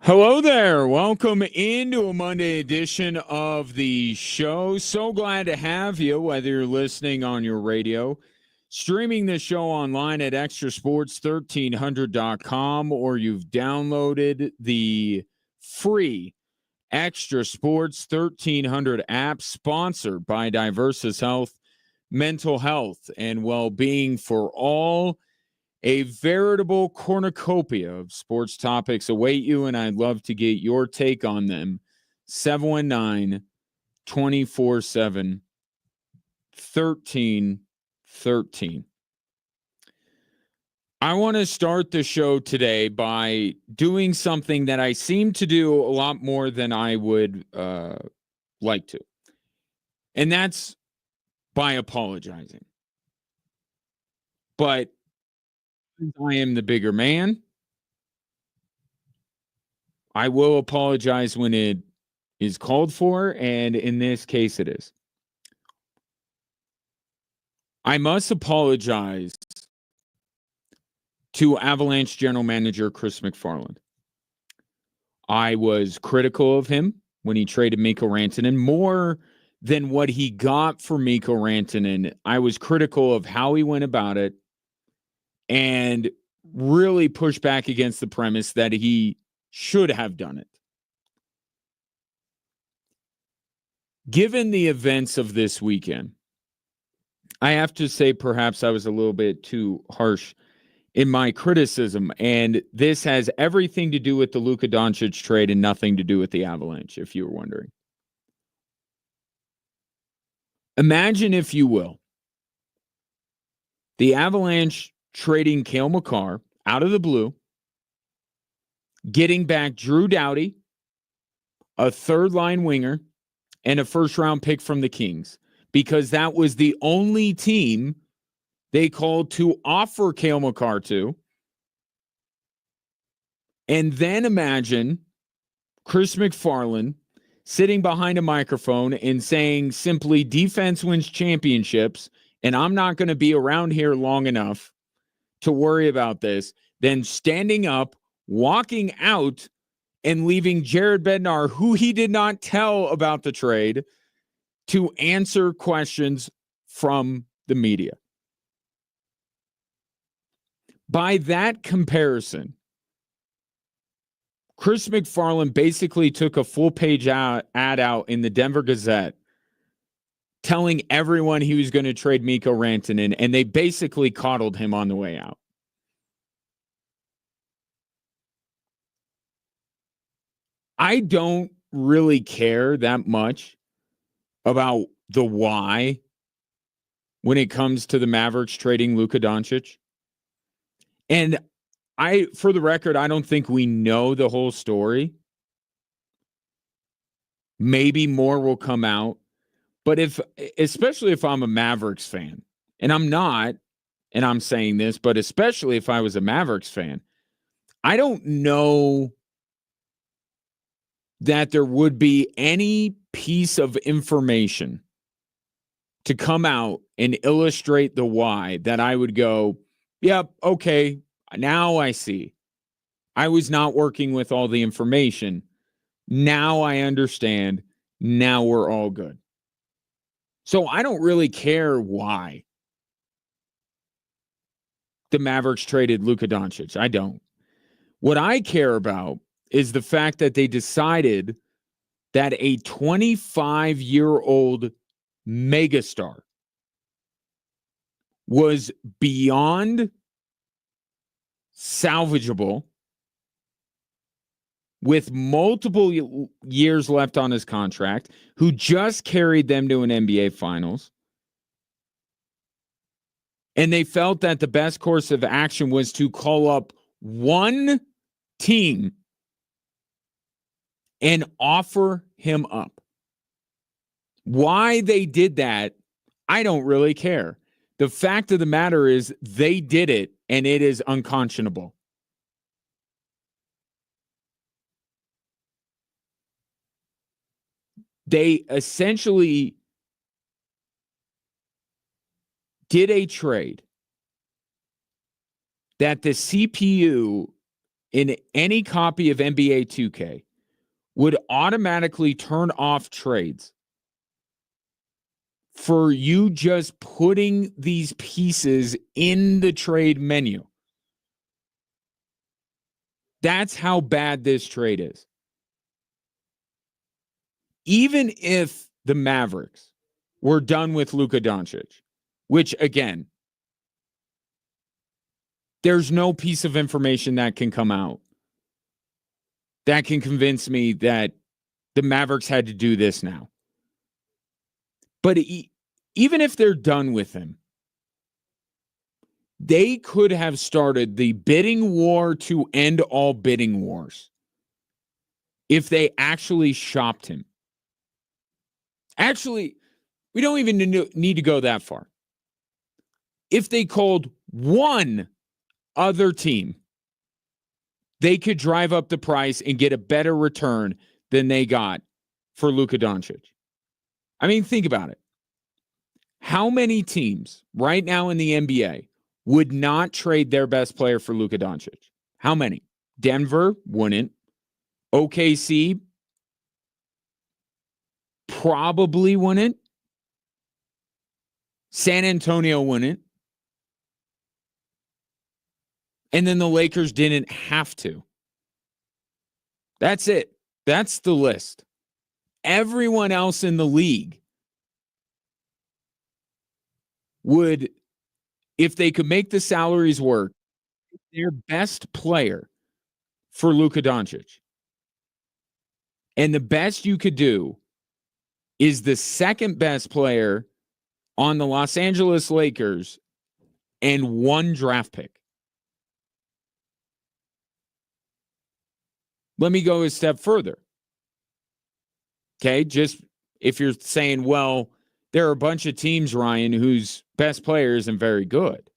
Hello there. Welcome into a Monday edition of the show. So glad to have you, whether you're listening on your radio, streaming the show online at extrasports1300.com, or you've downloaded the free Extra Sports 1300 app, sponsored by Diversus Health, mental health and well-being for all. A veritable cornucopia of sports topics await you, and I'd love to get your take on them. 719-247-1313. I want to start the show today by doing something that I seem to do a lot more than I would like to, and that's by apologizing. But I am the bigger man. I will apologize when it is called for, and in this case, it is. I must apologize to Avalanche general manager Chris McFarland. I was critical of him when he traded Mikko Rantanen. More than what he got for Mikko Rantanen, I was critical of how he went about it and really pushed back against the premise that he should have done it. Given the events of this weekend, I have to say perhaps I was a little bit too harsh in my criticism, and this has everything to do with the Luka Doncic trade and nothing to do with the Avalanche, if you were wondering. Imagine, if you will, the Avalanche trading Cale Makar out of the blue, getting back Drew Doughty, a third-line winger, and a first-round pick from the Kings, because that was the only team they called to offer Cale Makar to. And then imagine Chris McFarland sitting behind a microphone and saying simply, defense wins championships, and I'm not going to be around here long enough to worry about this, then standing up, walking out, and leaving Jared Bednar, who he did not tell about the trade, to answer questions from the media. By that comparison, Chris McFarland basically took a full-page ad out in the Denver Gazette telling everyone he was going to trade Mikko Rantanen, and they basically coddled him on the way out. I don't really care that much about the why when it comes to the Mavericks trading Luka Doncic. And for the record, I don't think we know the whole story. Maybe more will come out. But especially if I'm a Mavericks fan, and I'm not, and I'm saying this, but especially if I was a Mavericks fan, I don't know that there would be any piece of information to come out and illustrate the why that I would go, yep, okay, now I see. I was not working with all the information. Now I understand. Now we're all good. So I don't really care why the Mavericks traded Luka Doncic. I don't. What I care about is the fact that they decided that a 25-year-old megastar was beyond salvageable with multiple years left on his contract, who just carried them to an NBA Finals. And they felt that the best course of action was to call up one team and offer him up. Why they did that, I don't really care. The fact of the matter is they did it, and it is unconscionable. They essentially did a trade that the CPU in any copy of NBA 2K would automatically turn off trades for you just putting these pieces in the trade menu. That's how bad this trade is. Even if the Mavericks were done with Luka Doncic, which again, there's no piece of information that can come out that can convince me that the Mavericks had to do this now. But even if they're done with him, they could have started the bidding war to end all bidding wars if they actually shopped him. Actually, we don't even need to go that far. If they called one other team, they could drive up the price and get a better return than they got for Luka Doncic. I mean, think about it. How many teams right now in the NBA would not trade their best player for Luka Doncic? How many? Denver wouldn't. OKC probably wouldn't. San Antonio wouldn't. And then the Lakers didn't have to. That's it. That's the list. Everyone else in the league would, if they could make the salaries work, their best player for Luka Doncic. And the best you could do is the second best player on the Los Angeles Lakers and one draft pick. Let me go a step further. Okay, just if you're saying, well, there are a bunch of teams, Ryan, whose best player isn't very good.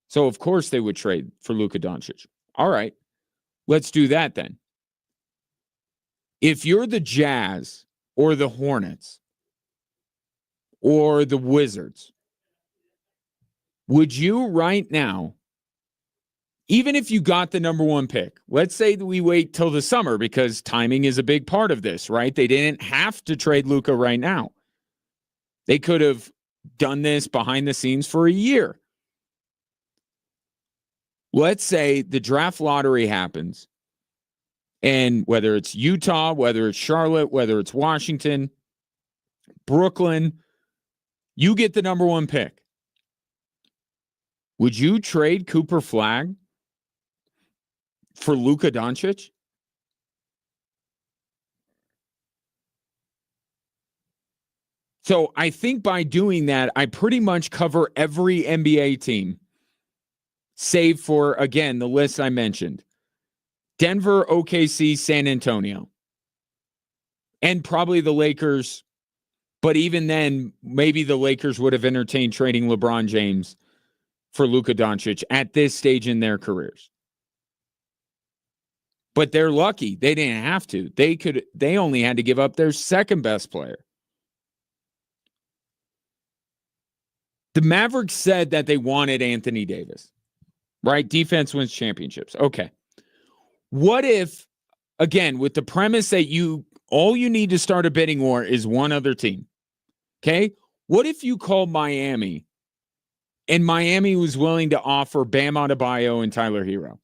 So, of course, they would trade for Luka Doncic. All right, let's do that then. If you're the Jazz or the Hornets or the Wizards, would you right now, even if you got the number one pick, let's say that we wait till the summer because timing is a big part of this, right? They didn't have to trade Luka right now. They could have done this behind the scenes for a year. Let's say the draft lottery happens, and whether it's Utah, whether it's Charlotte, whether it's Washington, Brooklyn, you get the number one pick. Would you trade Cooper Flagg for Luka Doncic? So I think by doing that, I pretty much cover every NBA team, save for, again, the list I mentioned. Denver, OKC, San Antonio. And probably the Lakers. But even then, maybe the Lakers would have entertained trading LeBron James for Luka Doncic at this stage in their careers. But they're lucky. They didn't have to. They only had to give up their second best player. The Mavericks said that they wanted Anthony Davis, right? Defense wins championships. Okay. What if, again, with the premise that all you need to start a bidding war is one other team, okay? What if you called Miami and Miami was willing to offer Bam Adebayo and Tyler Hero?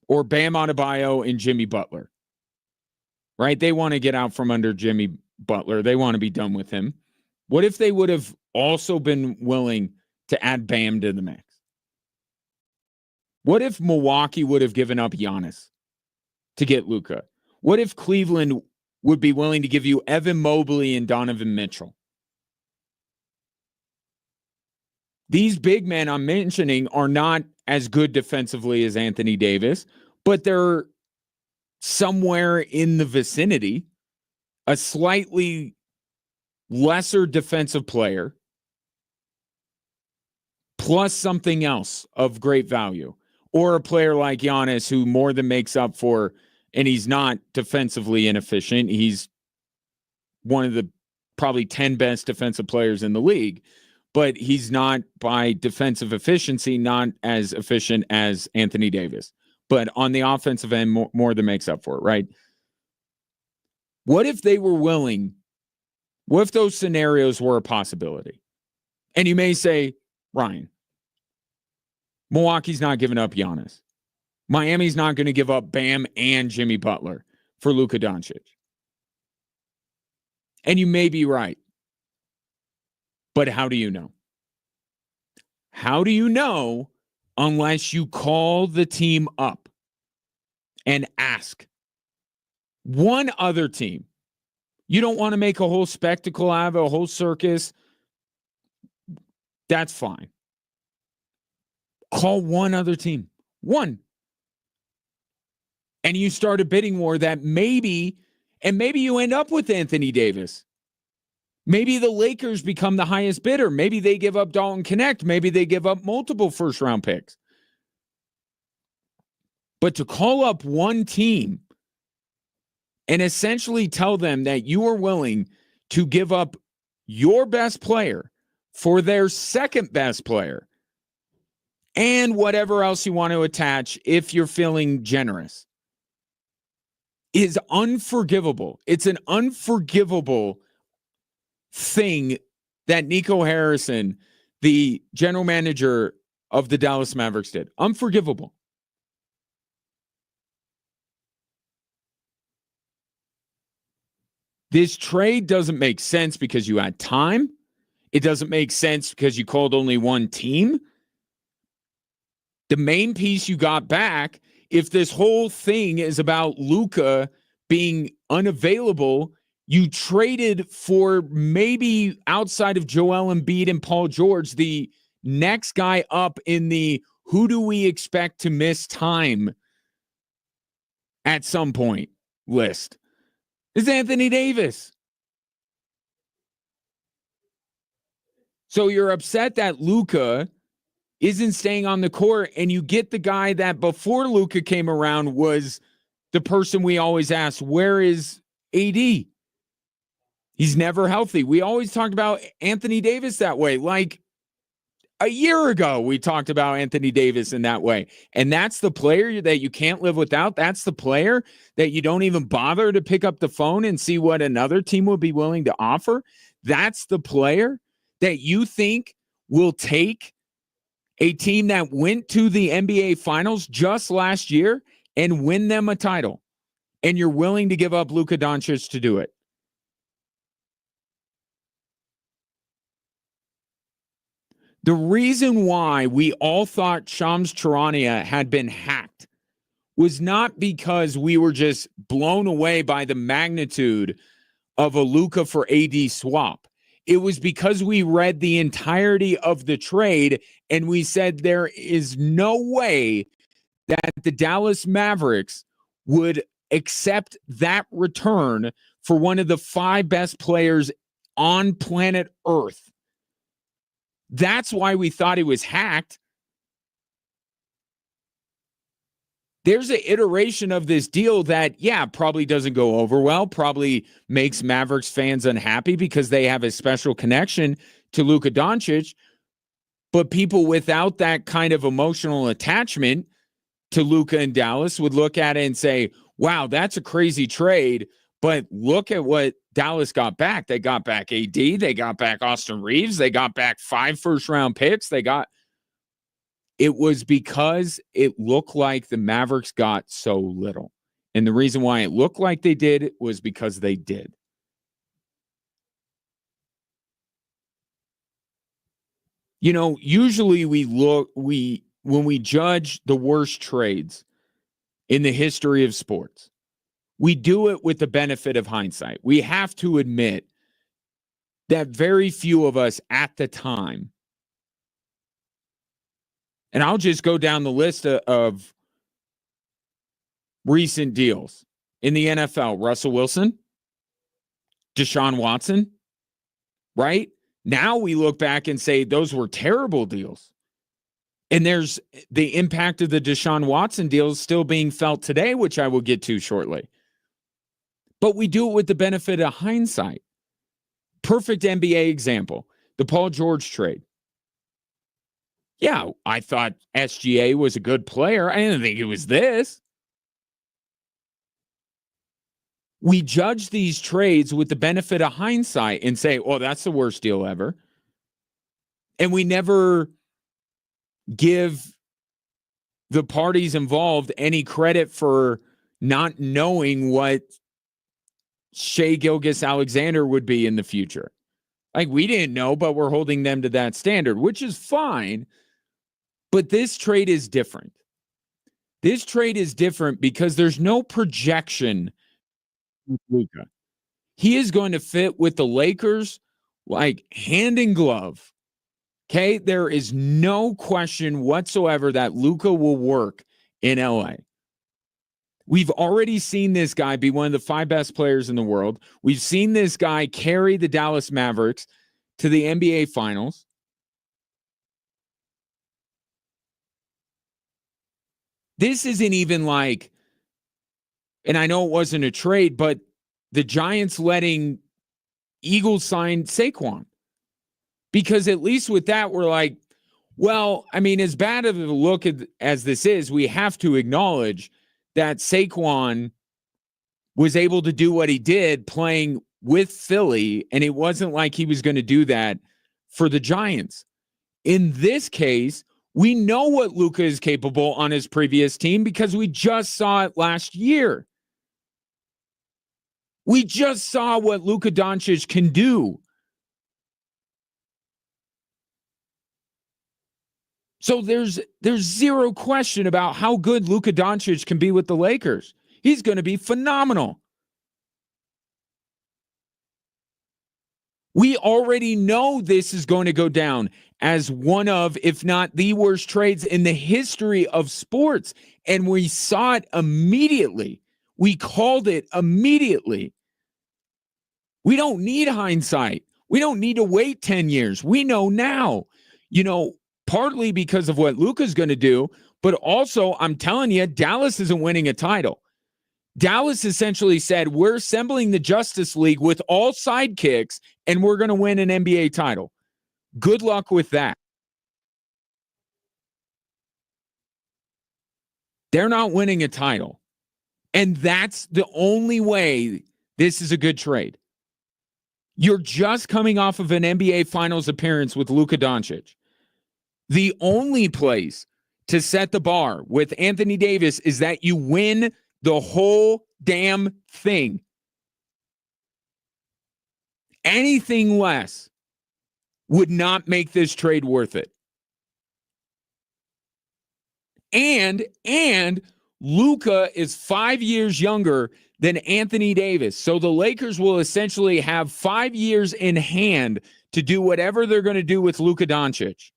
Or Bam Adebayo and Jimmy Butler, right? They want to get out from under Jimmy Butler. They want to be done with him. What if they would have also been willing to add Bam to the mix? What if Milwaukee would have given up Giannis to get Luka? What if Cleveland would be willing to give you Evan Mobley and Donovan Mitchell? These big men I'm mentioning are not as good defensively as Anthony Davis, but they're somewhere in the vicinity, a slightly lesser defensive player, plus something else of great value, or a player like Giannis who more than makes up for, and he's not defensively inefficient. He's one of the probably 10 best defensive players in the league, but he's not by defensive efficiency, not as efficient as Anthony Davis. but on the offensive end, more than makes up for it, right? What if they were willing? What if those scenarios were a possibility? And you may say, Ryan, Milwaukee's not giving up Giannis. Miami's not going to give up Bam and Jimmy Butler for Luka Doncic. And you may be right. But how do you know? How do you know unless you call the team up and ask one other team? You don't want to make a whole spectacle out of it, a whole circus. That's fine. Call one other team. One. And you start a bidding war that maybe you end up with Anthony Davis. Maybe the Lakers become the highest bidder. Maybe they give up Dalton Knecht. Maybe they give up multiple first-round picks. But to call up one team and essentially tell them that you are willing to give up your best player for their second best player and whatever else you want to attach if you're feeling generous is unforgivable. It's an unforgivable thing that Nico Harrison, the general manager of the Dallas Mavericks, did. Unforgivable. This trade doesn't make sense because you had time. It doesn't make sense because you called only one team. The main piece you got back, if this whole thing is about Luka being unavailable, you traded for maybe outside of Joel Embiid and Paul George, the next guy up in the who do we expect to miss time at some point list is Anthony Davis. So you're upset that Luka isn't staying on the court, and you get the guy that before Luka came around was the person we always asked, where is AD? He's never healthy. We always talked about Anthony Davis that way. Like a year ago, we talked about Anthony Davis in that way. And that's the player that you can't live without. That's the player that you don't even bother to pick up the phone and see what another team would be willing to offer. That's the player that you think will take a team that went to the NBA Finals just last year and win them a title. And you're willing to give up Luka Doncic to do it. The reason why we all thought Shams Charania had been hacked was not because we were just blown away by the magnitude of a Luka for AD swap. It was because we read the entirety of the trade and we said there is no way that the Dallas Mavericks would accept that return for one of the 5 best players on planet Earth. That's why we thought he was hacked. There's an iteration of this deal that, probably doesn't go over well, probably makes Mavericks fans unhappy because they have a special connection to Luka Doncic. But people without that kind of emotional attachment to Luka and Dallas would look at it and say, wow, that's a crazy trade. But look at what Dallas got back. They got back AD. They got back Austin Reeves. They got back 5 first-round picks. It was because it looked like the Mavericks got so little. And the reason why it looked like they did was because they did. You know, usually when we judge the worst trades in the history of sports, we do it with the benefit of hindsight. We have to admit that very few of us at the time, and I'll just go down the list of recent deals in the NFL. Russell Wilson, Deshaun Watson, right? Now we look back and say those were terrible deals. And there's the impact of the Deshaun Watson deals still being felt today, which I will get to shortly. But we do it with the benefit of hindsight. Perfect NBA example, the Paul George trade. Yeah, I thought SGA was a good player. I didn't think it was this. We judge these trades with the benefit of hindsight and say, oh, that's the worst deal ever. And we never give the parties involved any credit for not knowing what Shai Gilgeous-Alexander would be in the future. Like, we didn't know, but we're holding them to that standard, which is fine. But this trade is different. This trade is different because there's no projection with Luka. He is going to fit with the Lakers like hand in glove. Okay, there is no question whatsoever that Luka will work in LA. We've already seen this guy be one of the 5 best players in the world. We've seen this guy carry the Dallas Mavericks to the NBA Finals. This isn't even like, and I know it wasn't a trade, but the Giants letting Eagles sign Saquon. Because at least with that, we're like, well, I mean, as bad of a look as this is, we have to acknowledge that Saquon was able to do what he did playing with Philly, and it wasn't like he was going to do that for the Giants. In this case, we know what Luka is capable on his previous team because we just saw it last year. We just saw what Luka Doncic can do. So there's zero question about how good Luka Doncic can be with the Lakers. He's going to be phenomenal. We already know this is going to go down as one of, if not the worst trades in the history of sports. And we saw it immediately. We called it immediately. We don't need hindsight. We don't need to wait 10 years. We know now, partly because of what Luka's going to do, but also I'm telling you, Dallas isn't winning a title. Dallas essentially said, we're assembling the Justice League with all sidekicks, and we're going to win an NBA title. Good luck with that. They're not winning a title. And that's the only way this is a good trade. You're just coming off of an NBA Finals appearance with Luka Doncic. The only place to set the bar with Anthony Davis is that you win the whole damn thing. Anything less would not make this trade worth it. And Luka is 5 years younger than Anthony Davis. So the Lakers will essentially have 5 years in hand to do whatever they're going to do with Luka Doncic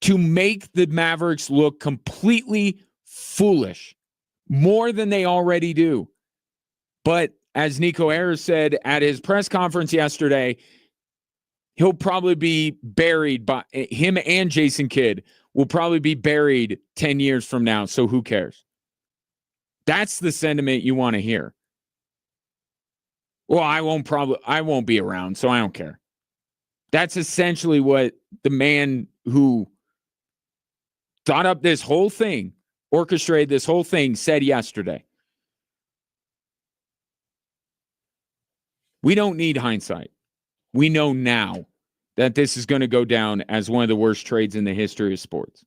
to make the Mavericks look completely foolish, more than they already do. But as Nico Ayers said at his press conference yesterday, he'll probably be buried by him, and Jason Kidd will probably be buried 10 years from now. So who cares? That's the sentiment you want to hear. Well, I won't be around, so I don't care. That's essentially what the man who thought up this whole thing, orchestrated this whole thing, said yesterday. We don't need hindsight. We know now that this is going to go down as one of the worst trades in the history of sports.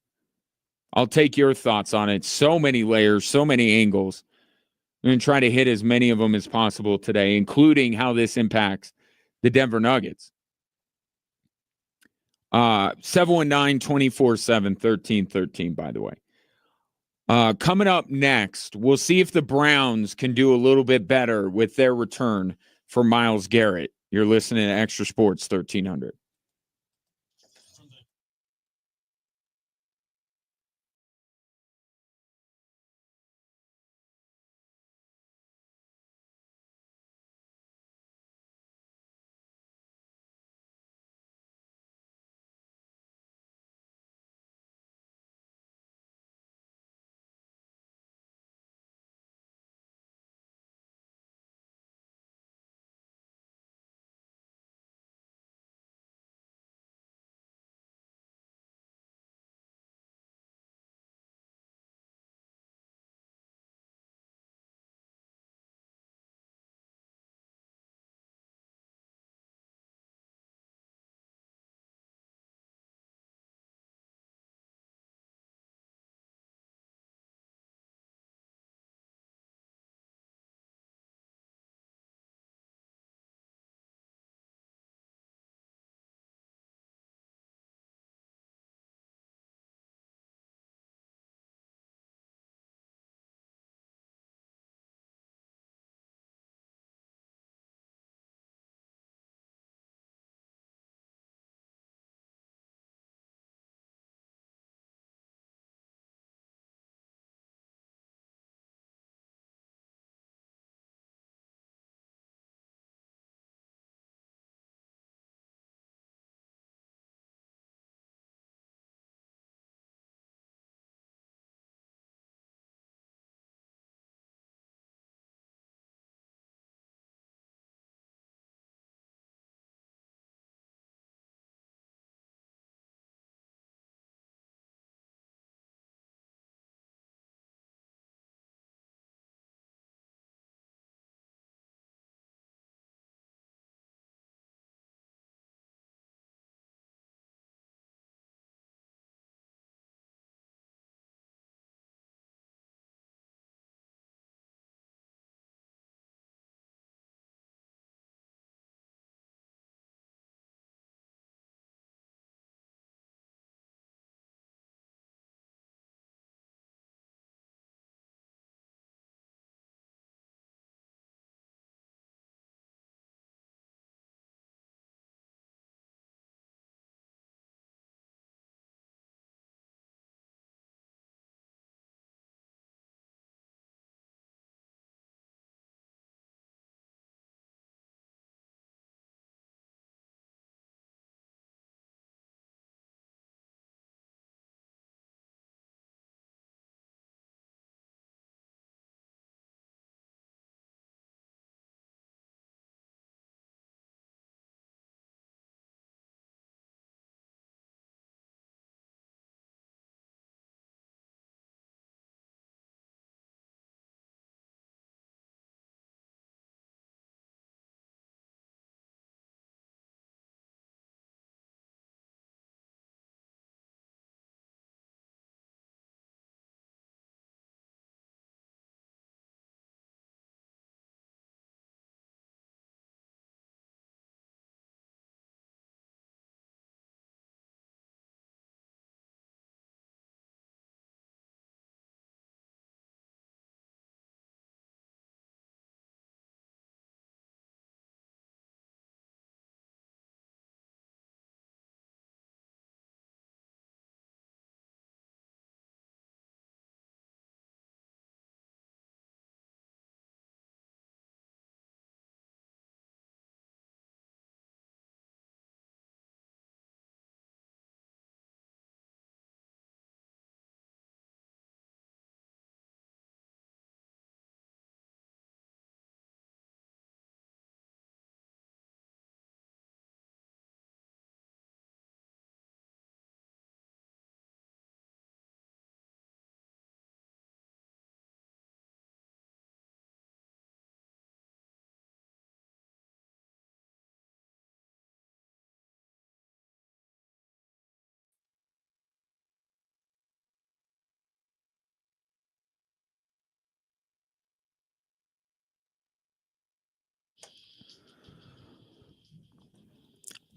I'll take your thoughts on it. So many layers, so many angles. I'm going to try to hit as many of them as possible today, including how this impacts the Denver Nuggets. 719-247-1313, by the way. Coming up next, we'll see if the Browns can do a little bit better with their return for Myles Garrett. You're listening to Extra Sports 1300.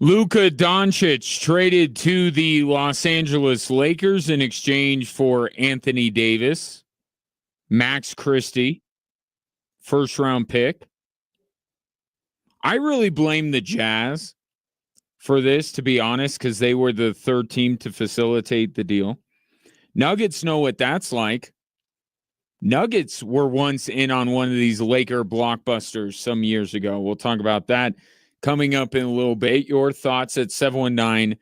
Luka Doncic traded to the Los Angeles Lakers in exchange for Anthony Davis, Max Christie, first round pick. I really blame the Jazz for this, to be honest, because they were the third team to facilitate the deal. Nuggets know what that's like. Nuggets were once in on one of these Laker blockbusters some years ago. We'll talk about that coming up in a little bit. Your thoughts at 719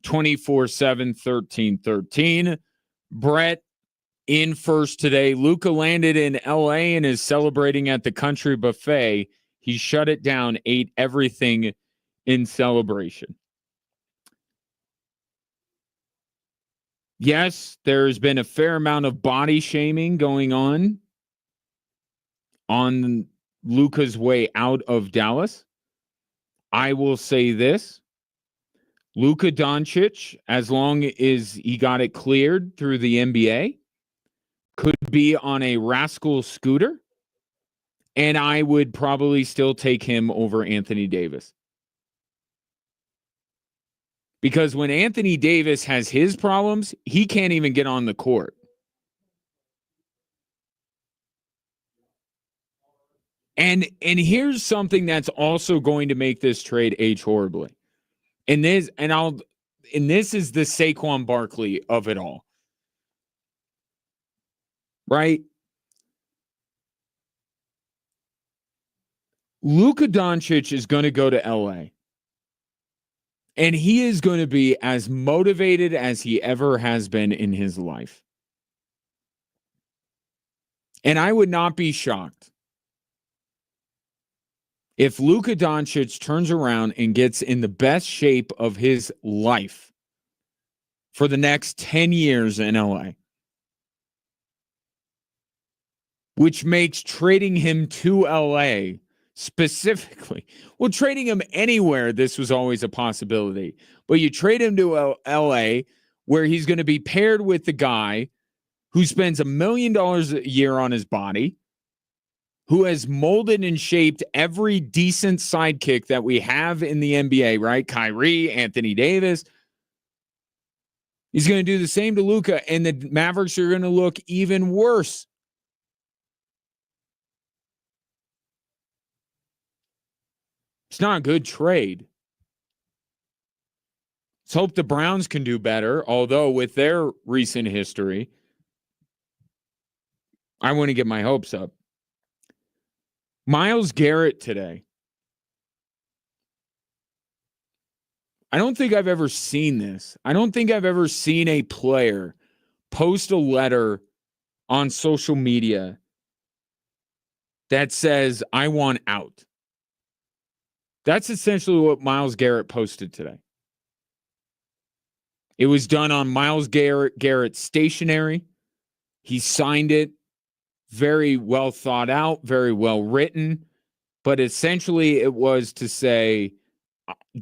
247 1313. Brett in first today. Luka landed in LA and is celebrating at the country buffet. He shut it down, ate everything in celebration. Yes, there's been a fair amount of body shaming going on Luka's way out of Dallas. I will say this. Luka Doncic, as long as he got it cleared through the NBA, could be on a rascal scooter, and I would probably still take him over Anthony Davis. Because when Anthony Davis has his problems, he can't even get on the court. And here's something that's also going to make this trade age horribly. And this is the Saquon Barkley of it all. Right? Luka Doncic is going to go to LA. And he is going to be as motivated as he ever has been in his life. And I would not be shocked if Luka Doncic turns around and gets in the best shape of his life for the next 10 years in LA, which makes trading him to LA specifically, well, trading him anywhere, this was always a possibility. But you trade him to LA, where he's going to be paired with the guy who spends $1 million a year on his body, who has molded and shaped every decent sidekick that we have in the NBA, right? Kyrie, Anthony Davis. He's going to do the same to Luka, and the Mavericks are going to look even worse. It's not a good trade. Let's hope the Browns can do better, although with their recent history, I want to get my hopes up. Myles Garrett today. I don't think I've ever seen this. I don't think I've ever seen a player post a letter on social media that says, I want out. That's essentially what Myles Garrett posted today. It was done on Myles Garrett's stationery. He signed it. Very well thought out, very well written. But essentially it was to say,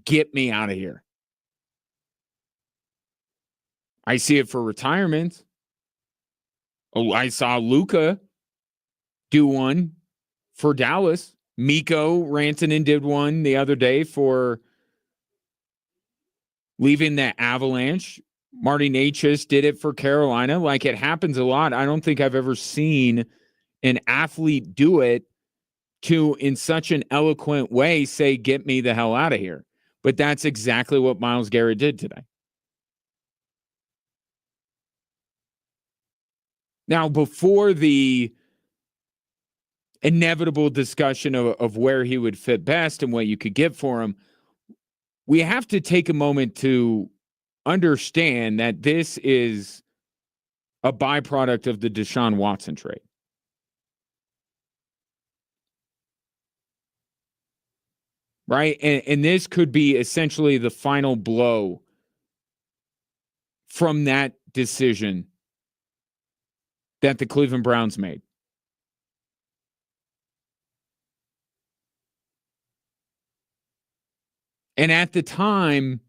get me out of here. I see it for retirement. Oh, I saw Luka do one for Dallas. Miko Rantanen did one the other day for leaving the Avalanche. Marty Necas did it for Carolina. Like, it happens a lot. I don't think I've ever seen an athlete do it in such an eloquent way, say, get me the hell out of here. But that's exactly what Myles Garrett did today. Now, before the inevitable discussion of where he would fit best and what you could get for him, we have to take a moment to understand that this is a byproduct of the Deshaun Watson trade. Right? And this could be essentially the final blow from that decision that the Cleveland Browns made. And at the time,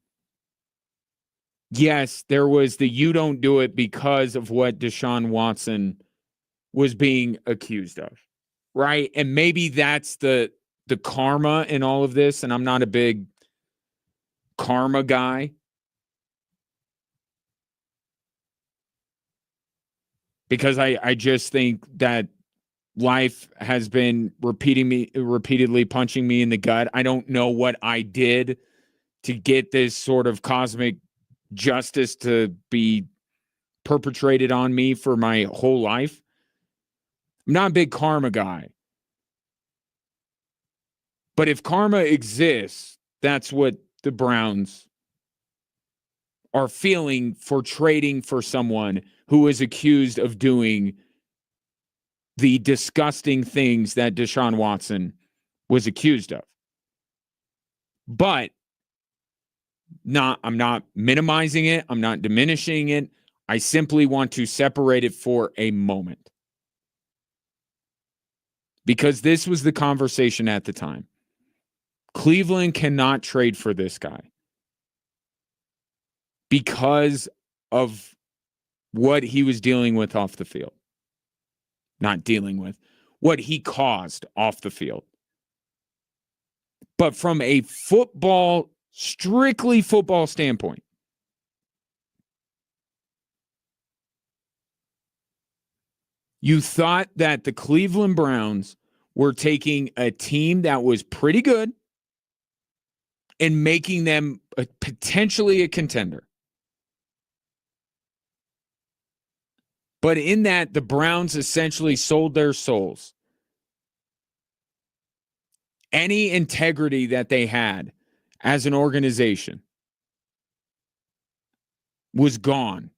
yes, there was the you don't do it because of what Deshaun Watson was being accused of. Right? And maybe that's the karma in all of this. And I'm not a big karma guy. Because I just think that life has been repeatedly punching me in the gut. I don't know what I did to get this sort of cosmic justice to be perpetrated on me for my whole life. I'm not a big karma guy. But if karma exists, that's what the Browns are feeling for trading for someone who is accused of doing the disgusting things that Deshaun Watson was accused of. But I'm not minimizing it. I'm not diminishing it. I simply want to separate it for a moment. Because this was the conversation at the time. Cleveland cannot trade for this guy because of what he was dealing with off the field. Not dealing with, what he caused off the field. But from a strictly football standpoint, you thought that the Cleveland Browns were taking a team that was pretty good and making them potentially a contender. But in that, the Browns essentially sold their souls. Any integrity that they had as an organization was gone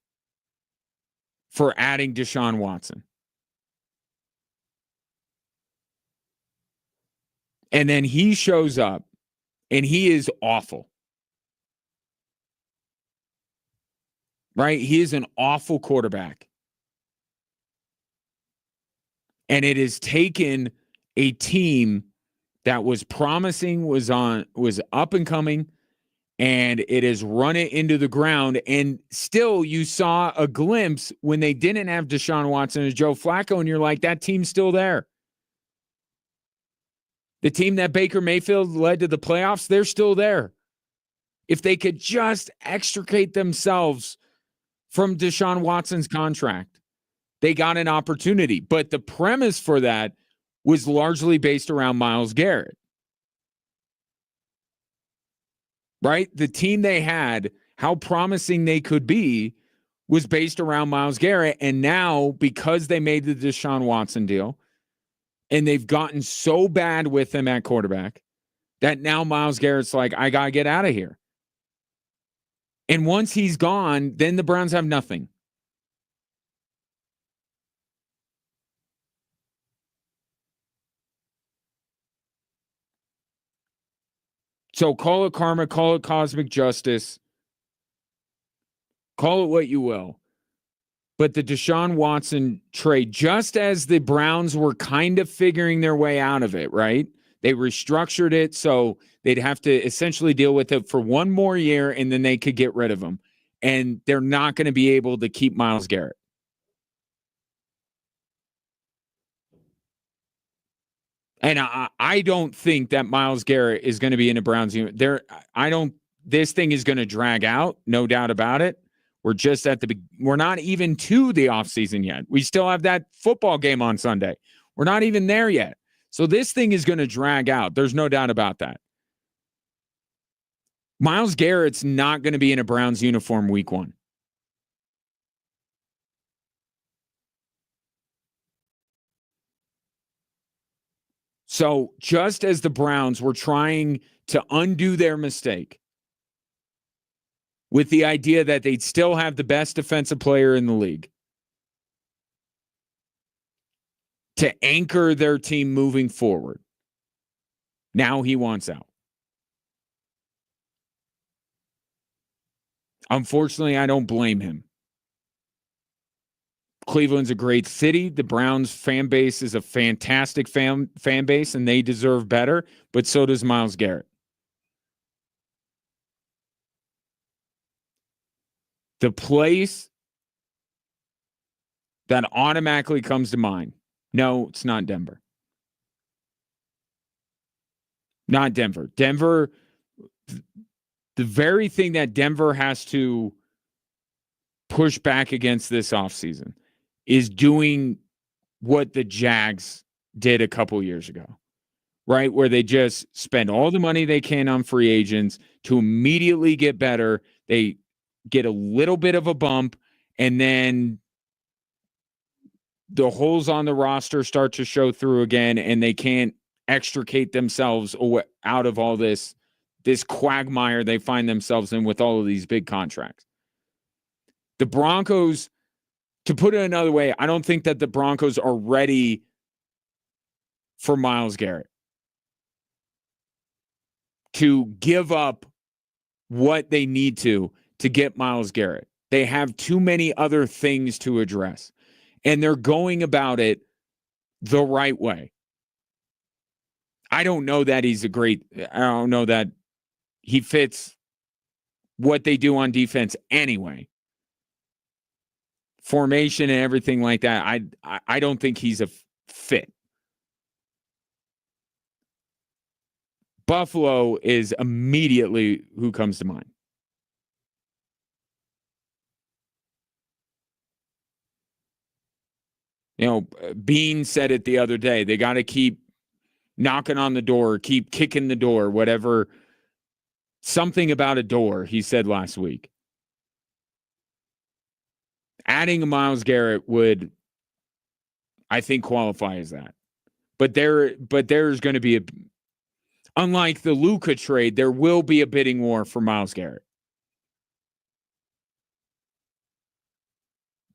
for adding Deshaun Watson. And then he shows up, and he is awful. Right? He is an awful quarterback. And it has taken a team that was promising, was up and coming, and it has run it into the ground. And still, you saw a glimpse when they didn't have Deshaun Watson and Joe Flacco, and you're like, that team's still there. The team that Baker Mayfield led to the playoffs, they're still there. If they could just extricate themselves from Deshaun Watson's contract, they got an opportunity. But the premise for that was largely based around Myles Garrett. Right? The team they had, how promising they could be, was based around Myles Garrett. And now, because they made the Deshaun Watson deal, and they've gotten so bad with him at quarterback, that now Myles Garrett's like, I got to get out of here. And once he's gone, then the Browns have nothing. So call it karma, call it cosmic justice, call it what you will. But the Deshaun Watson trade, just as the Browns were kind of figuring their way out of it, right? They restructured it so they'd have to essentially deal with it for one more year, and then they could get rid of him. And they're not going to be able to keep Myles Garrett. And I don't think that Myles Garrett is going to be in a Browns unit. This thing is going to drag out, no doubt about it. We're just we're not even to the offseason yet. We still have that football game on Sunday. We're not even there yet. So this thing is going to drag out. There's no doubt about that. Myles Garrett's not going to be in a Browns uniform week 1. So just as the Browns were trying to undo their mistake with the idea that they'd still have the best defensive player in the league to anchor their team moving forward, now he wants out. Unfortunately, I don't blame him. Cleveland's a great city. The Browns fan base is a fantastic fan base, and they deserve better, but so does Myles Garrett. The place that automatically comes to mind, no, it's not Denver. Not Denver. Denver, The very thing that Denver has to push back against this offseason is doing what the Jags did a couple years ago, right? Where they just spend all the money they can on free agents to immediately get better. They get a little bit of a bump, and then the holes on the roster start to show through again, and they can't extricate themselves out of all this quagmire they find themselves in with all of these big contracts. The Broncos, to put it another way, I don't think that the Broncos are ready for Myles Garrett to give up what they need to get Myles Garrett. They have too many other things to address, and they're going about it the right way. I don't know that I don't know that he fits what they do on defense anyway. Formation and everything like that, I don't think he's a fit. Buffalo is immediately who comes to mind. You know, Bean said it the other day. They got to keep knocking on the door, keep kicking the door, whatever. Something about a door, he said last week. Adding a Myles Garrett would, I think, qualify as that. But there's going to be unlike the Luka trade, there will be a bidding war for Myles Garrett.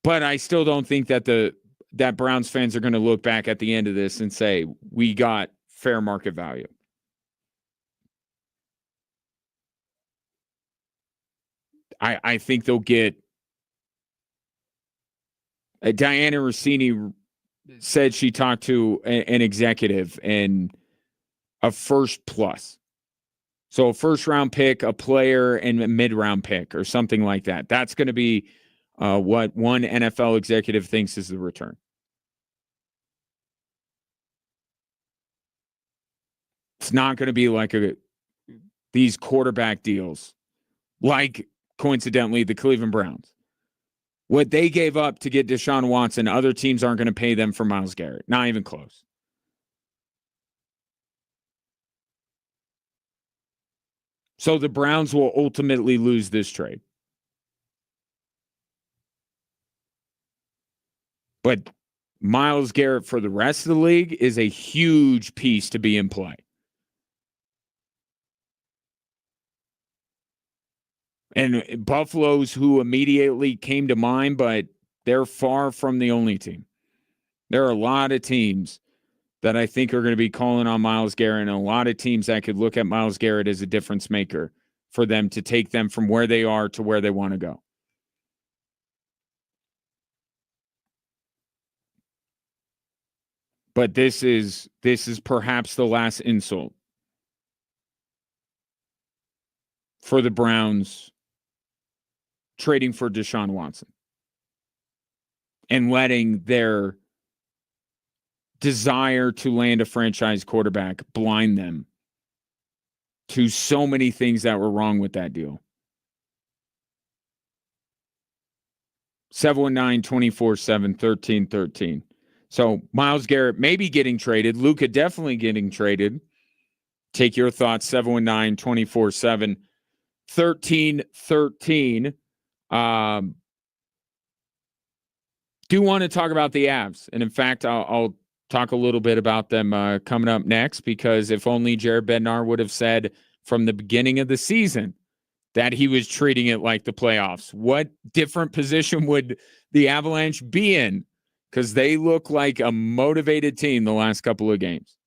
But I still don't think that that Browns fans are going to look back at the end of this and say, we got fair market value. I think they'll get Diana Rossini said she talked to an executive and a first plus. So a first round pick, a player, and a mid round pick or something like that. That's going to be what one NFL executive thinks is the return. It's not going to be like these quarterback deals, like coincidentally the Cleveland Browns. What they gave up to get Deshaun Watson, other teams aren't going to pay them for Myles Garrett. Not even close. So the Browns will ultimately lose this trade. But Myles Garrett for the rest of the league is a huge piece to be in play. And Buffalo's who immediately came to mind, but they're far from the only team. There are a lot of teams that I think are going to be calling on Myles Garrett, and a lot of teams that could look at Myles Garrett as a difference maker for them to take them from where they are to where they want to go. But this is perhaps the last insult for the Browns trading for Deshaun Watson and letting their desire to land a franchise quarterback blind them to so many things that were wrong with that deal. 719-247-1313. So Myles Garrett maybe getting traded. Luka definitely getting traded. Take your thoughts, 719-247-1313. Do want to talk about the Avs. And in fact, I'll talk a little bit about them coming up next, because if only Jared Bednar would have said from the beginning of the season that he was treating it like the playoffs, what different position would the Avalanche be in? Because they look like a motivated team the last couple of games.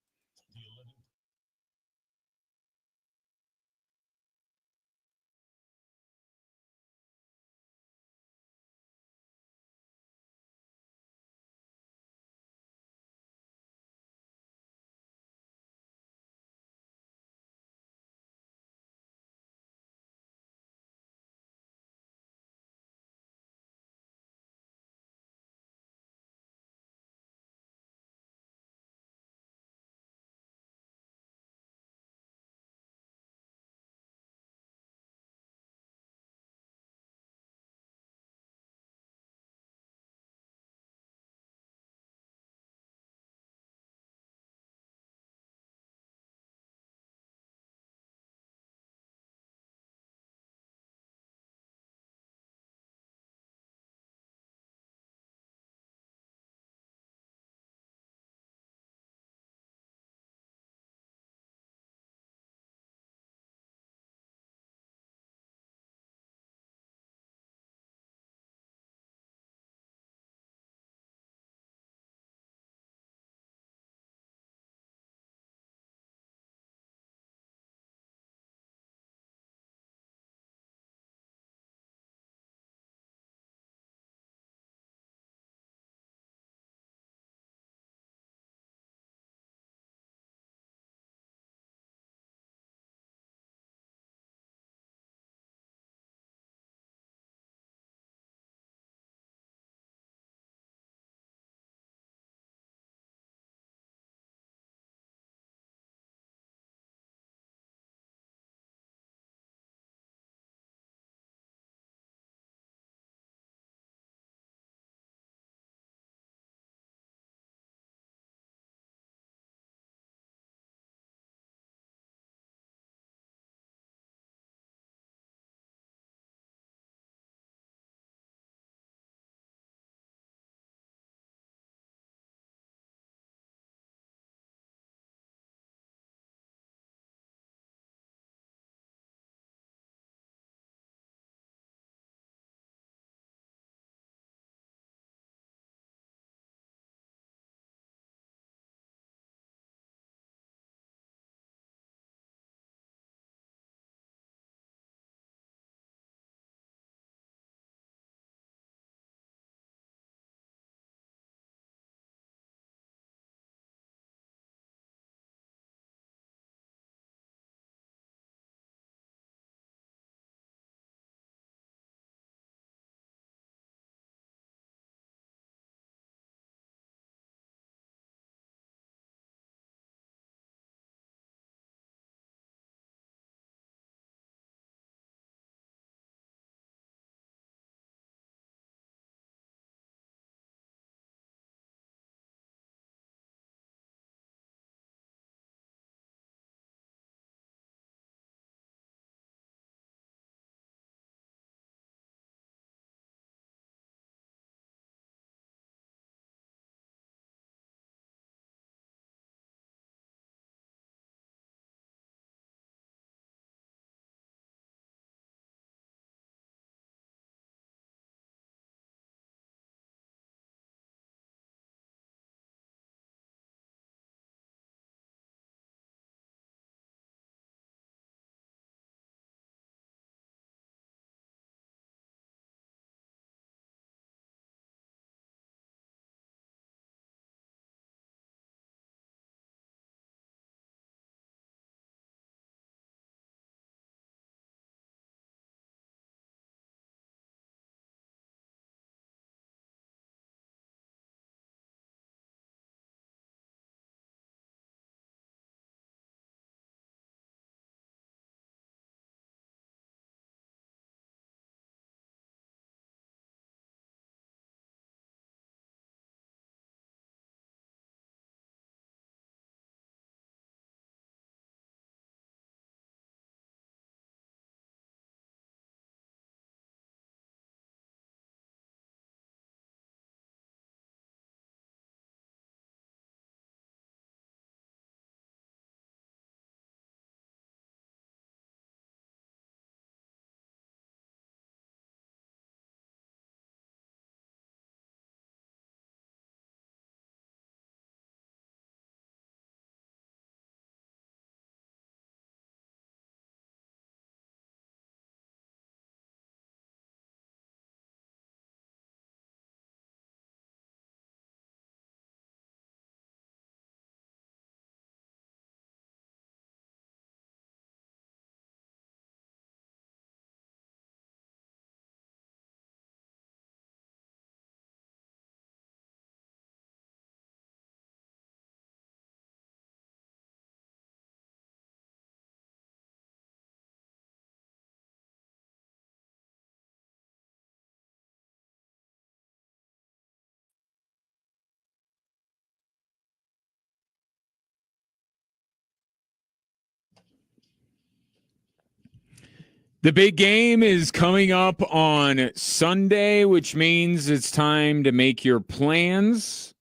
The big game is coming up on Sunday, which means it's time to make your plans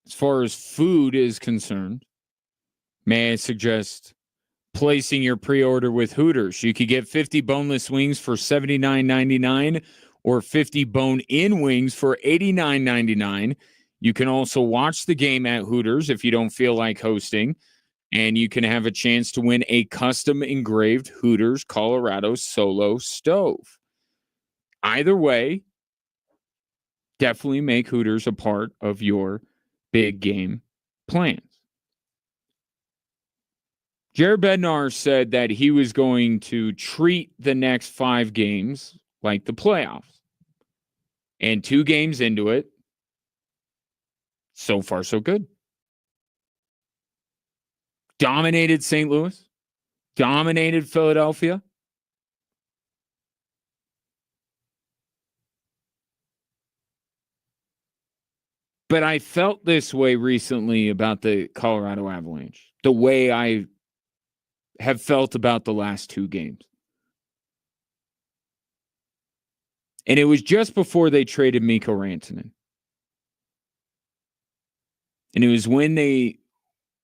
as far as food is concerned. May I suggest placing your pre-order with Hooters? You could get 50 boneless wings for $79.99 or 50 bone-in wings for $89.99. You can also watch the game at Hooters if you don't feel like hosting, and you can have a chance to win a custom engraved Hooters Colorado Solo stove. Either way, definitely make Hooters a part of your big game plans. Jared Bednar said that he was going to treat the next 5 games like the playoffs. And 2 games into it, so far so good. Dominated St. Louis, dominated Philadelphia. But I felt this way recently about the Colorado Avalanche, the way I have felt about the last 2 games. And it was just before they traded Mikko Rantanen. And it was when they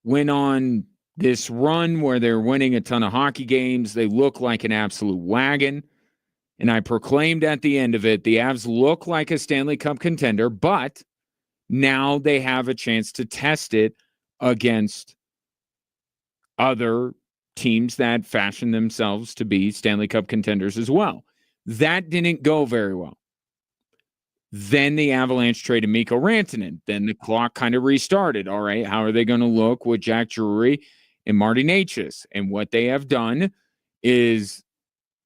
went on this run where they're winning a ton of hockey games. They look like an absolute wagon. And I proclaimed at the end of it, the Avs look like a Stanley Cup contender, but now they have a chance to test it against other teams that fashion themselves to be Stanley Cup contenders as well. That didn't go very well. Then the Avalanche traded Mikko Rantanen. Then the clock kind of restarted. All right, how are they going to look with Jack Drury and Marty Necas? And what they have done is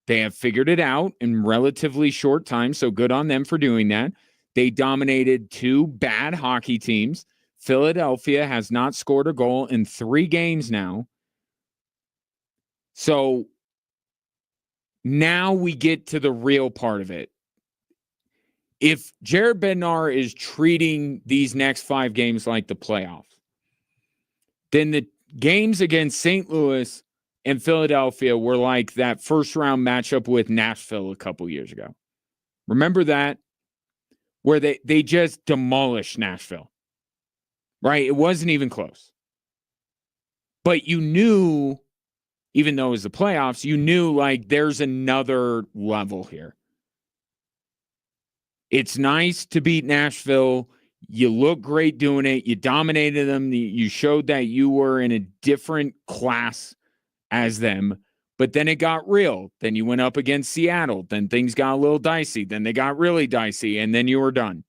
they have figured it out in relatively short time, so good on them for doing that. They dominated 2 bad hockey teams. Philadelphia has not scored a goal in 3 games now. So now we get to the real part of it. If Jared Bednar is treating these next 5 games like the playoffs, then the games against St. Louis and Philadelphia were like that first round matchup with Nashville a couple years ago. Remember that? Where they just demolished Nashville, right? It wasn't even close. But you knew, even though it was the playoffs, you knew like there's another level here. It's nice to beat Nashville. You look great doing it. You dominated them. You showed that you were in a different class as them. But then it got real. Then you went up against Seattle. Then things got a little dicey. Then they got really dicey. And then you were done.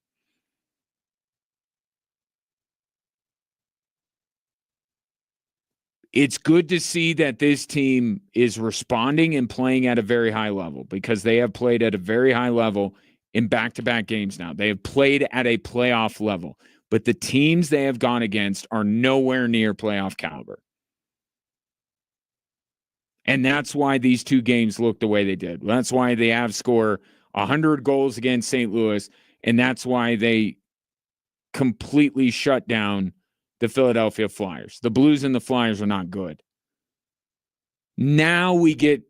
It's good to see that this team is responding and playing at a very high level, because they have played at a very high level in back-to-back games now. They have played at a playoff level, but the teams they have gone against are nowhere near playoff caliber. And that's why these 2 games look the way they did. That's why they have scored 100 goals against St. Louis, and that's why they completely shut down the Philadelphia Flyers. The Blues and the Flyers are not good. Now we get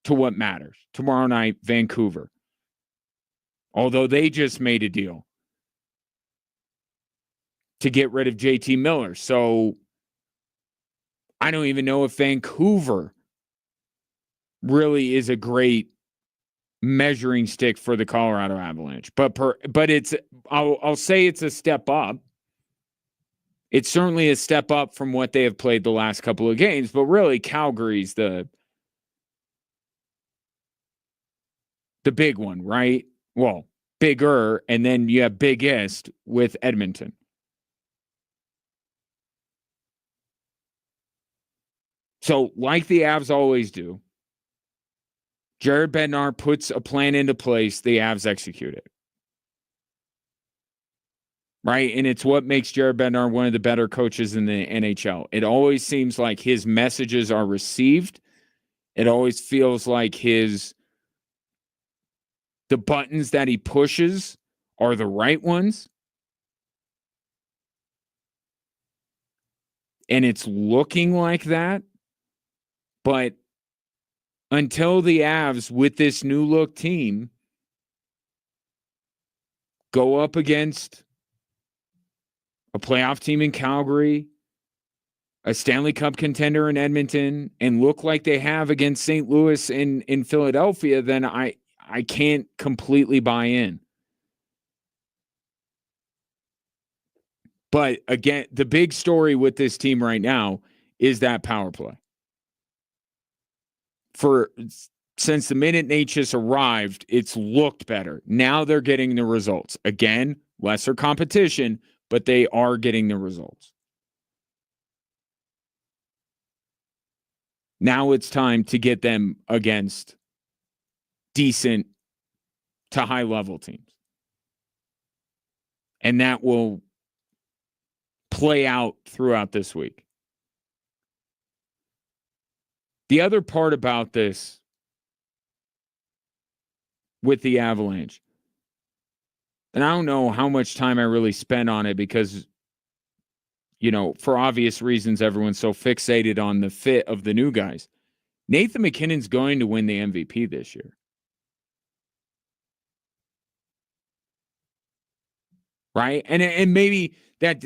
to what matters. Tomorrow night, Vancouver. Although they just made a deal to get rid of JT Miller. So I don't even know if Vancouver really is a great measuring stick for the Colorado Avalanche. But it's I'll say it's a step up. It's certainly a step up from what they have played the last couple of games, but really Calgary's the big one, right? Well, bigger, and then you have biggest with Edmonton. So, like the Avs always do, Jared Bednar puts a plan into place, the Avs execute it. Right? And it's what makes Jared Bednar one of the better coaches in the NHL. It always seems like his messages are received. It always feels like the buttons that he pushes are the right ones. And it's looking like that. But until the Avs with this new look team go up against a playoff team in Calgary, a Stanley Cup contender in Edmonton, and look like they have against St. Louis in Philadelphia, then I can't completely buy in. But again, the big story with this team right now is that power play. Since the minute Natchez arrived, it's looked better. Now they're getting the results. Again, lesser competition, but they are getting the results. Now it's time to get them against decent to high level teams. And that will play out throughout this week. The other part about this with the Avalanche, and I don't know how much time I really spent on it because, for obvious reasons, everyone's so fixated on the fit of the new guys. Nathan MacKinnon's going to win the MVP this year. Right? And maybe that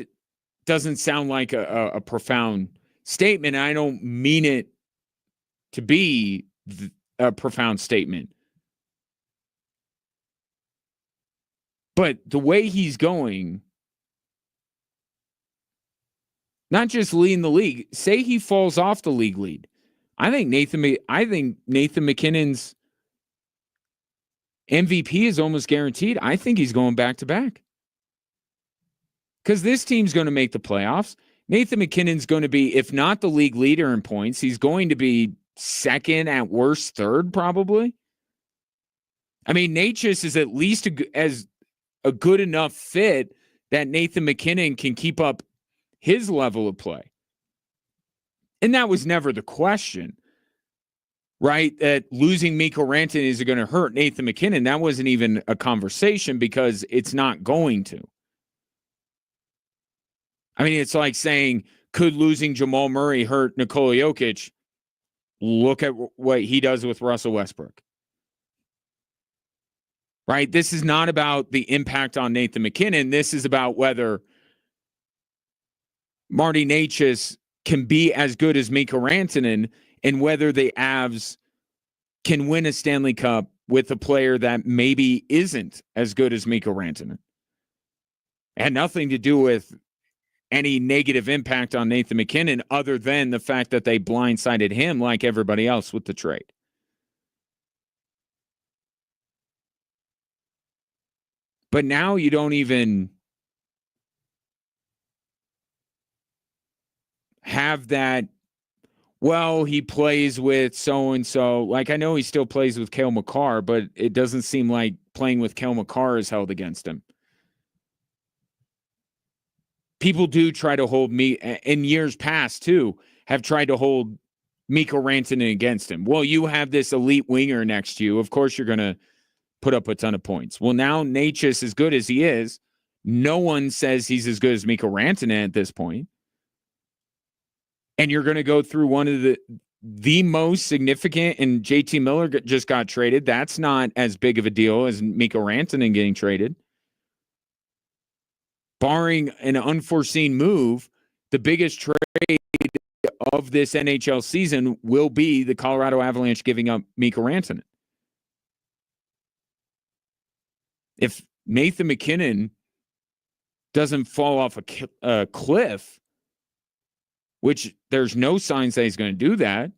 doesn't sound like a profound statement. I don't mean it to be a profound statement. But the way he's going, not just leading the league, say he falls off the league lead. I think Nathan MacKinnon's MVP is almost guaranteed. I think he's going back to back. Because this team's going to make the playoffs. Nathan MacKinnon's going to be, if not the league leader in points, he's going to be second, at worst third, probably. I mean, Natchez is at least as a good enough fit that Nathan MacKinnon can keep up his level of play. And that was never the question, right? That losing Mikko Rantanen is going to hurt Nathan MacKinnon. That wasn't even a conversation because it's not going to. I mean, it's like saying, could losing Jamal Murray hurt Nikola Jokic? Look at what he does with Russell Westbrook. Right? This is not about the impact on Nathan MacKinnon. This is about whether Marty Natchez can be as good as Mikko Rantanen and whether the Avs can win a Stanley Cup with a player that maybe isn't as good as Mikko Rantanen. It had nothing to do with any negative impact on Nathan MacKinnon other than the fact that they blindsided him like everybody else with the trade. But now you don't even have that, well, he plays with so-and-so. Like, I know he still plays with Cale Makar, but it doesn't seem like playing with Cale Makar is held against him. People do try to hold me, in years past too, have tried to hold Mikko Rantanen against him. Well, you have this elite winger next to you. Of course you're going to put up a ton of points. Well, now Natchez, as good as he is, no one says he's as good as Mikko Rantanen at this point. And you're going to go through one of the most significant, and JT Miller just got traded. That's not as big of a deal as Mikko Rantanen getting traded. Barring an unforeseen move, the biggest trade of this NHL season will be the Colorado Avalanche giving up Mikko Rantanen. If Nathan MacKinnon doesn't fall off a cliff, which there's no signs that he's going to do that,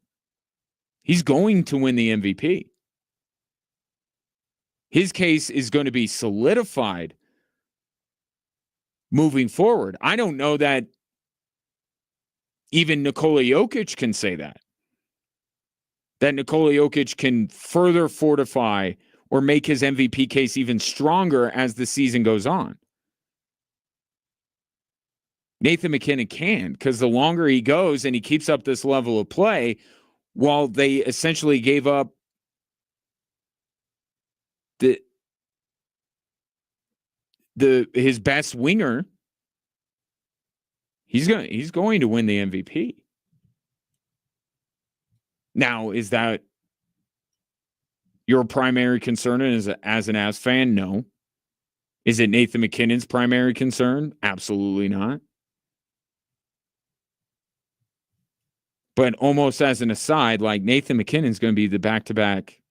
he's going to win the MVP. His case is going to be solidified moving forward. I don't know that even Nikola Jokic can say that. That Nikola Jokic can further fortify or make his MVP case even stronger as the season goes on. Nathan MacKinnon can, because the longer he goes and he keeps up this level of play, while they essentially gave up his best winger, he's going to win the MVP. Now, is that your primary concern as an Avs fan? No. Is it Nathan McKinnon's primary concern? Absolutely not. But almost as an aside, like Nathan McKinnon's going to be the back-to-back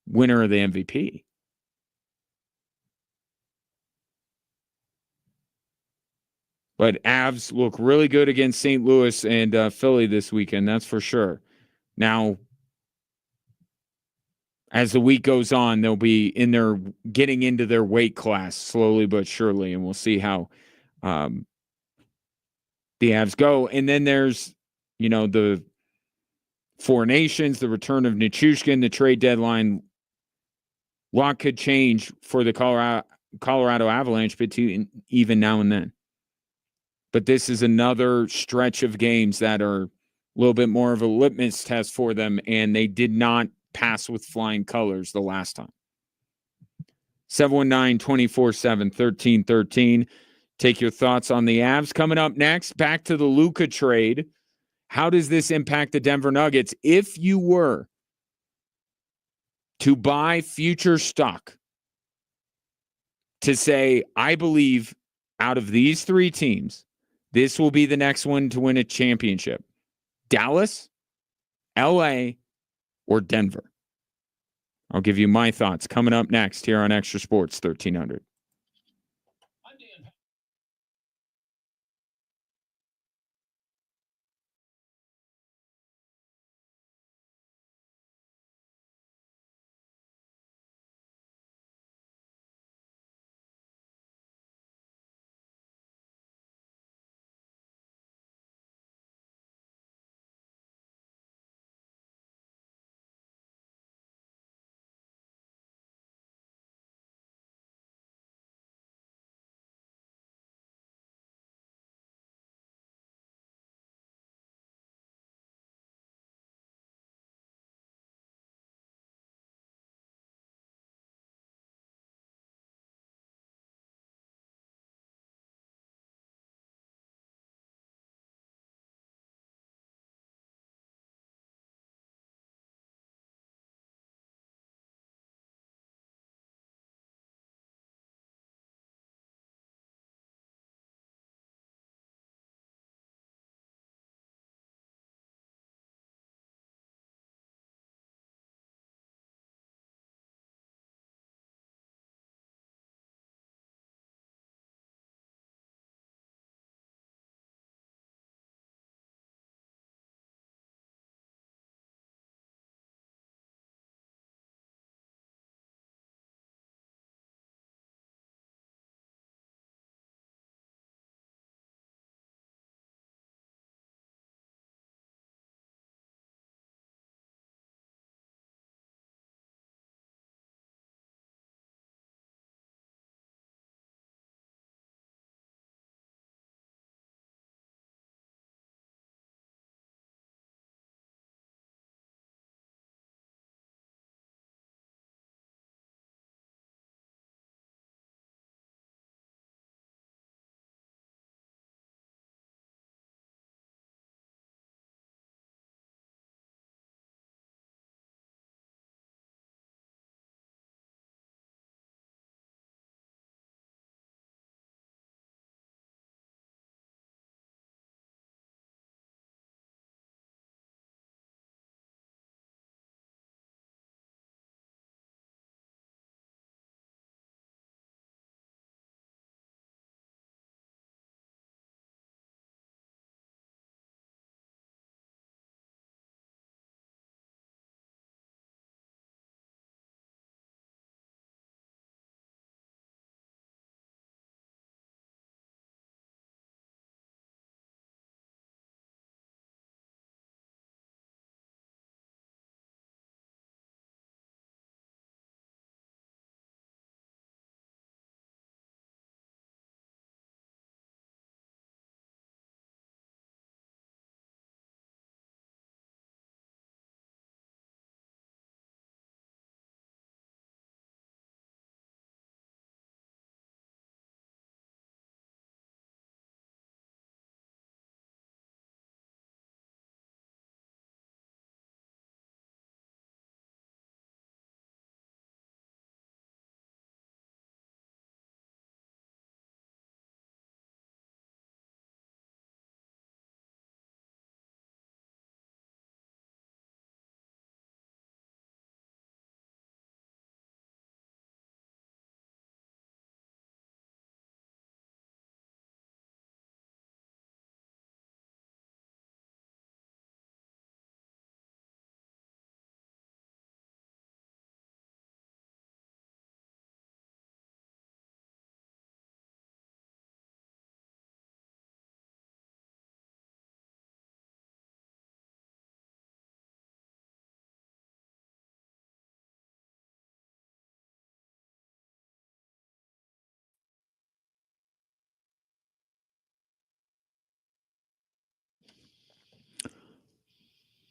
winner of the MVP. But Avs look really good against St. Louis and Philly this weekend, that's for sure. Now, as the week goes on, they'll be getting into their weight class slowly but surely, and we'll see how the Avs go. And then there's, the Four Nations, the return of Nichushkin, the trade deadline. A lot could change for the Colorado Avalanche between even now and then. But this is another stretch of games that are a little bit more of a litmus test for them, and they did not pass with flying colors the last time. 719-247-1313. Take your thoughts on the Avs. Coming up next, back to the Luka trade. How does this impact the Denver Nuggets? If you were to buy future stock to say, I believe out of these three teams, this will be the next one to win a championship. Dallas, LA, or Denver? I'll give you my thoughts coming up next here on Extra Sports 1300.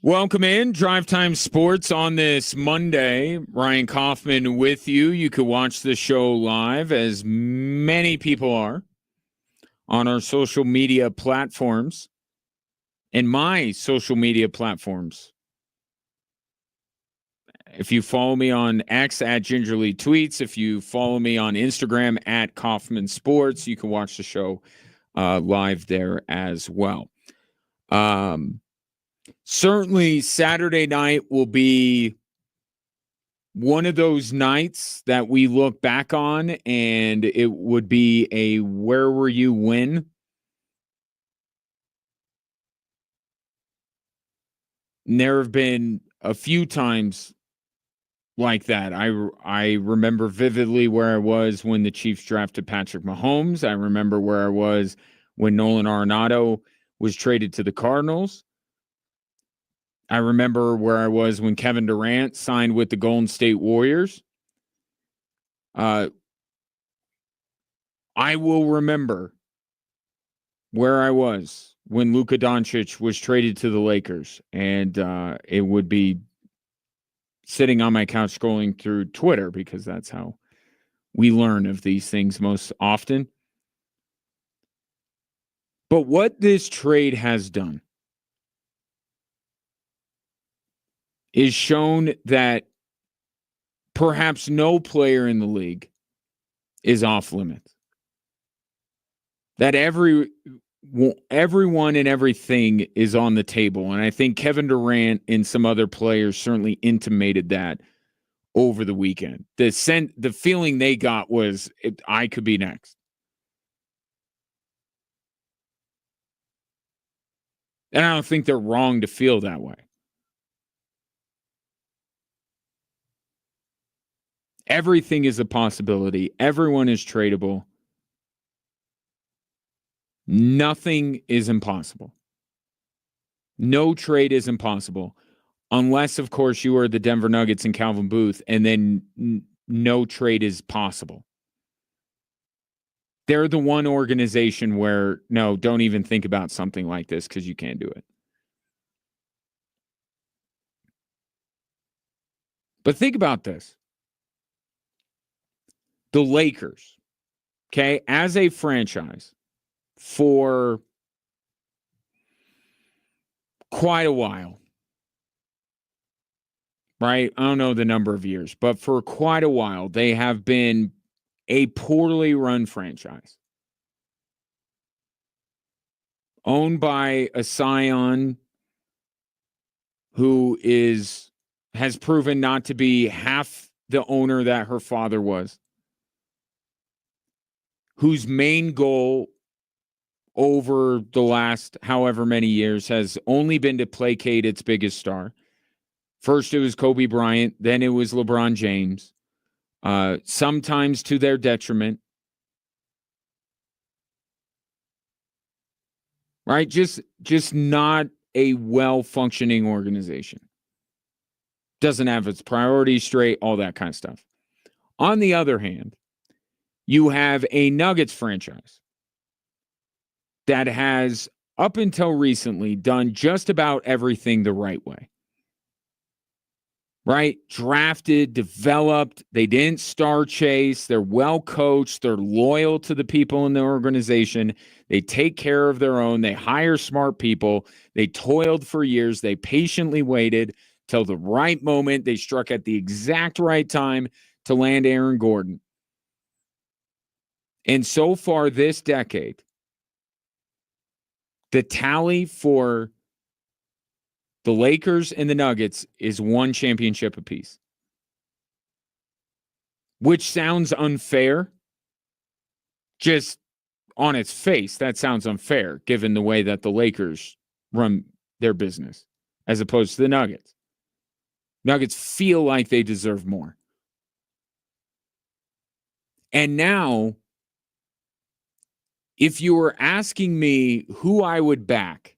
Welcome in, Drive Time Sports on this Monday. Ryan Kaufman with you. You can watch the show live, as many people are, on our social media platforms and my social media platforms. If you follow me on X at Gingerly Tweets, if you follow me on Instagram at Kaufman Sports, you can watch the show live there as well. Certainly, Saturday night will be one of those nights that we look back on, and it would be a where were you win. And there have been a few times like that. I remember vividly where I was when the Chiefs drafted Patrick Mahomes. I remember where I was when Nolan Arenado was traded to the Cardinals. I remember where I was when Kevin Durant signed with the Golden State Warriors. I will remember where I was when Luka Doncic was traded to the Lakers, and it would be sitting on my couch scrolling through Twitter, because that's how we learn of these things most often. But what this trade has done is shown that perhaps no player in the league is off limits. That everyone and everything is on the table. And I think Kevin Durant and some other players certainly intimated that over the weekend. The feeling they got was, I could be next. And I don't think they're wrong to feel that way. Everything is a possibility. Everyone is tradable. Nothing is impossible. No trade is impossible. Unless, of course, you are the Denver Nuggets and Calvin Booth, and then no trade is possible. They're the one organization where, no, don't even think about something like this because you can't do it. But think about this. The Lakers, okay, as a franchise for quite a while, right? I don't know the number of years, but for quite a while, they have been a poorly run franchise. Owned by a scion who has proven not to be half the owner that her father was, whose main goal over the last however many years has only been to placate its biggest star. First, it was Kobe Bryant. Then it was LeBron James, sometimes to their detriment. Right? Just not a well-functioning organization. Doesn't have its priorities straight, all that kind of stuff. On the other hand, you have a Nuggets franchise that has, up until recently, done just about everything the right way. Right? Drafted, developed. They didn't star chase. They're well coached. They're loyal to the people in the organization. They take care of their own. They hire smart people. They toiled for years. They patiently waited till the right moment. They struck at the exact right time to land Aaron Gordon. And so far this decade, the tally for the Lakers and the Nuggets is one championship apiece. Which sounds unfair. Just on its face, that sounds unfair, given the way that the Lakers run their business, as opposed to the Nuggets. Nuggets feel like they deserve more. And now, if you were asking me who I would back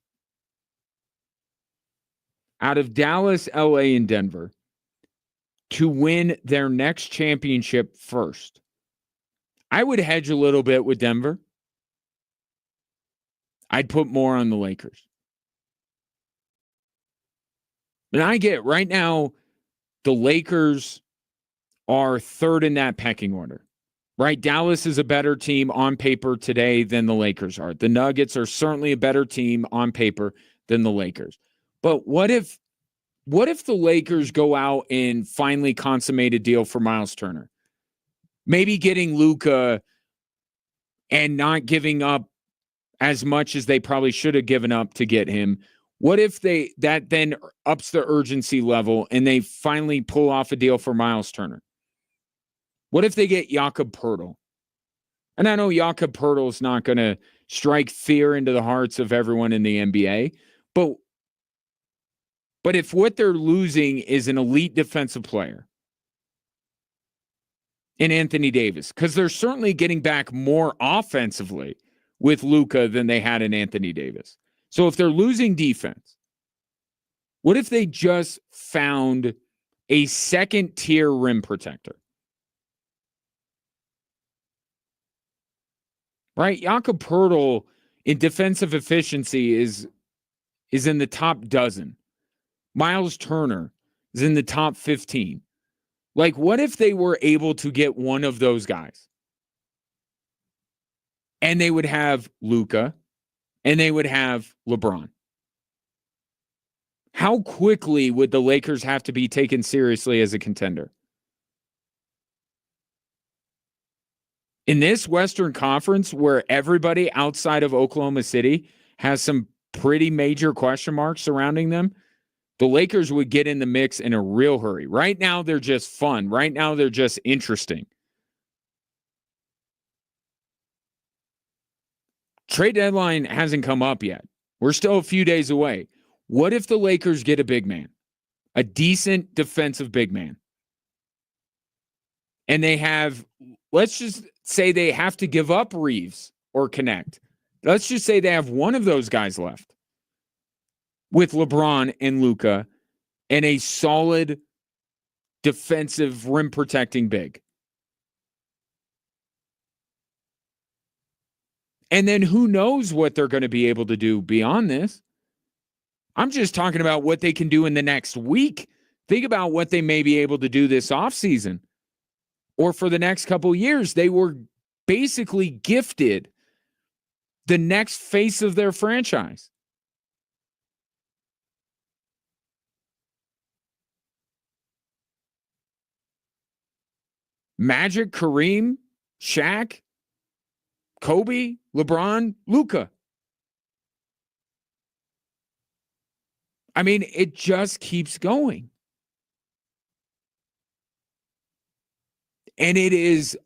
out of Dallas, LA, and Denver to win their next championship first, I would hedge a little bit with Denver. I'd put more on the Lakers. And I get right now, the Lakers are third in that pecking order, right? Dallas is a better team on paper today than the Lakers are. The Nuggets are certainly a better team on paper than the Lakers. But what if the Lakers go out and finally consummate a deal for Miles Turner? Maybe getting Luka and not giving up as much as they probably should have given up to get him. What if that then ups the urgency level and they finally pull off a deal for Miles Turner? What if they get Jakob Poeltl? And I know Jakob Poeltl is not going to strike fear into the hearts of everyone in the NBA, but if what they're losing is an elite defensive player in Anthony Davis, because they're certainly getting back more offensively with Luka than they had in Anthony Davis. So if they're losing defense, what if they just found a second-tier rim protector? Right? Jakob Poeltl in defensive efficiency is in the top dozen. Miles Turner is in the top 15. Like, what if they were able to get one of those guys? And they would have Luka, and they would have LeBron. How quickly would the Lakers have to be taken seriously as a contender? In this Western Conference, where everybody outside of Oklahoma City has some pretty major question marks surrounding them, the Lakers would get in the mix in a real hurry. Right now, they're just fun. Right now, they're just interesting. Trade deadline hasn't come up yet. We're still a few days away. What if the Lakers get a big man, a decent defensive big man, and they have, let's just say they have to give up Reeves or Connect. Let's just say they have one of those guys left with LeBron and Luka and a solid defensive rim protecting big. And then who knows what they're going to be able to do beyond this. I'm just talking about what they can do in the next week. Think about what they may be able to do this offseason or for the next couple of years. They were basically gifted the next face of their franchise. Magic, Kareem, Shaq, Kobe, LeBron, Luka. I mean, it just keeps going. And it is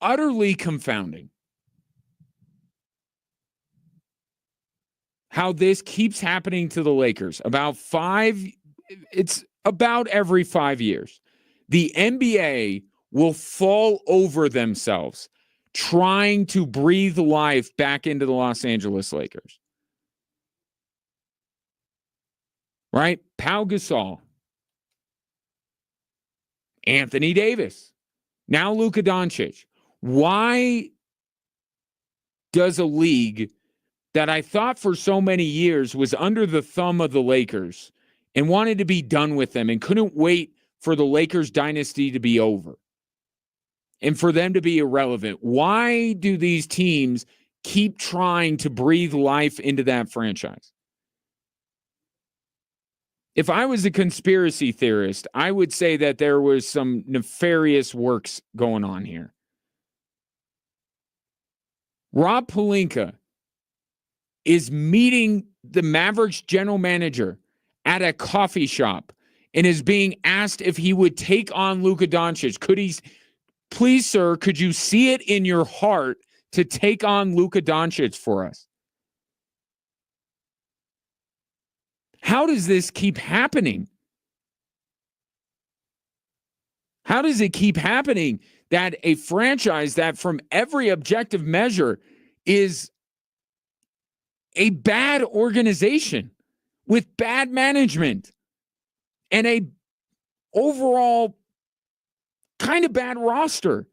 utterly confounding how this keeps happening to the Lakers. It's about every 5 years. The NBA will fall over themselves trying to breathe life back into the Los Angeles Lakers. Right? Pau Gasol, Anthony Davis, now Luka Doncic. Why does a league that I thought for so many years was under the thumb of the Lakers and wanted to be done with them and couldn't wait for the Lakers dynasty to be over and for them to be irrelevant, why do these teams keep trying to breathe life into that franchise? If I was a conspiracy theorist, I would say that there was some nefarious works going on here. Rob Pelinka is meeting the Mavericks general manager at a coffee shop and is being asked if he would take on Luka Doncic. Please, sir, could you see it in your heart to take on Luka Doncic for us? How does this keep happening? How does it keep happening that a franchise that from every objective measure is a bad organization with bad management and a overall kind of bad roster,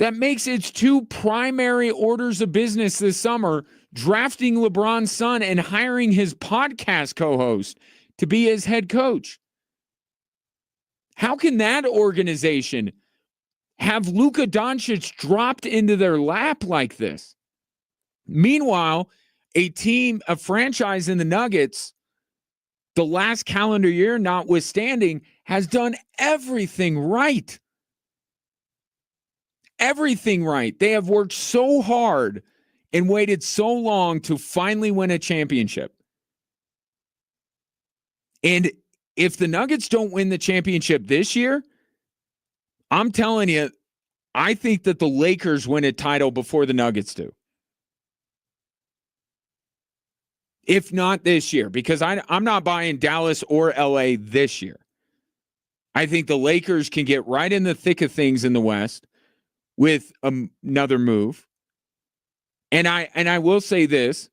that makes its two primary orders of business this summer drafting LeBron's son and hiring his podcast co-host to be his head coach. How can that organization have Luka Doncic dropped into their lap like this? Meanwhile, a franchise in the Nuggets, the last calendar year notwithstanding, has done everything right. Everything right. They have worked so hard and waited so long to finally win a championship. And if the Nuggets don't win the championship this year, I'm telling you, I think that the Lakers win a title before the Nuggets do. If not this year, because I'm not buying Dallas or LA this year. I think the Lakers can get right in the thick of things in the West with another move. And I will say this,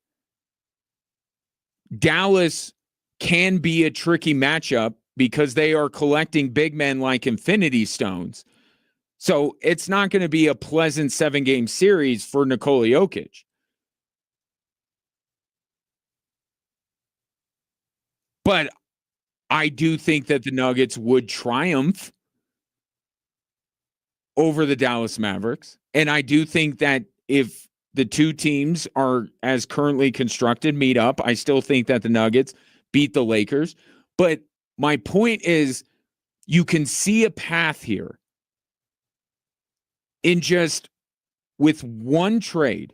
Dallas can be a tricky matchup because they are collecting big men like Infinity Stones. So it's not going to be a pleasant 7-game series for Nikola Jokic. But I do think that the Nuggets would triumph over the Dallas Mavericks. And I do think that if the two teams are as currently constructed meet up, I still think that the Nuggets beat the Lakers. But my point is, you can see a path here in just with one trade.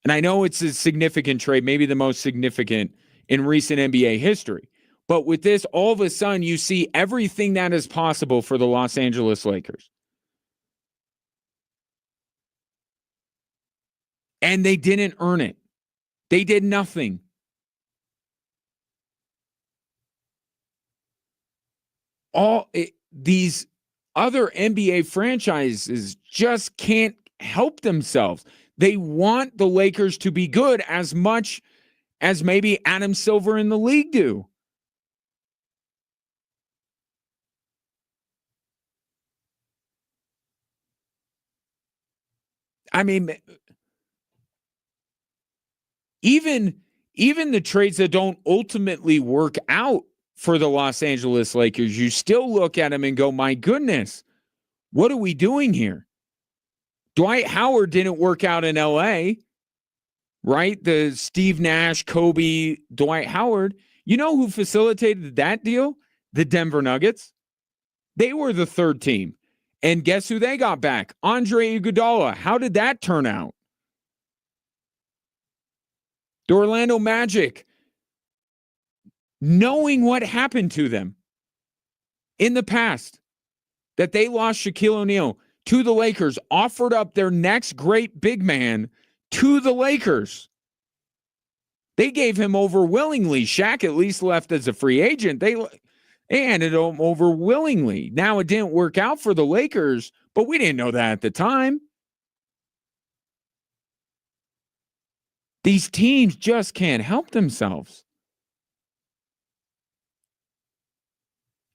And I know it's a significant trade, maybe the most significant in recent NBA history. But with this, all of a sudden, you see everything that is possible for the Los Angeles Lakers. And they didn't earn it. They did nothing. These other NBA franchises just can't help themselves. They want the Lakers to be good as much as maybe Adam Silver and the league do. I mean, even the trades that don't ultimately work out for the Los Angeles Lakers, you still look at them and go, my goodness, what are we doing here? Dwight Howard didn't work out in LA, right? The Steve Nash, Kobe, Dwight Howard. You know who facilitated that deal? The Denver Nuggets. They were the third team. And guess who they got back? Andre Iguodala. How did that turn out? The Orlando Magic, knowing what happened to them in the past, that they lost Shaquille O'Neal to the Lakers, offered up their next great big man to the Lakers. They gave him over willingly. Shaq at least left as a free agent. They handed him over willingly. Now, it didn't work out for the Lakers, but we didn't know that at the time. These teams just can't help themselves.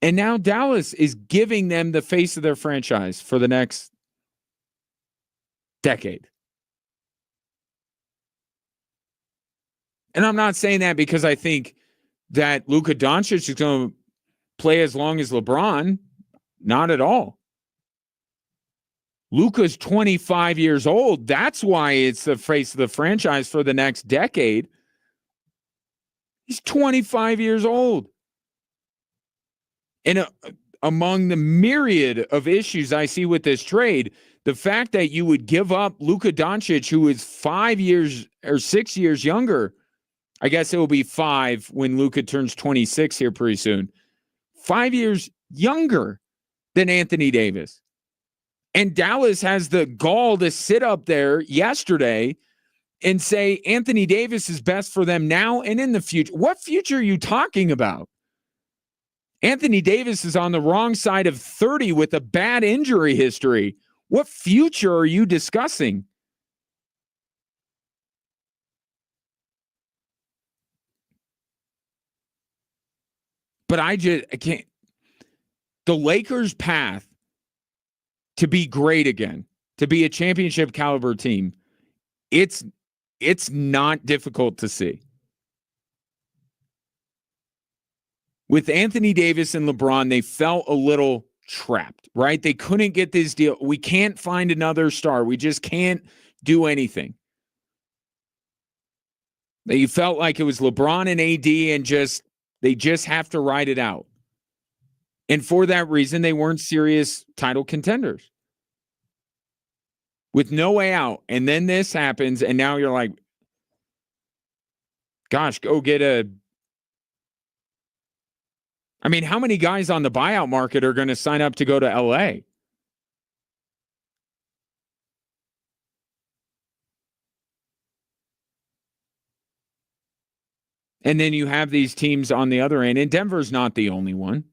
And now Dallas is giving them the face of their franchise for the next decade. And I'm not saying that because I think that Luka Doncic is going to play as long as LeBron. Not at all. Luka's 25 years old. That's why it's the face of the franchise for the next decade. He's 25 years old. And among the myriad of issues I see with this trade, the fact that you would give up Luka Doncic, who is 5 years or 6 years younger, I guess it will be 5 when Luka turns 26 here pretty soon, 5 years younger than Anthony Davis. And Dallas has the gall to sit up there yesterday and say Anthony Davis is best for them now and in the future. What future are you talking about? Anthony Davis is on the wrong side of 30 with a bad injury history. What future are you discussing? But I can't. The Lakers' path to be great again, to be a championship caliber team, it's not difficult to see. With Anthony Davis and LeBron, they felt a little trapped, right? They couldn't get this deal. We can't find another star. We just can't do anything. You felt like it was LeBron and AD and they just have to ride it out. And for that reason, they weren't serious title contenders. With no way out. And then this happens, and now you're like, gosh, go get I mean, how many guys on the buyout market are going to sign up to go to LA? And then you have these teams on the other end, and Denver's not the only one.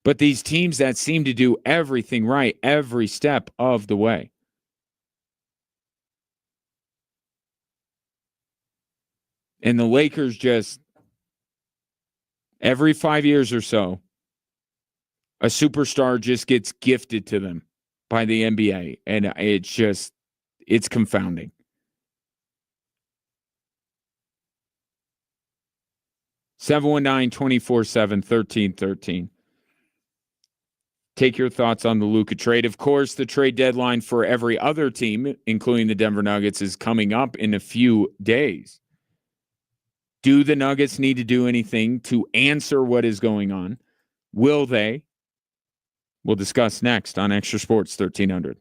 But these teams that seem to do everything right every step of the way. And the Lakers just, every 5 years or so, a superstar just gets gifted to them by the NBA. And it's confounding. (719) 247-1313. Take your thoughts on the Luka trade. Of course, the trade deadline for every other team, including the Denver Nuggets, is coming up in a few days. Do the Nuggets need to do anything to answer what is going on? Will they? We'll discuss next on Extra Sports 1300.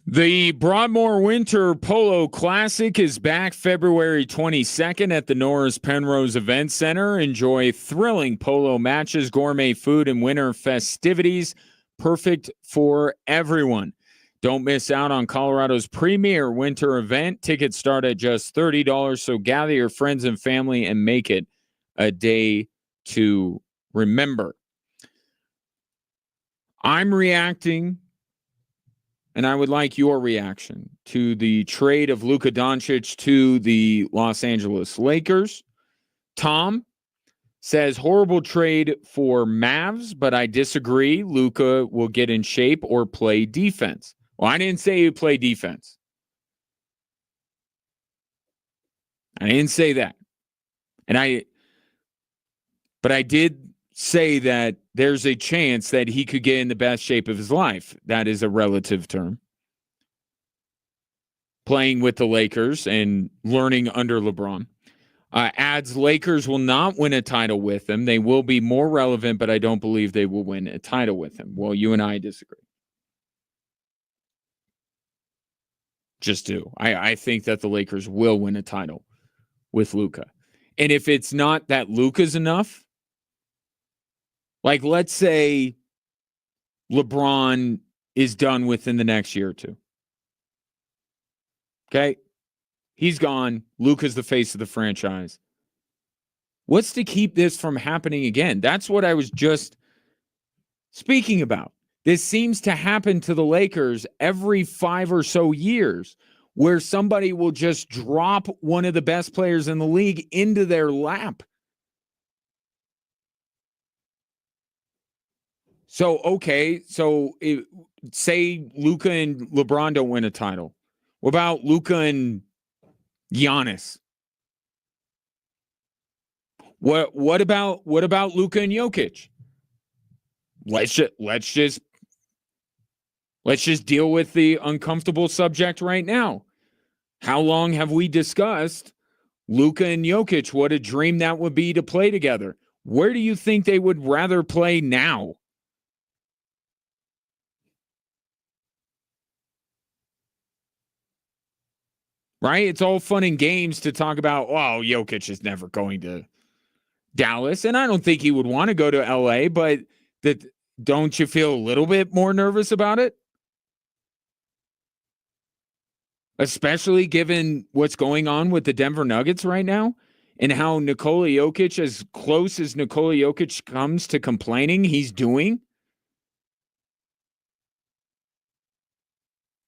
The Broadmoor Winter Polo Classic is back February 22nd at the Norris Penrose Event Center. Enjoy thrilling polo matches, gourmet food, and winter festivities. Perfect for everyone. Don't miss out on Colorado's premier winter event. Tickets start at just $30, so gather your friends and family and make it a day to remember. I'm reacting, and I would like your reaction to the trade of Luka Doncic to the Los Angeles Lakers. Tom says, horrible trade for Mavs, but I disagree. Luka will get in shape or play defense. Well, I didn't say he'd play defense. I didn't say that. But I did say that there's a chance that he could get in the best shape of his life. That is a relative term. Playing with the Lakers and learning under LeBron. Adds Lakers will not win a title with him. They will be more relevant, but I don't believe they will win a title with him. Well, you and I disagree. Just do. I think that the Lakers will win a title with Luka. And if it's not that Luka's enough, like let's say LeBron is done within the next year or two. Okay? He's gone. Luka's the face of the franchise. What's to keep this from happening again? That's what I was just speaking about. This seems to happen to the Lakers every 5 or so years, where somebody will just drop one of the best players in the league into their lap. So, okay, say Luka and LeBron don't win a title. What about Luka and Giannis? What about Luka and Jokic? Let's just deal with the uncomfortable subject right now. How long have we discussed Luka and Jokic? What a dream that would be to play together. Where do you think they would rather play now? Right? It's all fun and games to talk about, oh, Jokic is never going to Dallas. And I don't think he would want to go to LA, but don't you feel a little bit more nervous about it? Especially given what's going on with the Denver Nuggets right now and how Nikola Jokic, as close as Nikola Jokic comes to complaining he's doing.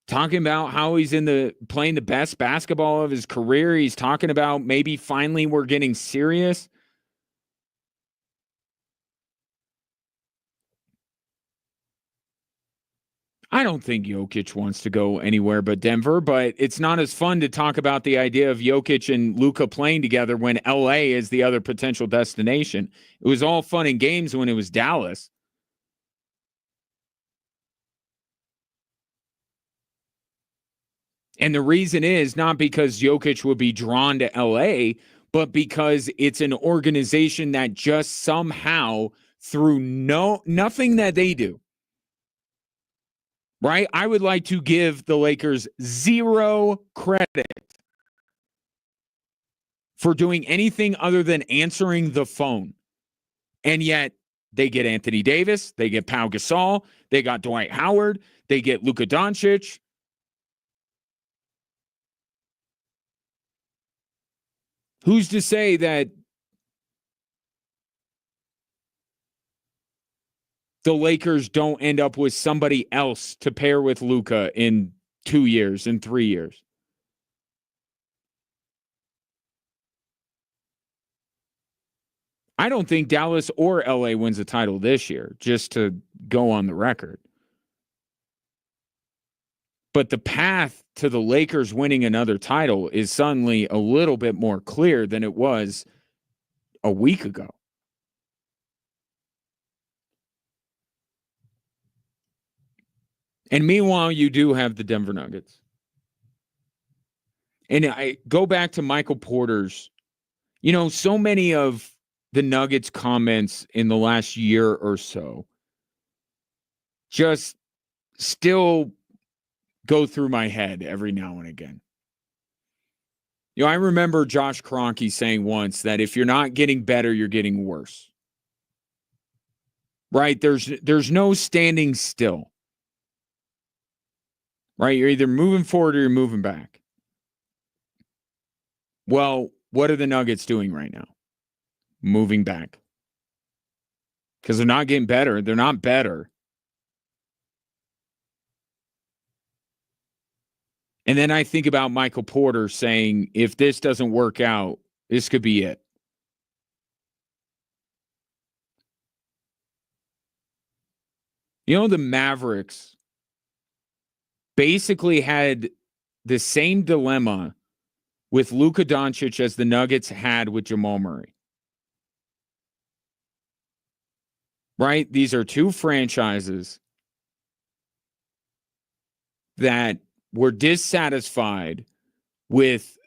Talking about how he's playing the best basketball of his career. He's talking about maybe finally we're getting serious. I don't think Jokic wants to go anywhere but Denver, but it's not as fun to talk about the idea of Jokic and Luka playing together when LA is the other potential destination. It was all fun and games when it was Dallas. And the reason is not because Jokic would be drawn to LA, but because it's an organization that just somehow, through nothing that they do, right? I would like to give the Lakers zero credit for doing anything other than answering the phone. And yet they get Anthony Davis, they get Pau Gasol, they got Dwight Howard, they get Luka Doncic. Who's to say that the Lakers don't end up with somebody else to pair with Luka in 2 years, in 3 years? I don't think Dallas or LA wins a title this year, just to go on the record. But the path to the Lakers winning another title is suddenly a little bit more clear than it was a week ago. And meanwhile, you do have the Denver Nuggets. And I go back to Michael Porter's, so many of the Nuggets comments in the last year or so just still go through my head every now and again. I remember Josh Kroenke saying once that if you're not getting better, you're getting worse. Right? There's no standing still. Right? You're either moving forward or you're moving back. Well, what are the Nuggets doing right now? Moving back. Because they're not getting better. They're not better. And then I think about Michael Porter saying, if this doesn't work out, this could be it. The Mavericks basically had the same dilemma with Luka Doncic as the Nuggets had with Jamal Murray. Right? These are two franchises that were dissatisfied with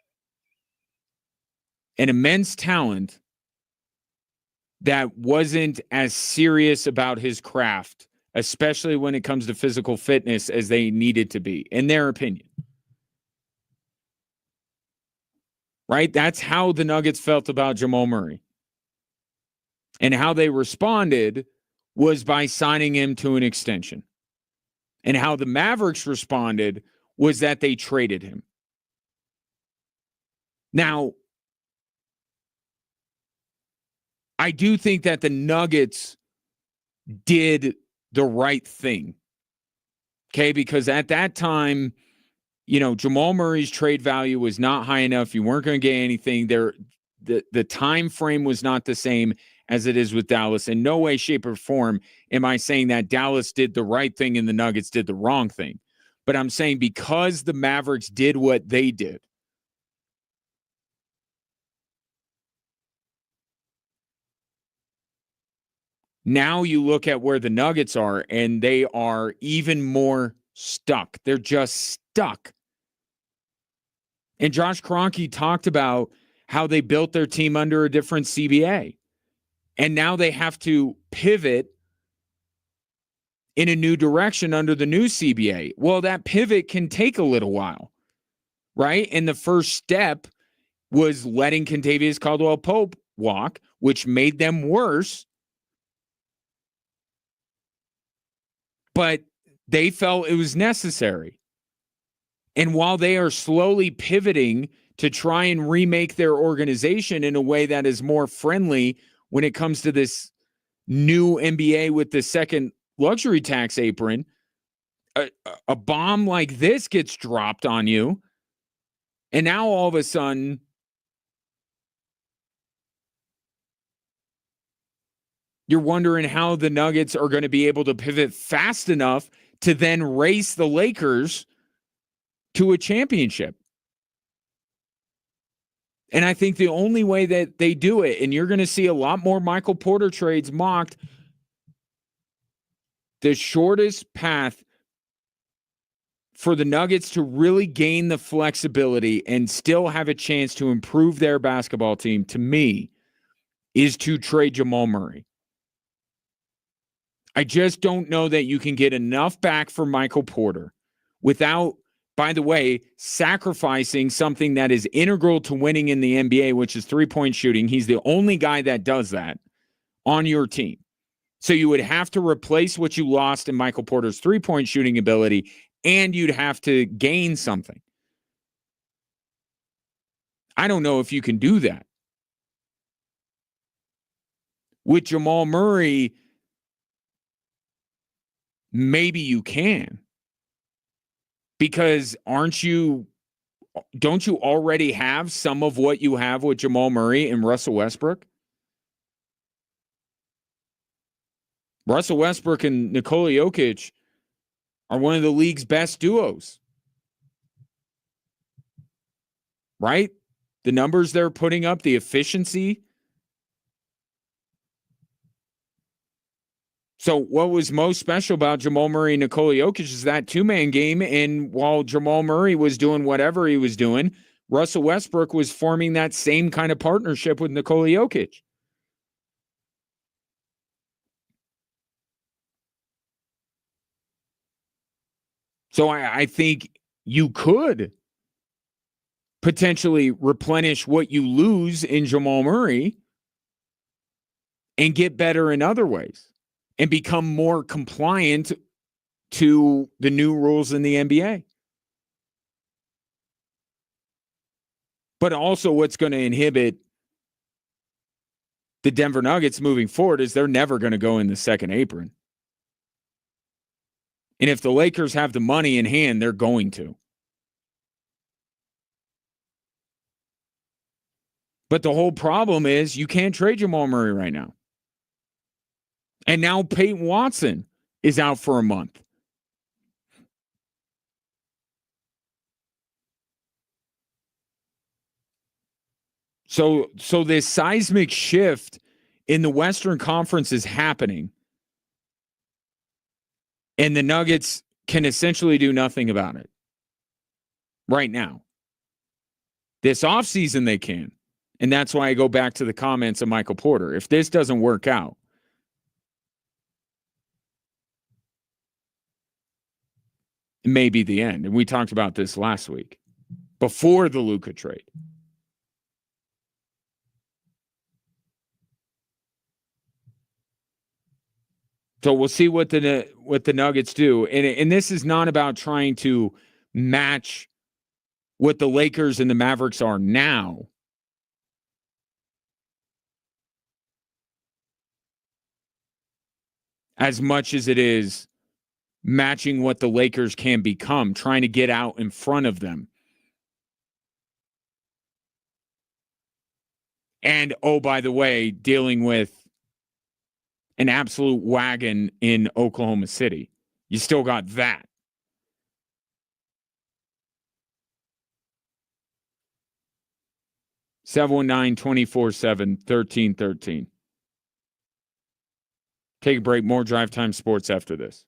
an immense talent that wasn't as serious about his craft, especially when it comes to physical fitness, as they needed to be, in their opinion. Right? That's how the Nuggets felt about Jamal Murray. And how they responded was by signing him to an extension. And how the Mavericks responded was that they traded him. Now, I do think that the Nuggets did the right thing. Okay, because at that time, Jamal Murray's trade value was not high enough. You weren't going to get anything there. The time frame was not the same as it is with Dallas. In no way, shape, or form am I saying that Dallas did the right thing and the Nuggets did the wrong thing. But I'm saying because the Mavericks did what they did, now you look at where the Nuggets are, and they are even more stuck. They're just stuck. And Josh Kroenke talked about how they built their team under a different CBA. And now they have to pivot in a new direction under the new CBA. Well, that pivot can take a little while, right? And the first step was letting Kentavious Caldwell-Pope walk, which made them worse. But they felt it was necessary. And while they are slowly pivoting to try and remake their organization in a way that is more friendly when it comes to this new NBA with the second luxury tax apron, a bomb like this gets dropped on you. And now all of a sudden, you're wondering how the Nuggets are going to be able to pivot fast enough to then race the Lakers to a championship. And I think the only way that they do it, and you're going to see a lot more Michael Porter trades mocked, the shortest path for the Nuggets to really gain the flexibility and still have a chance to improve their basketball team, to me, is to trade Jamal Murray. I just don't know that you can get enough back for Michael Porter without, by the way, sacrificing something that is integral to winning in the NBA, which is three-point shooting. He's the only guy that does that on your team. So you would have to replace what you lost in Michael Porter's three-point shooting ability, and you'd have to gain something. I don't know if you can do that. With Jamal Murray, maybe you can. Because don't you already have some of what you have with Jamal Murray and Russell Westbrook? Russell Westbrook and Nikola Jokic are one of the league's best duos. Right? The numbers they're putting up, the efficiency. So what was most special about Jamal Murray and Nikola Jokic is that two-man game, and while Jamal Murray was doing whatever he was doing, Russell Westbrook was forming that same kind of partnership with Nikola Jokic. So I think you could potentially replenish what you lose in Jamal Murray and get better in other ways and become more compliant to the new rules in the NBA. But also, what's going to inhibit the Denver Nuggets moving forward is they're never going to go in the second apron. And if the Lakers have the money in hand, they're going to. But the whole problem is you can't trade Jamal Murray right now. And now Peyton Watson is out for a month. So this seismic shift in the Western Conference is happening. And the Nuggets can essentially do nothing about it right now. This offseason, they can. And that's why I go back to the comments of Michael Porter. If this doesn't work out, it may be the end. And we talked about this last week before the Luka trade. So we'll see what the Nuggets do. And this is not about trying to match what the Lakers and the Mavericks are now. As much as it is matching what the Lakers can become, trying to get out in front of them. And, oh, by the way, dealing with an absolute wagon in Oklahoma City. You still got that. Seven 719-24-7-1313. Take a break. More Drive Time Sports after this.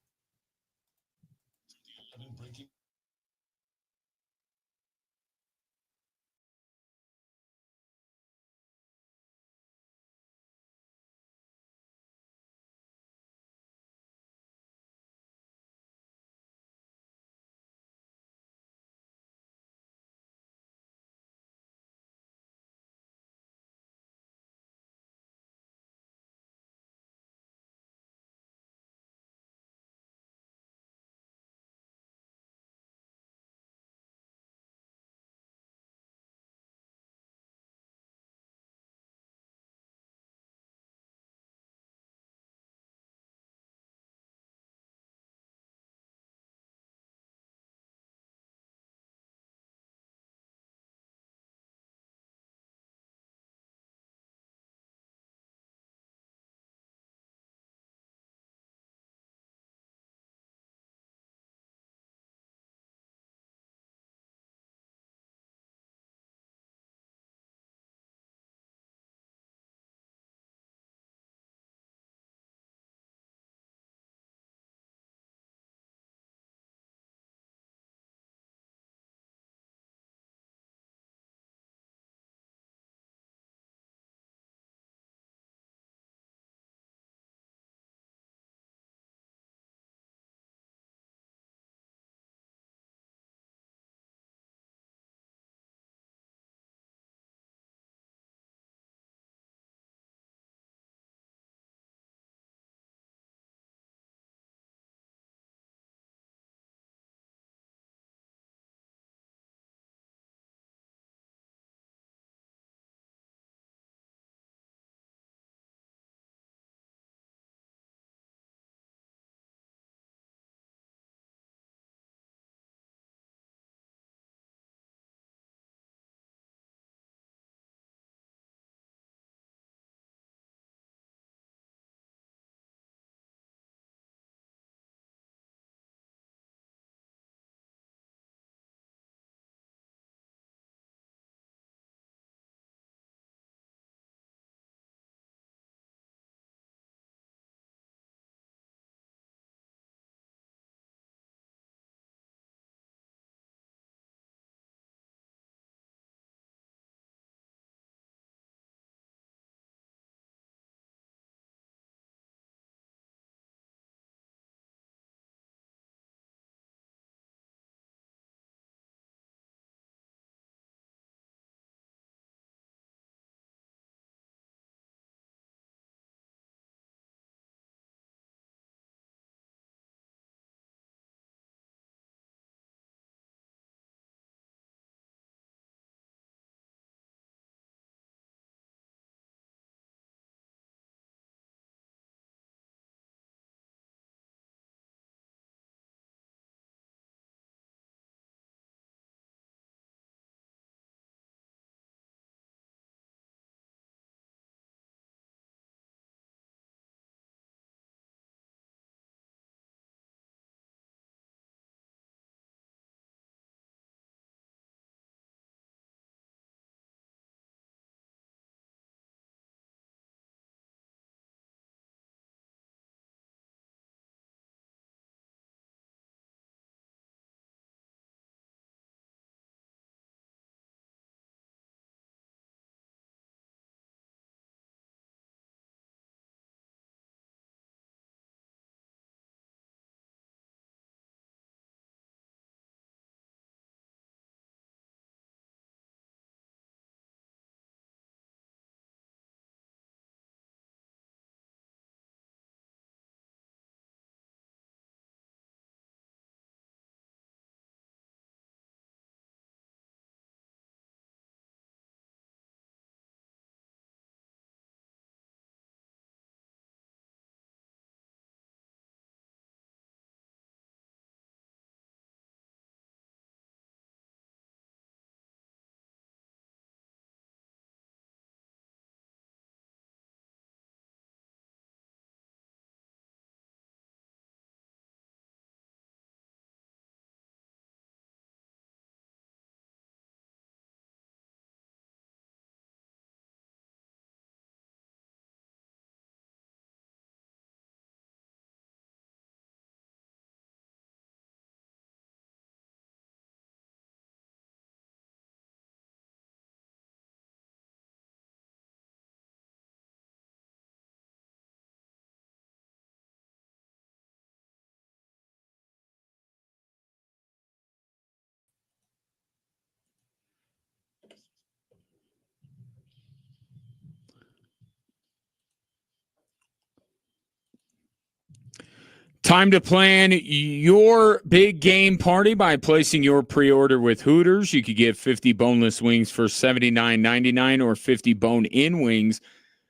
Time to plan your big game party by placing your pre-order with Hooters. You could get 50 boneless wings for $79.99 or 50 bone-in wings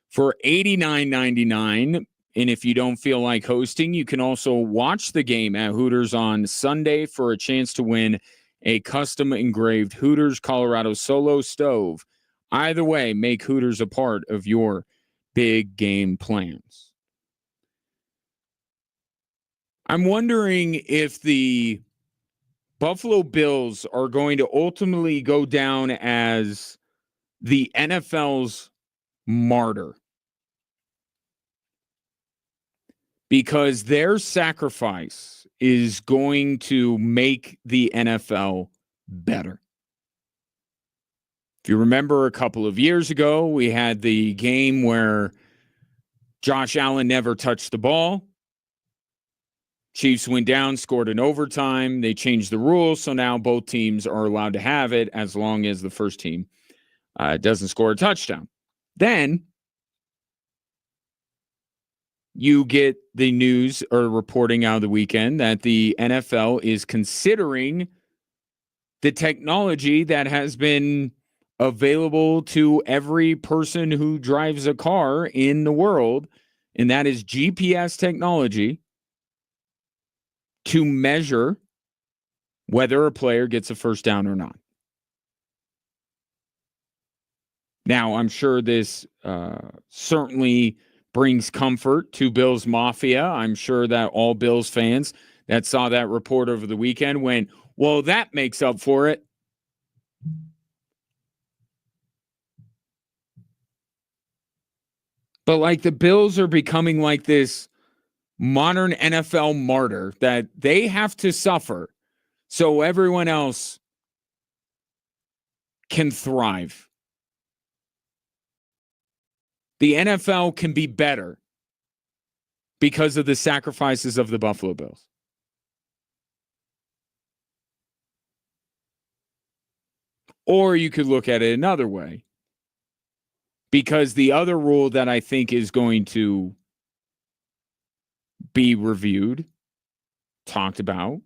for $89.99. And if you don't feel like hosting, you can also watch the game at Hooters on Sunday for a chance to win a custom engraved Hooters Colorado Solo stove. Either way, make Hooters a part of your big game plans. I'm wondering if the Buffalo Bills are going to ultimately go down as the NFL's martyr, because their sacrifice is going to make the NFL better. If you remember a couple of years ago, we had the game where Josh Allen never touched the ball. Chiefs went down, scored in overtime. They changed the rules, so now both teams are allowed to have it as long as the first team doesn't score a touchdown. Then you get the news or reporting out of the weekend that the NFL is considering the technology that has been available to every person who drives a car in the world, and that is GPS technology, to measure whether a player gets a first down or not. Now, I'm sure this certainly brings comfort to Bills Mafia. I'm sure that all Bills fans that saw that report over the weekend went, well, that makes up for it. But like the Bills are becoming like this modern NFL martyr that they have to suffer so everyone else can thrive. The NFL can be better because of the sacrifices of the Buffalo Bills. Or you could look at it another way, because the other rule that I think is going to be reviewed, talked about,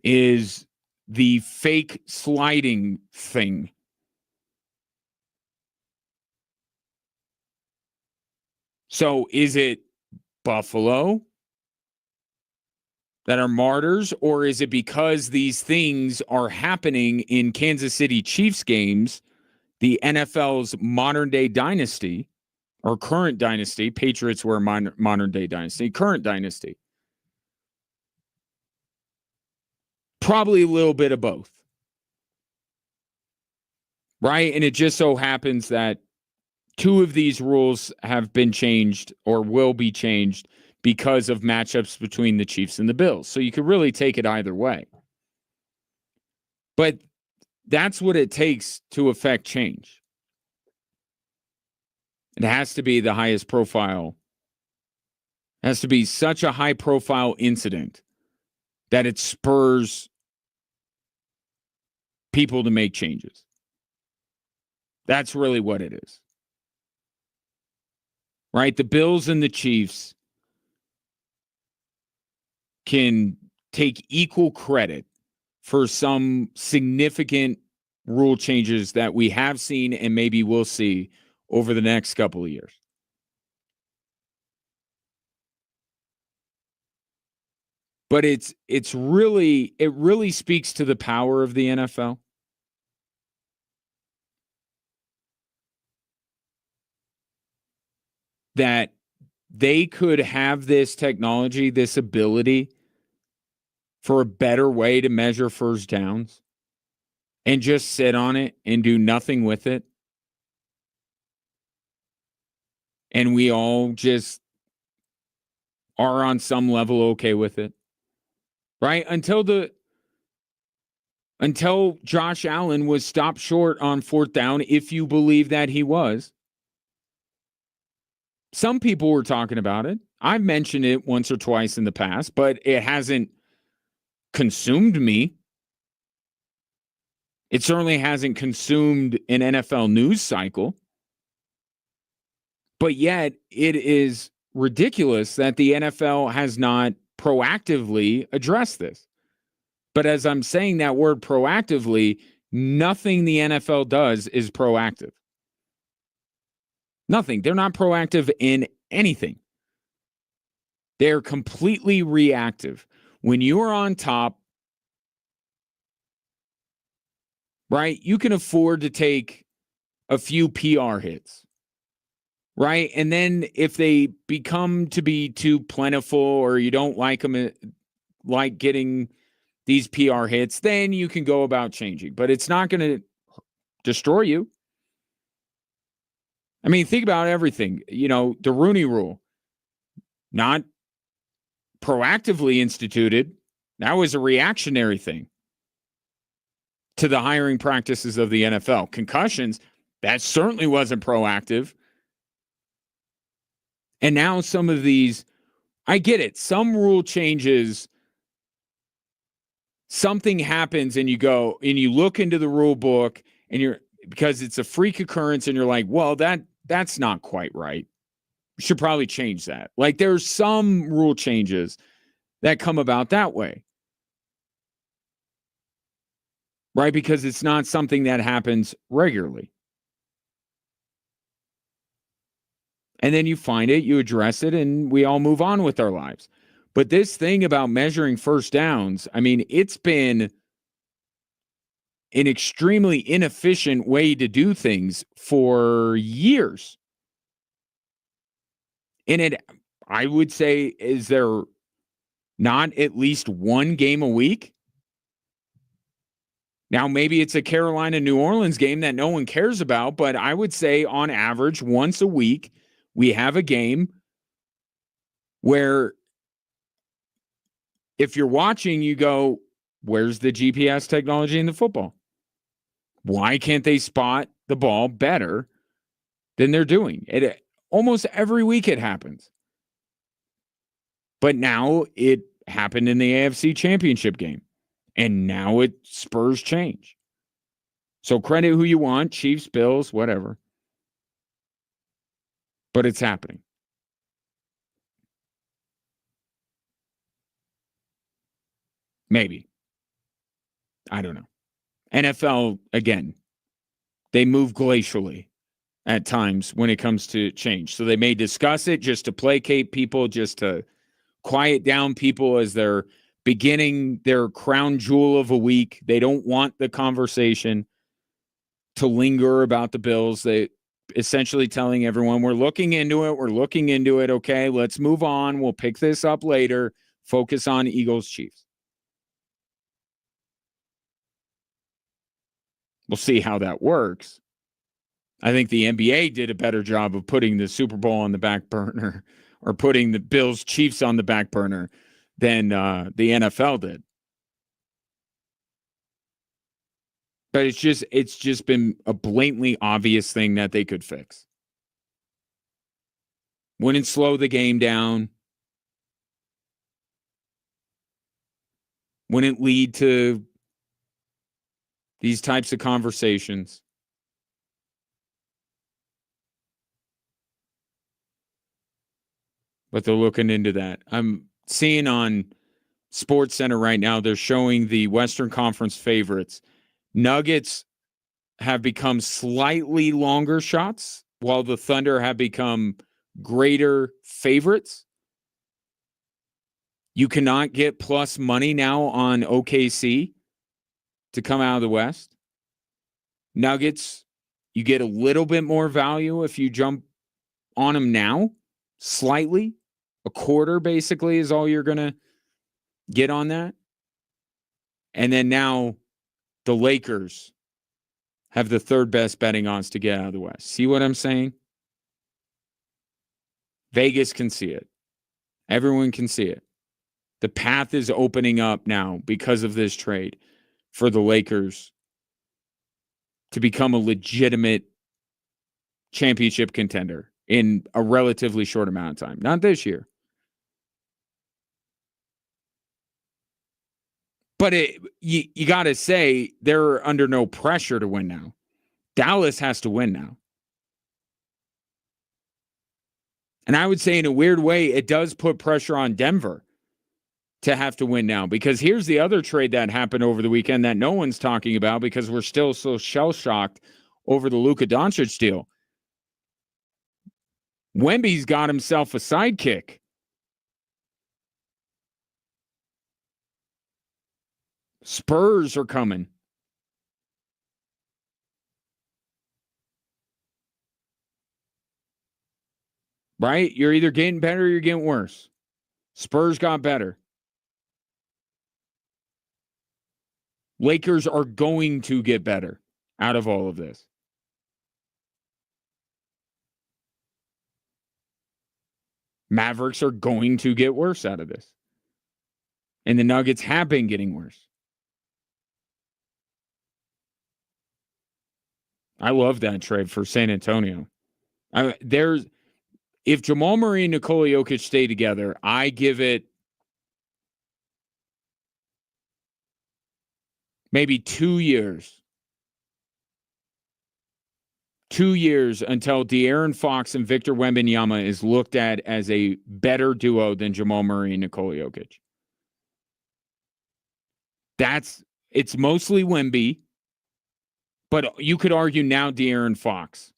is the fake sliding thing. So is it Buffalo that are martyrs, or is it because these things are happening in Kansas City Chiefs games, the NFL's modern day dynasty, or current dynasty? Patriots were modern day dynasty, current dynasty. Probably a little bit of both. Right? And it just so happens that two of these rules have been changed or will be changed because of matchups between the Chiefs and the Bills. So you could really take it either way. But that's what it takes to affect change. It has to be the highest profile. It has to be such a high profile incident that it spurs people to make changes. That's really what it is. Right? The Bills and the Chiefs can take equal credit for some significant rule changes that we have seen and maybe will see over the next couple of years. But it really speaks to the power of the NFL. That they could have this technology, this ability for a better way to measure first downs and just sit on it and do nothing with it. And we all just are on some level okay with it. Right? Until Josh Allen was stopped short on fourth down, if you believe that he was. Some people were talking about it. I've mentioned it once or twice in the past, but it hasn't consumed me. It certainly hasn't consumed an NFL news cycle. But yet it is ridiculous that the NFL has not proactively addressed this. But as I'm saying that word proactively, nothing the NFL does is proactive. Nothing. They're not proactive in anything. They're completely reactive. When you're on top, right, you can afford to take a few PR hits, right? And then if they become to be too plentiful or you don't like them, like getting these PR hits, then you can go about changing. But it's not going to destroy you. I mean, think about everything. You know, the Rooney Rule, not proactively instituted. That was a reactionary thing to the hiring practices of the NFL. Concussions, that certainly wasn't proactive. And now some of these, I get it. Some rule changes, something happens and you go and you look into the rule book and you're, because it's a freak occurrence and you're like, well, that's not quite right. We should probably change that. Like there's some rule changes that come about that way. Right? Because it's not something that happens regularly. And then you find it, you address it, and we all move on with our lives. But this thing about measuring first downs, I mean, it's been an extremely inefficient way to do things for years. And it, I would say, is there not at least one game a week? Now, maybe it's a Carolina-New Orleans game that no one cares about, but I would say on average, once a week, we have a game where if you're watching, you go, where's the GPS technology in the football? Why can't they spot the ball better than they're doing? It almost every week it happens. But now it happened in the AFC Championship game. And now it spurs change. So credit who you want, Chiefs, Bills, whatever. But it's happening. Maybe. I don't know. NFL, again, they move glacially at times when it comes to change. So they may discuss it just to placate people, just to quiet down people as they're beginning their crown jewel of a week. They don't want the conversation to linger about the Bills. They essentially telling everyone, we're looking into it. We're looking into it. Okay, let's move on. We'll pick this up later. Focus on Eagles, Chiefs. We'll see how that works. I think the NBA did a better job of putting the Super Bowl on the back burner or putting the Bills Chiefs on the back burner than the NFL did. But it's just been a blatantly obvious thing that they could fix. Wouldn't slow the game down. Wouldn't lead to these types of conversations. But they're looking into that. I'm seeing on SportsCenter right now, they're showing the Western Conference favorites. Nuggets have become slightly longer shots, while the Thunder have become greater favorites. You cannot get plus money now on OKC to come out of the West. Nuggets, you get a little bit more value if you jump on them now, slightly. A quarter, basically, is all you're going to get on that. And then now the Lakers have the third best betting odds to get out of the West. See what I'm saying? Vegas can see it. Everyone can see it. The path is opening up now because of this trade for the Lakers to become a legitimate championship contender in a relatively short amount of time. Not this year. But you got to say they're under no pressure to win now. Dallas has to win now. And I would say in a weird way, it does put pressure on Denver to have to win now, because here's the other trade that happened over the weekend that no one's talking about because we're still so shell-shocked over the Luka Doncic deal. Wemby's got himself a sidekick. Spurs are coming. Right? You're either getting better or you're getting worse. Spurs got better. Lakers are going to get better out of all of this. Mavericks are going to get worse out of this. And the Nuggets have been getting worse. I love that trade for San Antonio. If Jamal Murray and Nikola Jokic stay together, I give it maybe 2 years. 2 years until De'Aaron Fox and Victor Wembanyama is looked at as a better duo than Jamal Murray and Nikola Jokic. It's mostly Wemby, but you could argue now De'Aaron Fox.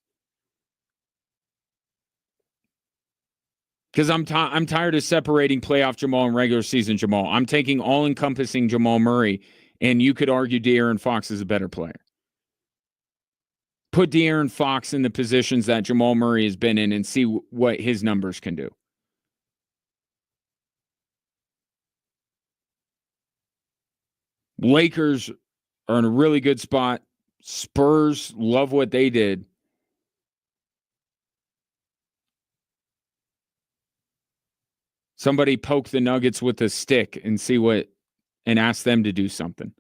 Because I'm tired of separating playoff Jamal and regular season Jamal. I'm taking all-encompassing Jamal Murray, and you could argue De'Aaron Fox is a better player. Put De'Aaron Fox in the positions that Jamal Murray has been in and see what his numbers can do. Lakers are in a really good spot. Spurs love what they did. Somebody poke the Nuggets with a stick and ask them to do something.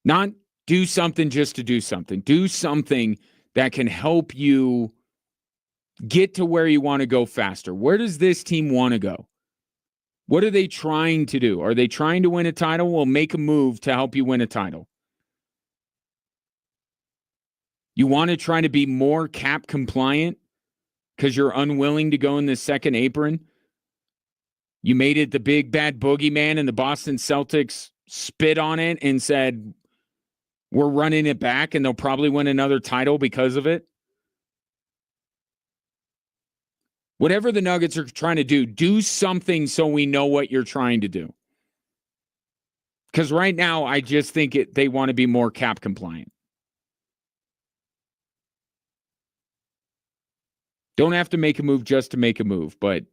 Not do something just to do something. Do something that can help you get to where you want to go faster. Where does this team want to go? What are they trying to do? Are they trying to win a title? Well, make a move to help you win a title. You want to try to be more cap compliant because you're unwilling to go in the second apron? You made it the big bad boogeyman, and the Boston Celtics spit on it and said, we're running it back, and they'll probably win another title because of it. Whatever the Nuggets are trying to do something so we know what you're trying to do. Because right now, I just think they want to be more cap compliant. Don't have to make a move just to make a move, but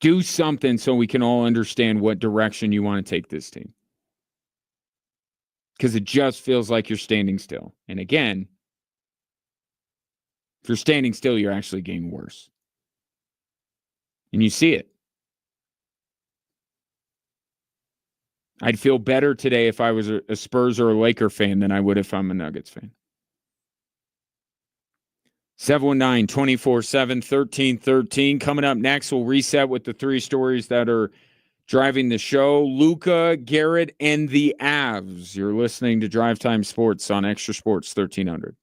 do something so we can all understand what direction you want to take this team. Because it just feels like you're standing still. And again, if you're standing still, you're actually getting worse. And you see it. I'd feel better today if I was a Spurs or a Laker fan than I would if I'm a Nuggets fan. 719-247-1313. Coming up next, we'll reset with the three stories that are driving the show. Luka, Garrett, and the Avs. You're listening to Drive Time Sports on Extra Sports 1300.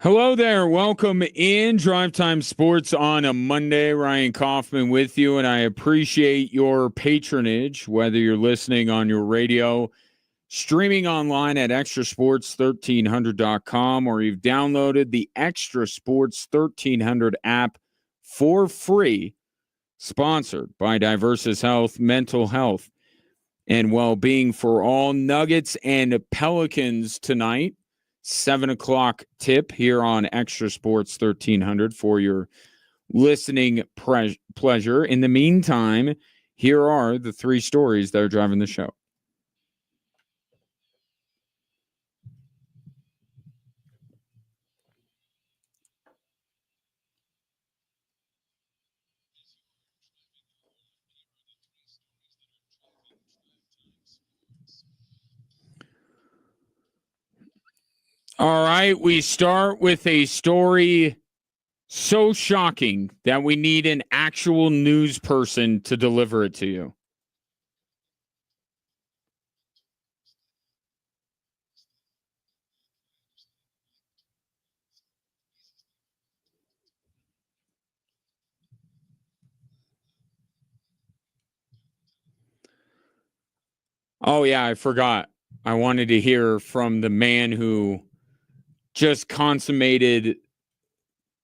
Hello there. Welcome in Drive Time Sports on a Monday. Ryan Kaufman with you, and I appreciate your patronage, whether you're listening on your radio, streaming online at extrasports1300.com, or you've downloaded the Extra Sports 1300 app for free, sponsored by Diversus Health, mental health, and well-being for all. Nuggets and Pelicans tonight. 7 o'clock tip here on Extra Sports 1300 for your listening pleasure. In the meantime, here are the three stories that are driving the show. All right, we start with a story so shocking that we need an actual news person to deliver it to you. Oh, yeah, I forgot. I wanted to hear from the man who just consummated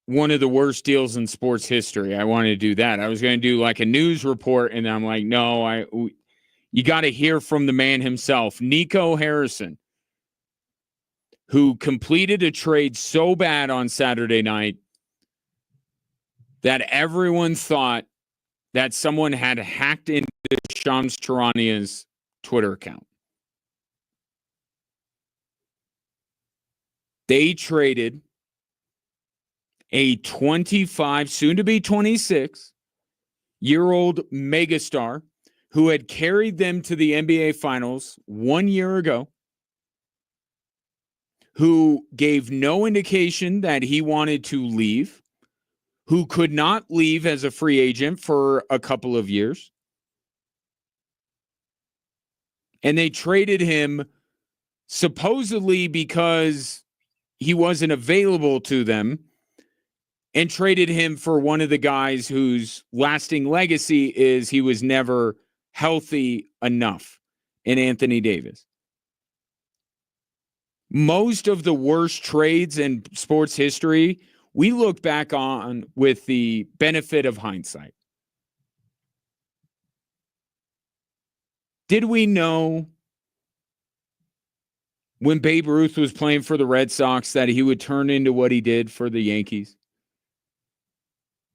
one of the worst deals in sports history. I wanted to do that. I was going to do like a news report, and I'm like, no, you got to hear from the man himself, Nico Harrison, who completed a trade so bad on Saturday night that everyone thought that someone had hacked into Shams Charania's Twitter account. They traded a 25, soon to be 26-year-old megastar who had carried them to the NBA Finals 1 year ago, who gave no indication that he wanted to leave, who could not leave as a free agent for a couple of years. And they traded him supposedly because he wasn't available to them, and traded him for one of the guys whose lasting legacy is he was never healthy enough, in Anthony Davis. Most of the worst trades in sports history, we look back on with the benefit of hindsight. Did we know when Babe Ruth was playing for the Red Sox that he would turn into what he did for the Yankees?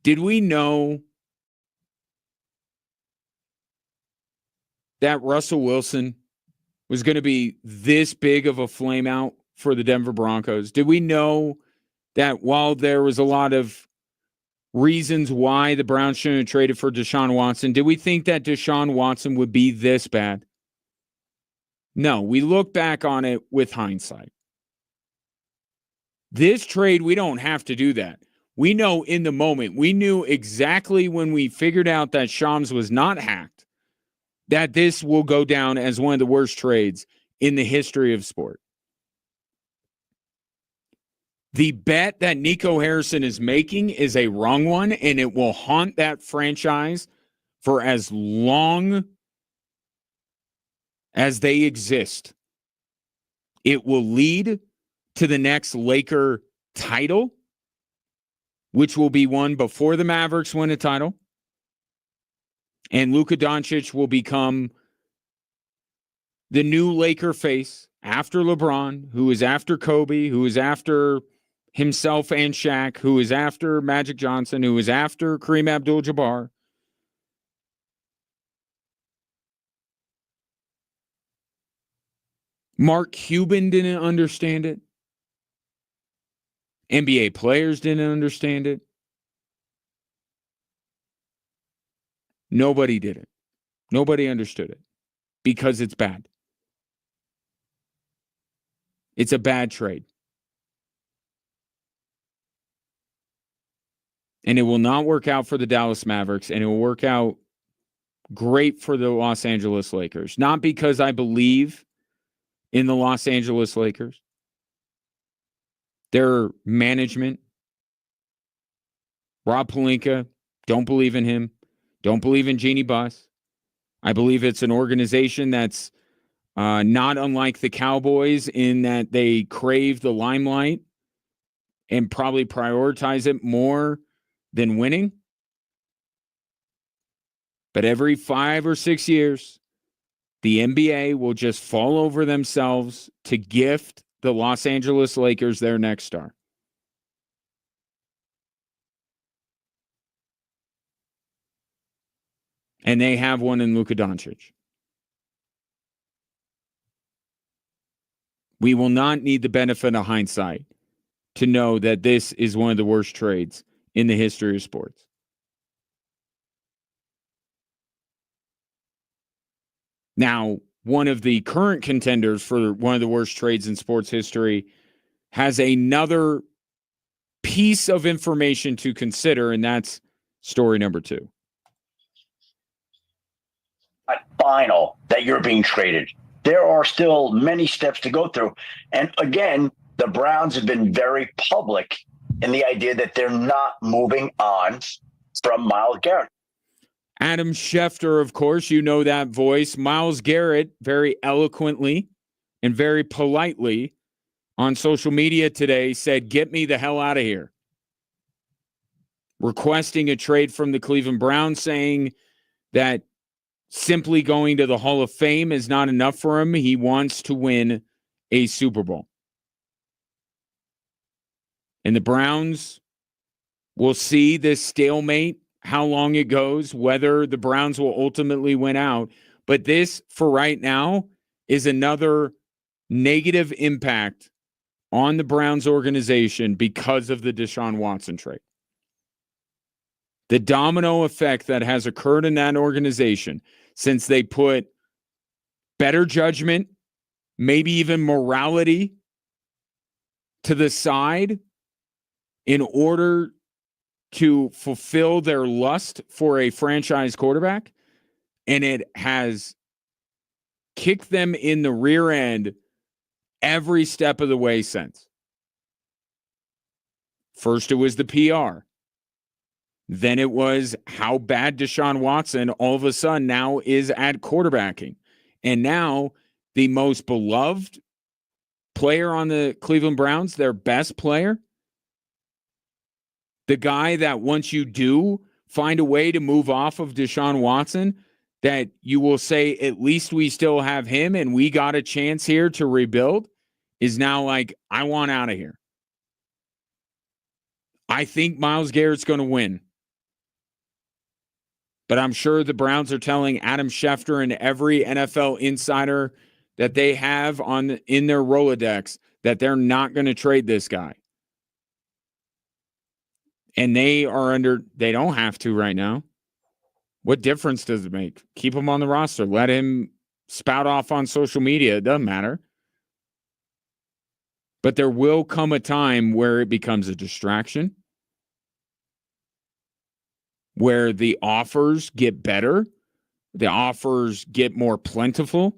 Did we know that Russell Wilson was going to be this big of a flameout for the Denver Broncos? Did we know that while there was a lot of reasons why the Browns shouldn't have traded for Deshaun Watson, did we think that Deshaun Watson would be this bad? No, we look back on it with hindsight. This trade, we don't have to do that. We know in the moment, we knew exactly when we figured out that Shams was not hacked, that this will go down as one of the worst trades in the history of sport. The bet that Nico Harrison is making is a wrong one, and it will haunt that franchise for as long as they exist. It will lead to the next Laker title, which will be won before the Mavericks win a title. And Luka Doncic will become the new Laker face after LeBron, who is after Kobe, who is after himself and Shaq, who is after Magic Johnson, who is after Kareem Abdul-Jabbar. Mark Cuban didn't understand it. NBA players didn't understand it. Nobody did it. Nobody understood it because it's bad. It's a bad trade. And it will not work out for the Dallas Mavericks, and it will work out great for the Los Angeles Lakers. Not because I believe in the Los Angeles Lakers, Their management, Rob Pelinka, don't believe in him. Don't believe in Jeannie Buss. I believe it's an organization that's not unlike the Cowboys in that they crave the limelight and probably prioritize it more than winning. But every 5 or 6 years, the NBA will just fall over themselves to gift the Los Angeles Lakers their next star. And they have one in Luka Doncic. We will not need the benefit of hindsight to know that this is one of the worst trades in the history of sports. Now, one of the current contenders for one of the worst trades in sports history has another piece of information to consider, and that's story number 2. Final that you're being traded. There are still many steps to go through. And again, the Browns have been very public in the idea that they're not moving on from Myles Garrett. Adam Schefter, of course, you know that voice. Myles Garrett very eloquently and very politely on social media today said, "Get me the hell out of here." Requesting a trade from the Cleveland Browns, saying that simply going to the Hall of Fame is not enough for him. He wants to win a Super Bowl. And the Browns will see this stalemate, how long it goes, whether the Browns will ultimately win out. But this, for right now, is another negative impact on the Browns organization because of the Deshaun Watson trade. The domino effect that has occurred in that organization since they put better judgment, maybe even morality to the side in order to fulfill their lust for a franchise quarterback, and it has kicked them in the rear end every step of the way since. First, it was the PR. Then it was how bad Deshaun Watson all of a sudden now is at quarterbacking. And now the most beloved player on the Cleveland Browns, their best player, the guy that once you do find a way to move off of Deshaun Watson, that you will say, at least we still have him and we got a chance here to rebuild, is now like, I want out of here. I think Myles Garrett's going to win. But I'm sure the Browns are telling Adam Schefter and every NFL insider that they have in their Rolodex that they're not going to trade this guy. And they don't have to right now. What difference does it make? Keep him on the roster. Let him spout off on social media. It doesn't matter. But there will come a time where it becomes a distraction, where the offers get better, the offers get more plentiful.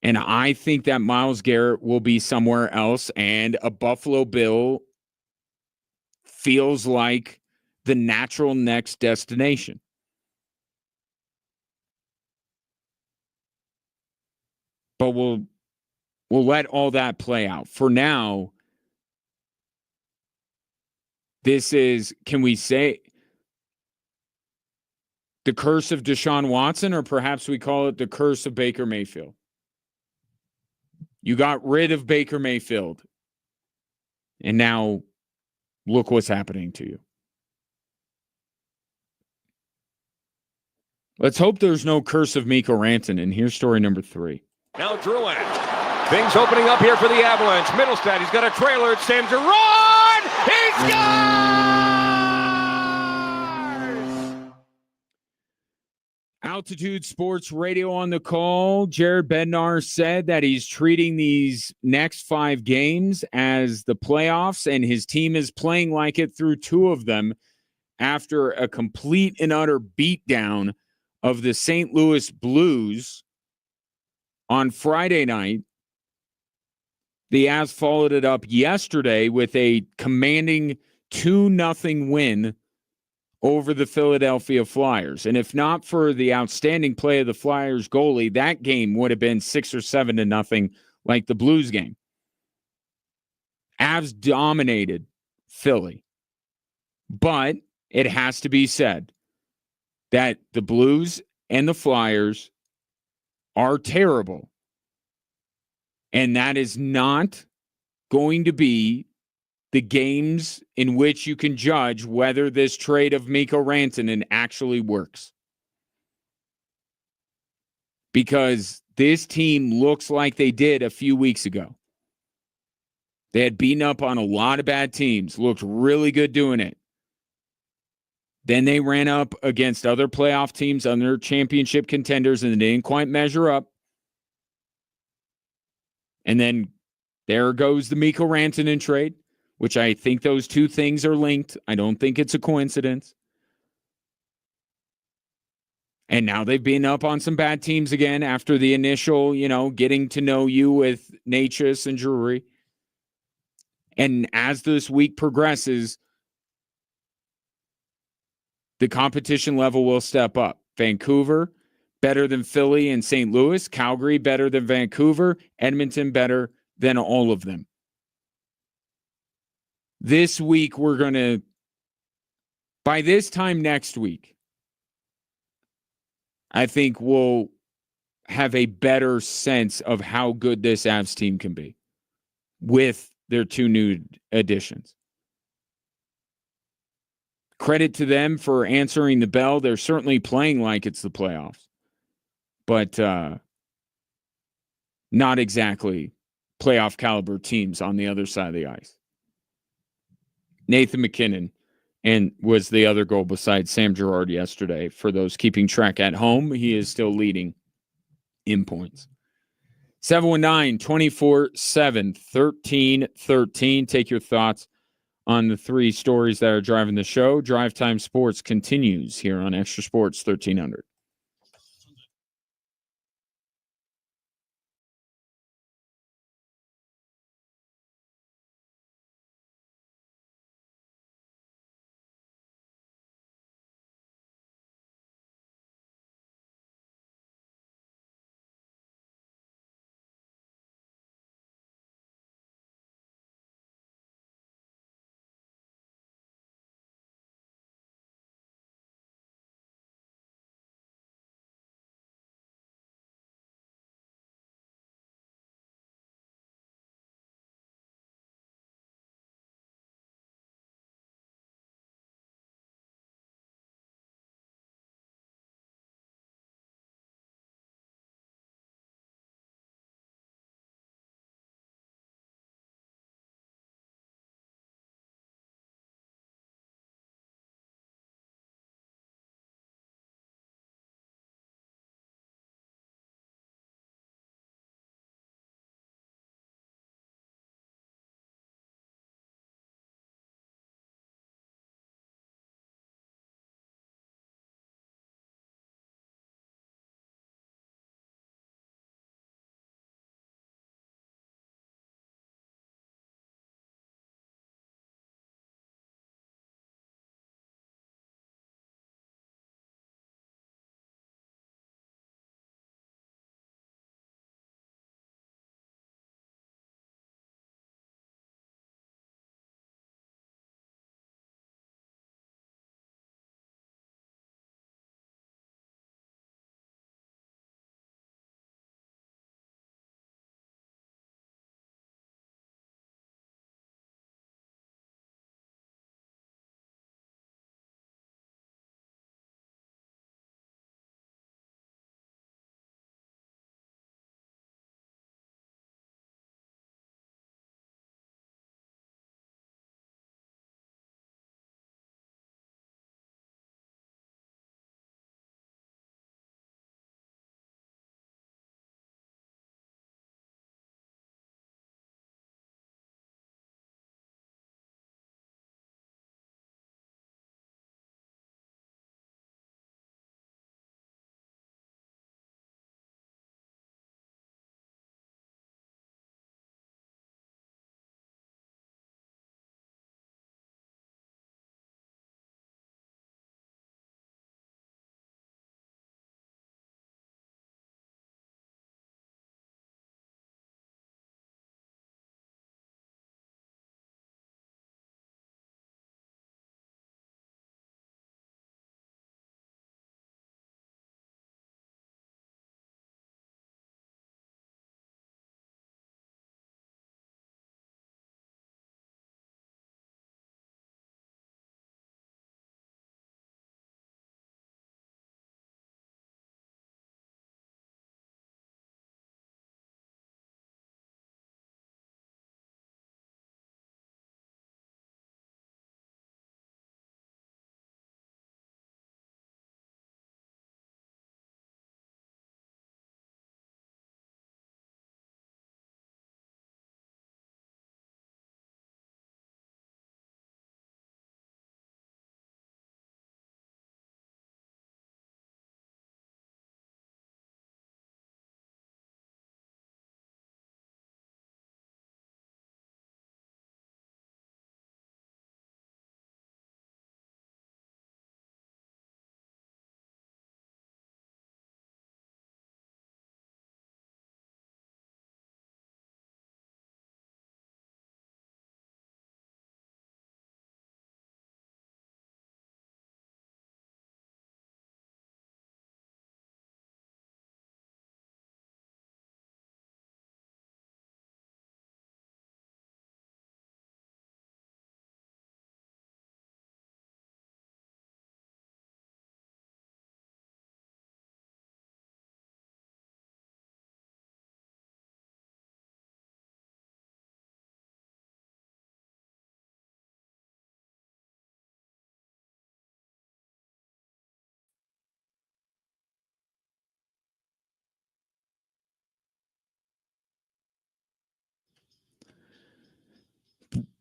And I think that Myles Garrett will be somewhere else, and a Buffalo Bill feels like the natural next destination. But we'll let all that play out. For now, this is, can we say, the curse of Deshaun Watson, or perhaps we call it the curse of Baker Mayfield? You got rid of Baker Mayfield, and now look what's happening to you. Let's hope there's no curse of Mikko Rantanen. Here's story number 3. Now Drouin. Things opening up here for the Avalanche. Middlestad, he's got a trailer. It stands to run. He scores! Altitude Sports Radio on the call. Jared Bednar said that he's treating these next 5 games as the playoffs, and his team is playing like it through 2 of them after a complete and utter beatdown of the St. Louis Blues on Friday night. The Avs followed it up yesterday with a commanding 2-0 win over the Philadelphia Flyers. And if not for the outstanding play of the Flyers goalie, that game would have been 6 or 7-0 like the Blues game. Avs dominated Philly. But it has to be said that the Blues and the Flyers are terrible. And that is not going to be the games in which you can judge whether this trade of Mikko Rantanen actually works. Because this team looks like they did a few weeks ago. They had beaten up on a lot of bad teams, looked really good doing it. Then they ran up against other playoff teams, other championship contenders, and they didn't quite measure up. And then there goes the Mikko Rantanen trade, which I think those two things are linked. I don't think it's a coincidence. And now they've been up on some bad teams again after the initial, getting to know you with Natchez and Drury. And as this week progresses, the competition level will step up. Vancouver, better than Philly and St. Louis. Calgary, better than Vancouver. Edmonton, better than all of them. This week, by this time next week, I think we'll have a better sense of how good this Avs team can be with their two new additions. Credit to them for answering the bell. They're certainly playing like it's the playoffs, but not exactly playoff caliber teams on the other side of the ice. Nathan McKinnon was the other goal besides Sam Girard yesterday. For those keeping track at home, he is still leading in points. 719-24-7-1313. Take your thoughts on the three stories that are driving the show. Drive Time Sports continues here on Extra Sports 1300.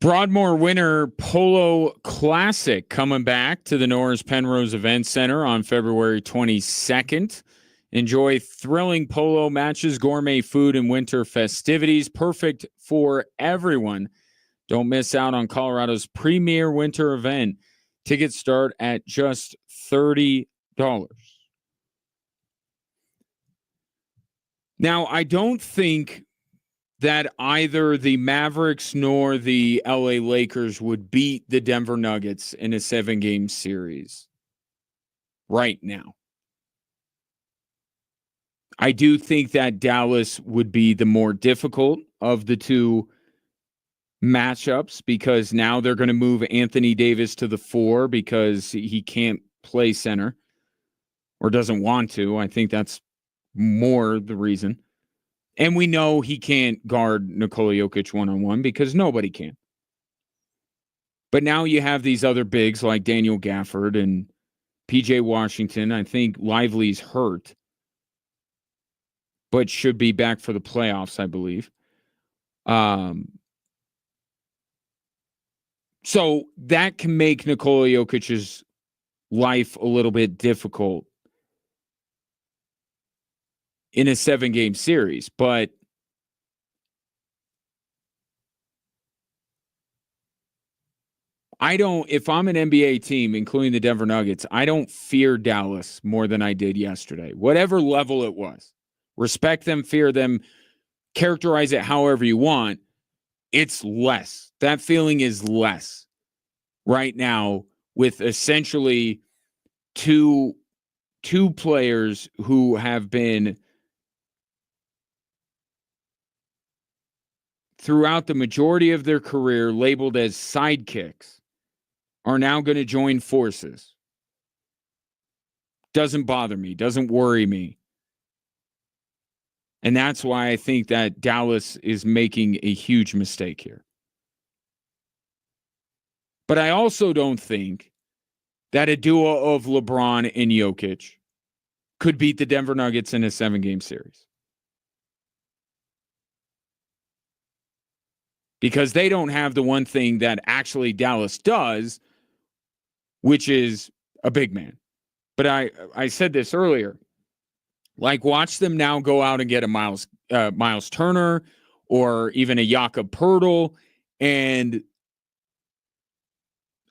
Broadmoor Winter Polo Classic coming back to the Norris Penrose Event Center on February 22nd. Enjoy thrilling polo matches, gourmet food, and winter festivities. Perfect for everyone. Don't miss out on Colorado's premier winter event. Tickets start at just $30. Now, I don't think that either the Mavericks nor the LA Lakers would beat the Denver Nuggets in a 7-game series right now. I do think that Dallas would be the more difficult of the two matchups because now they're going to move Anthony Davis to the 4 because he can't play center or doesn't want to. I think that's more the reason. And we know he can't guard Nikola Jokic one-on-one because nobody can. But now you have these other bigs like Daniel Gafford and PJ Washington. I think Lively's hurt, but should be back for the playoffs, I believe. So that can make Nikola Jokic's life a little bit difficult in a 7-game series. But if I'm an NBA team, including the Denver Nuggets, I don't fear Dallas more than I did yesterday. Whatever level it was. Respect them, fear them, characterize it however you want. It's less. That feeling is less right now with essentially two players who have been throughout the majority of their career labeled as sidekicks are now going to join forces. Doesn't bother me, doesn't worry me. And that's why I think that Dallas is making a huge mistake here. But I also don't think that a duo of LeBron and Jokic could beat the Denver Nuggets in a 7-game series. Because they don't have the one thing that actually Dallas does, which is a big man. But I said this earlier. Like, watch them now go out and get a Miles Turner or even a Jakob Poeltl, and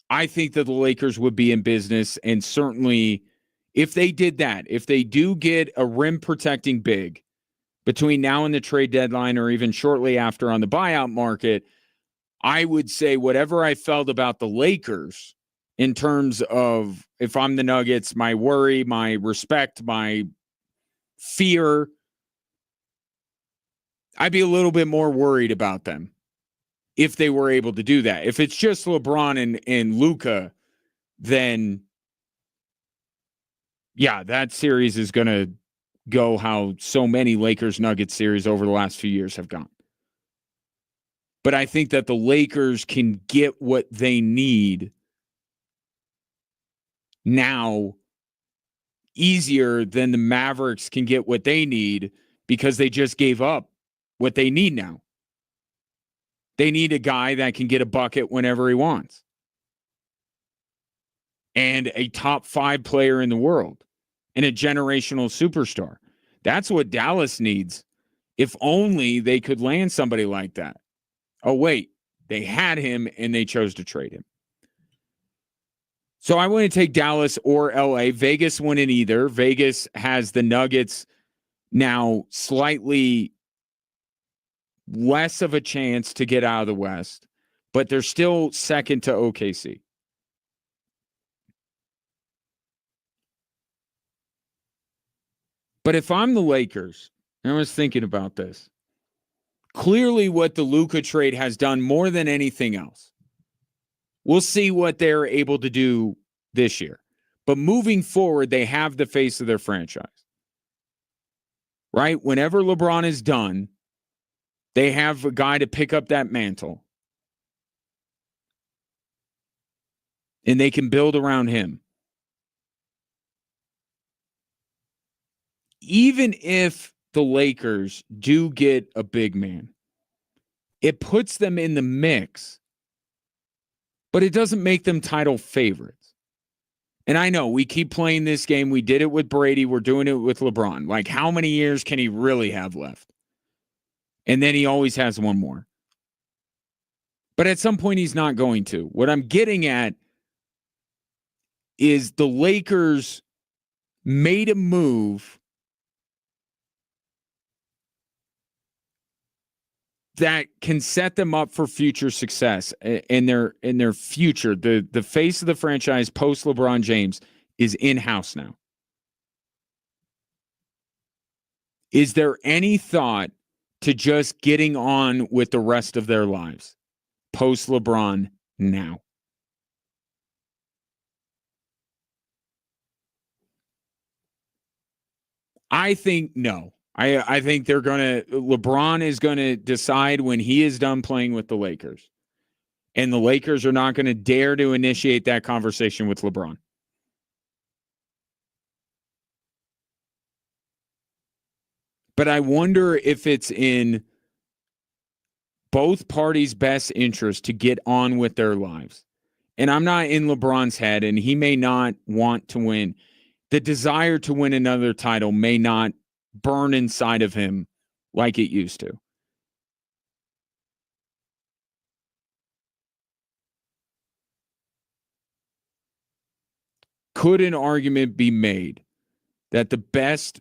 I think that the Lakers would be in business. And certainly, if they did that, if they do get a rim protecting big between now and the trade deadline, or even shortly after on the buyout market, I would say whatever I felt about the Lakers in terms of, if I'm the Nuggets, my worry, my respect, my fear, I'd be a little bit more worried about them if they were able to do that. If it's just LeBron and Luka, then yeah, that series is going to go how so many Lakers-Nuggets series over the last few years have gone. But I think that the Lakers can get what they need now easier than the Mavericks can get what they need because they just gave up what they need now. They need a guy that can get a bucket whenever he wants. And a top 5 player in the world and a generational superstar. That's what Dallas needs. If only they could land somebody like that. Oh, wait, they had him and they chose to trade him. So I want to take Dallas or LA. Vegas won in either. Vegas has the Nuggets now slightly less of a chance to get out of the West, but they're still second to OKC. But if I'm the Lakers, I was thinking about this. Clearly what the Luka trade has done more than anything else. We'll see what they're able to do this year. But moving forward, they have the face of their franchise. Right? Whenever LeBron is done, they have a guy to pick up that mantle. And they can build around him. Even if the Lakers do get a big man, it puts them in the mix but it doesn't make them title favorites. And I know we keep playing this game. We did it with Brady. We're doing it with LeBron. Like, how many years can he really have left? And then he always has one more. But at some point, he's not going to. What I'm getting at is the Lakers made a move that can set them up for future success in their future. The face of the franchise post LeBron James is in-house now. Is there any thought to just getting on with the rest of their lives post LeBron now? I think no. I think LeBron is going to decide when he is done playing with the Lakers. And the Lakers are not going to dare to initiate that conversation with LeBron. But I wonder if it's in both parties' best interest to get on with their lives. And I'm not in LeBron's head, and he may not want to win. The desire to win another title may not burn inside of him like it used to. Could an argument be made that the best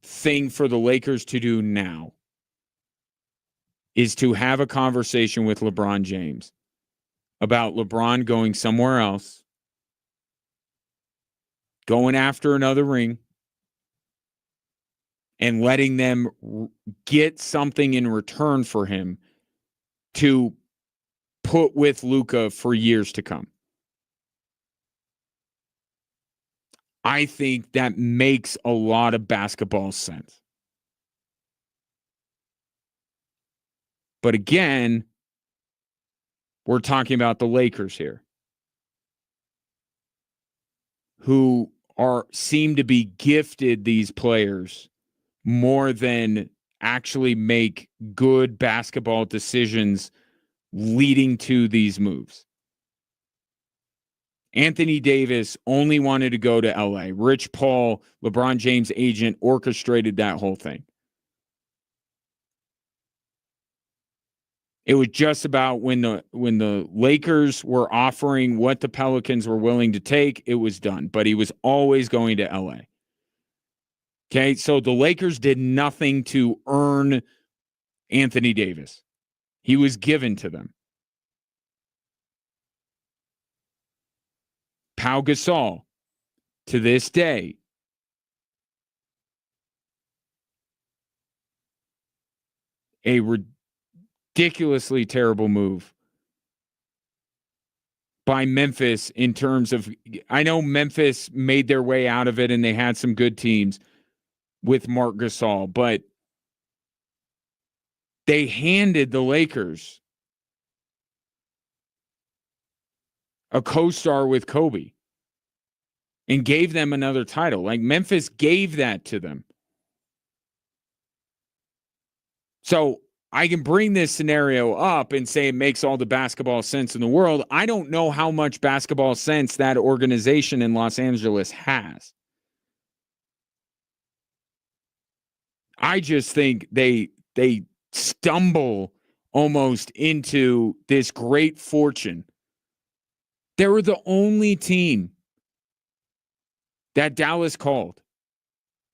thing for the Lakers to do now is to have a conversation with LeBron James about LeBron going somewhere else, going after another ring, and letting them get something in return for him to put with Luka for years to come? I think that makes a lot of basketball sense. But again, we're talking about the Lakers here, who seem to be gifted these players more than actually make good basketball decisions leading to these moves. Anthony Davis only wanted to go to LA. Rich Paul, LeBron James' agent, orchestrated that whole thing. It was just about when the Lakers were offering what the Pelicans were willing to take, it was done. But he was always going to LA. Okay, so the Lakers did nothing to earn Anthony Davis. He was given to them. Pau Gasol, to this day, a ridiculously terrible move by Memphis in terms of, I know Memphis made their way out of it and they had some good teams with Marc Gasol, but they handed the Lakers a co-star with Kobe and gave them another title. Like, Memphis gave that to them. So I can bring this scenario up and say it makes all the basketball sense in the world. I don't know how much basketball sense that organization in Los Angeles has. I just think they stumble almost into this great fortune. They were the only team that Dallas called.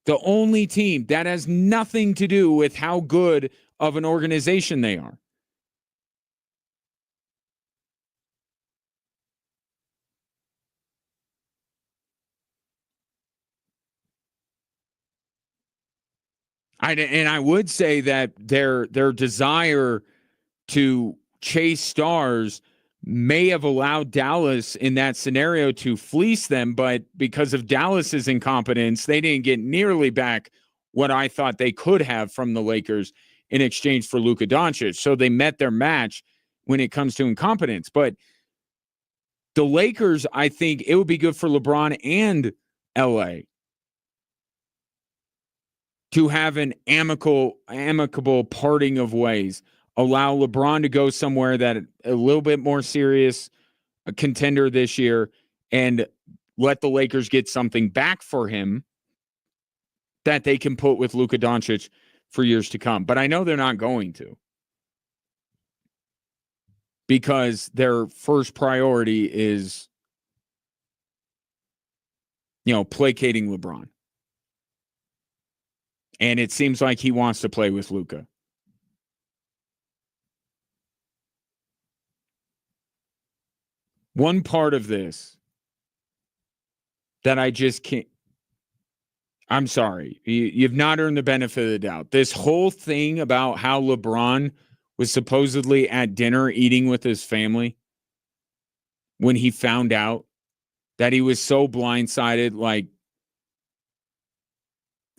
The only team that has nothing to do with how good of an organization they are. I would say that their desire to chase stars may have allowed Dallas in that scenario to fleece them, but because of Dallas's incompetence, they didn't get nearly back what I thought they could have from the Lakers in exchange for Luka Doncic. So they met their match when it comes to incompetence. But the Lakers, I think it would be good for LeBron and LA to have an amicable parting of ways. allow LeBron to go somewhere that a little bit more serious, a contender this year, and let the Lakers get something back for him that they can put with Luka Doncic for years to come. But I know they're not going to, because their first priority is, placating LeBron. And it seems like he wants to play with Luka. One part of this that I just can't, I'm sorry, you've not earned the benefit of the doubt. This whole thing about how LeBron was supposedly at dinner eating with his family when he found out that he was so blindsided, like,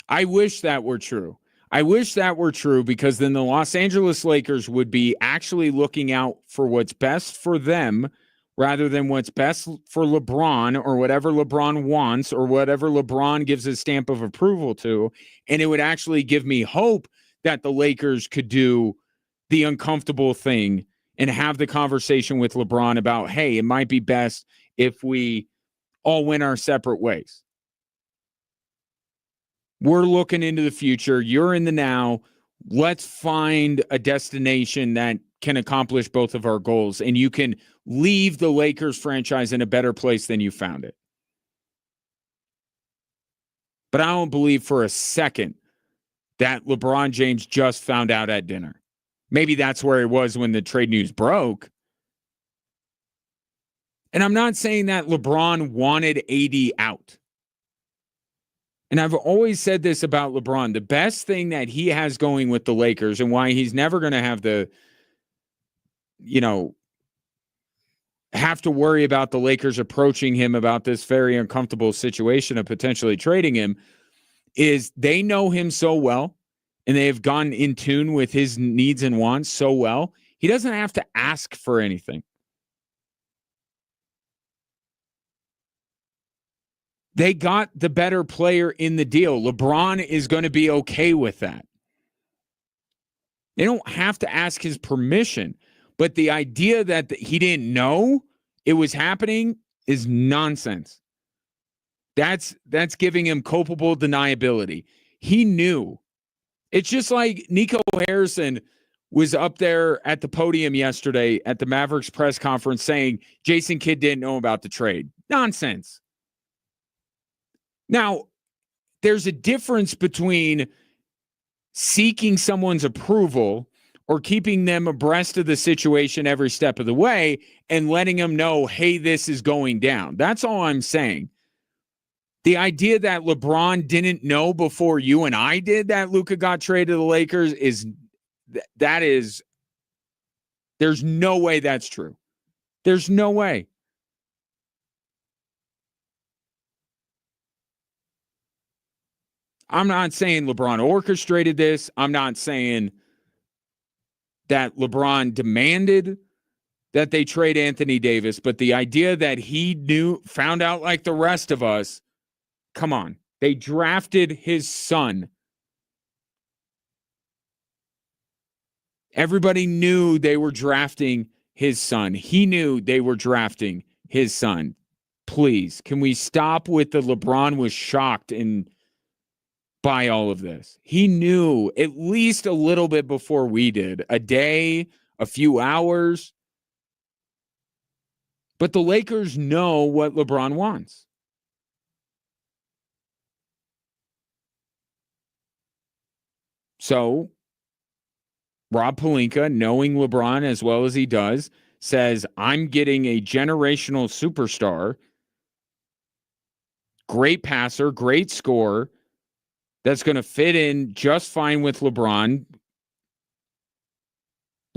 I wish that were true. I wish that were true, because then the Los Angeles Lakers would be actually looking out for what's best for them rather than what's best for LeBron or whatever LeBron wants or whatever LeBron gives his stamp of approval to. And it would actually give me hope that the Lakers could do the uncomfortable thing and have the conversation with LeBron about, hey, it might be best if we all went our separate ways. We're looking into the future. You're in the now. Let's find a destination that can accomplish both of our goals, and you can leave the Lakers franchise in a better place than you found it. But I don't believe for a second that LeBron James just found out at dinner. Maybe that's where he was when the trade news broke. And I'm not saying that LeBron wanted AD out. And I've always said this about LeBron. The best thing that he has going with the Lakers, and why he's never going to have have to worry about the Lakers approaching him about this very uncomfortable situation of potentially trading him, is they know him so well, and they have gone in tune with his needs and wants so well, he doesn't have to ask for anything. They got the better player in the deal. LeBron is going to be okay with that. They don't have to ask his permission. But the idea that he didn't know it was happening is nonsense. That's giving him culpable deniability. He knew. It's just like Nico Harrison was up there at the podium yesterday at the Mavericks press conference saying Jason Kidd didn't know about the trade. Nonsense. Now, there's a difference between seeking someone's approval or keeping them abreast of the situation every step of the way and letting them know, hey, this is going down. That's all I'm saying. The idea that LeBron didn't know before you and I did that Luka got traded to the Lakers there's no way that's true. There's no way. I'm not saying LeBron orchestrated this. I'm not saying that LeBron demanded that they trade Anthony Davis, but the idea that he found out like the rest of us, come on. They drafted his son. Everybody knew they were drafting his son. He knew they were drafting his son. Please, can we stop with the LeBron was shocked by all of this? He knew at least a little bit before we did. A day, a few hours. But the Lakers know what LeBron wants. So, Rob Pelinka, knowing LeBron as well as he does, says, I'm getting a generational superstar, great passer, great scorer, that's going to fit in just fine with LeBron.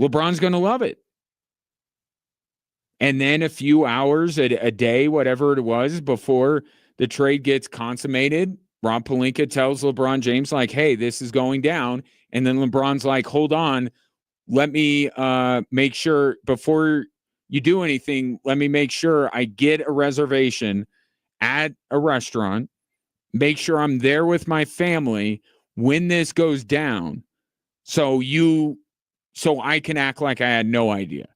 LeBron's going to love it. And then a few hours, a day, whatever it was, before the trade gets consummated, Rob Pelinka tells LeBron James, like, hey, this is going down. And then LeBron's like, hold on, let me make sure before you do anything, let me make sure I get a reservation at a restaurant, make sure I'm there with my family when this goes down. So you so I can act like I had no idea.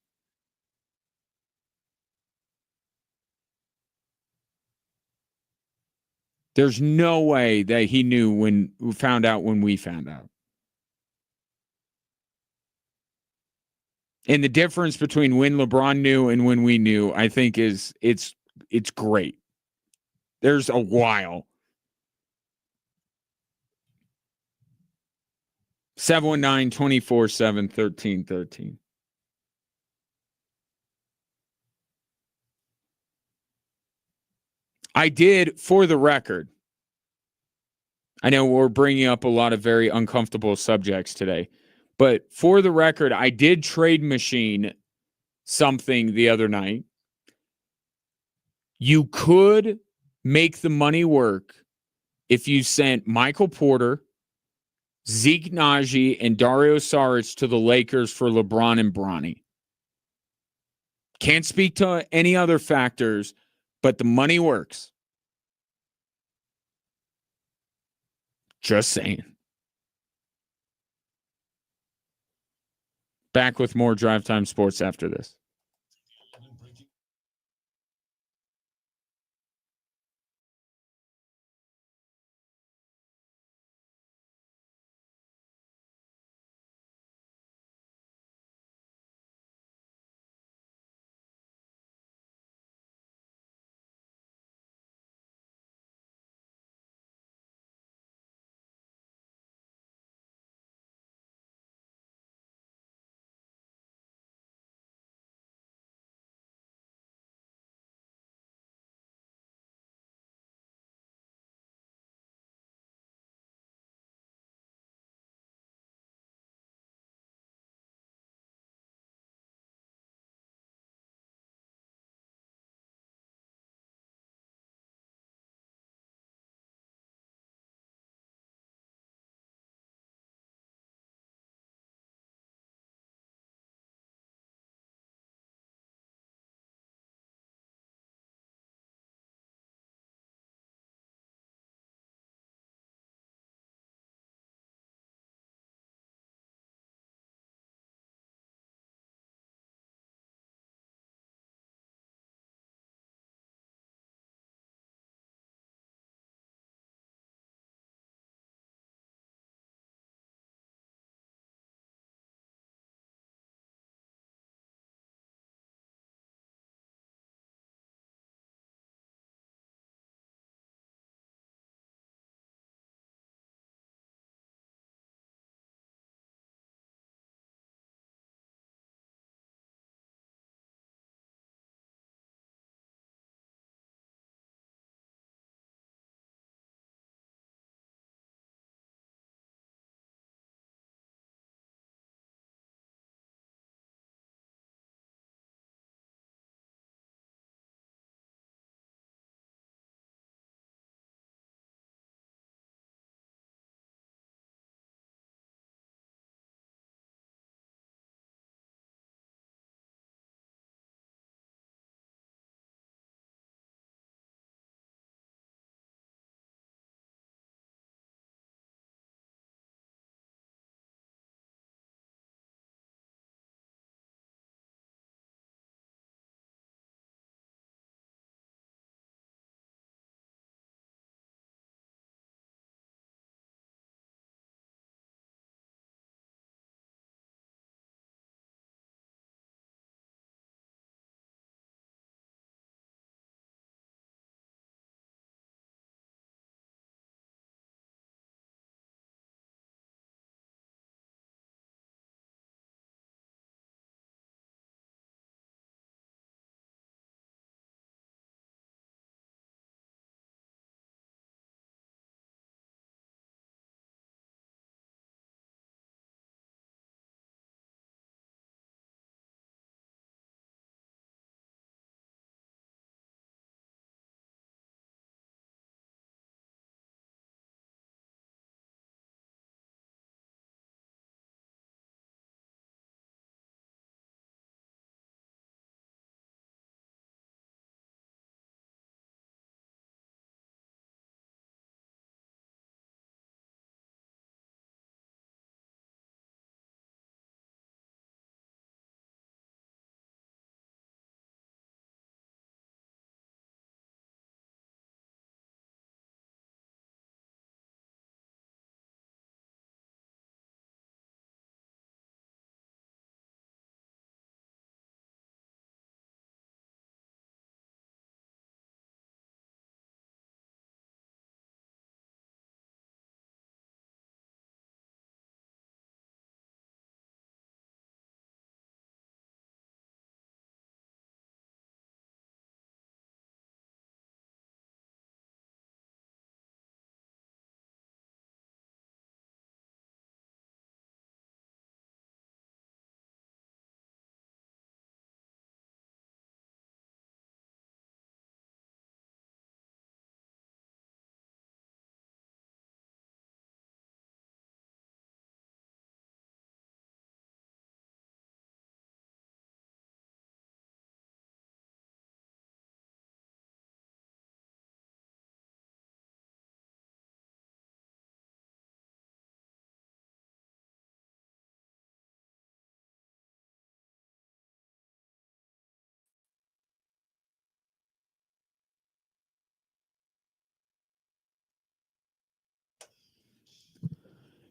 There's no way that he knew when we found out when we found out. And the difference between when LeBron knew and when we knew, I think it's great. There's a while. 719-247-1313. I did, for the record, I know we're bringing up a lot of very uncomfortable subjects today, but for the record, I did trade machine something the other night. You could make the money work if you sent Michael Porter, Zeke Naji, and Dario Saric to the Lakers for LeBron and Bronny. Can't speak to any other factors, but the money works. Just saying. Back with more Drive Time Sports after this.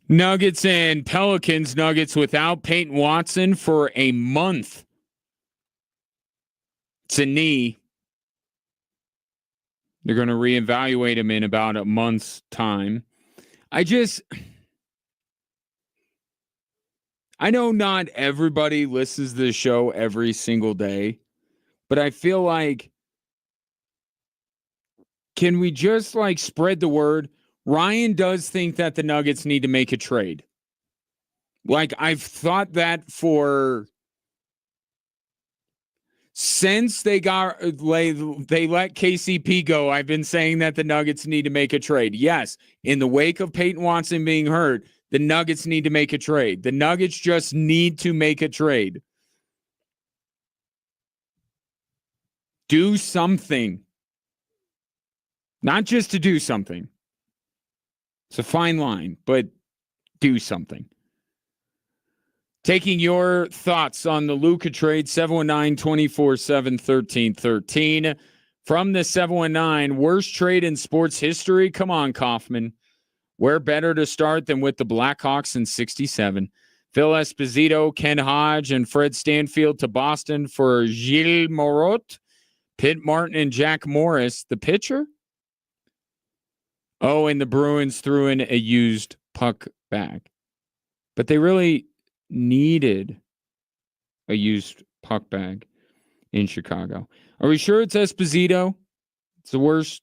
Nuggets and Pelicans. Nuggets without Peyton Watson for a month. It's a knee. They're going to reevaluate him in about a month's time. I know not everybody listens to the show every single day, but I feel like, can we just like spread the word? Ryan does think that the Nuggets need to make a trade. Like, I've thought that since they let KCP go, I've been saying that the Nuggets need to make a trade. Yes, in the wake of Peyton Watson being hurt, the Nuggets need to make a trade. The Nuggets just need to make a trade. Do something. Not just to do something. It's a fine line, but do something. Taking your thoughts on the Luka trade, 719-247-1313. From the 719, worst trade in sports history? Come on, Kaufman. Where better to start than with the Blackhawks in 67? Phil Esposito, Ken Hodge, and Fred Stanfield to Boston for Gilles Morot, Pitt Martin, and Jack Morris. The pitcher? Oh, and the Bruins threw in a used puck bag. But they really needed a used puck bag in Chicago. Are we sure it's Esposito? It's the worst.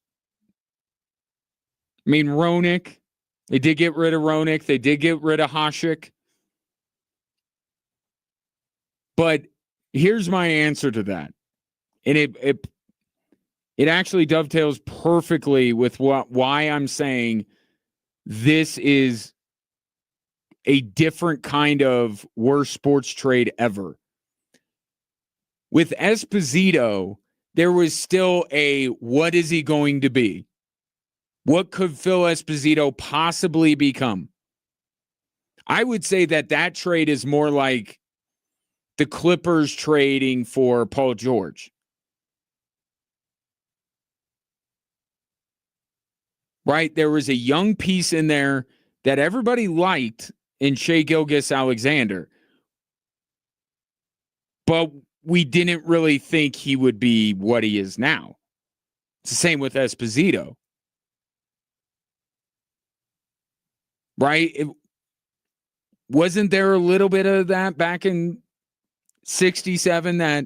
I mean, Roenick. They did get rid of Roenick. They did get rid of Hasek. But here's my answer to that. And it actually dovetails perfectly with why I'm saying this is a different kind of worst sports trade ever. With Esposito, there was still what is he going to be? What could Phil Esposito possibly become? I would say that trade is more like the Clippers trading for Paul George. Right? There was a young piece in there that everybody liked in Shai Gilgeous-Alexander. But we didn't really think he would be what he is now. It's the same with Esposito. Right? Wasn't there a little bit of that back in 67 that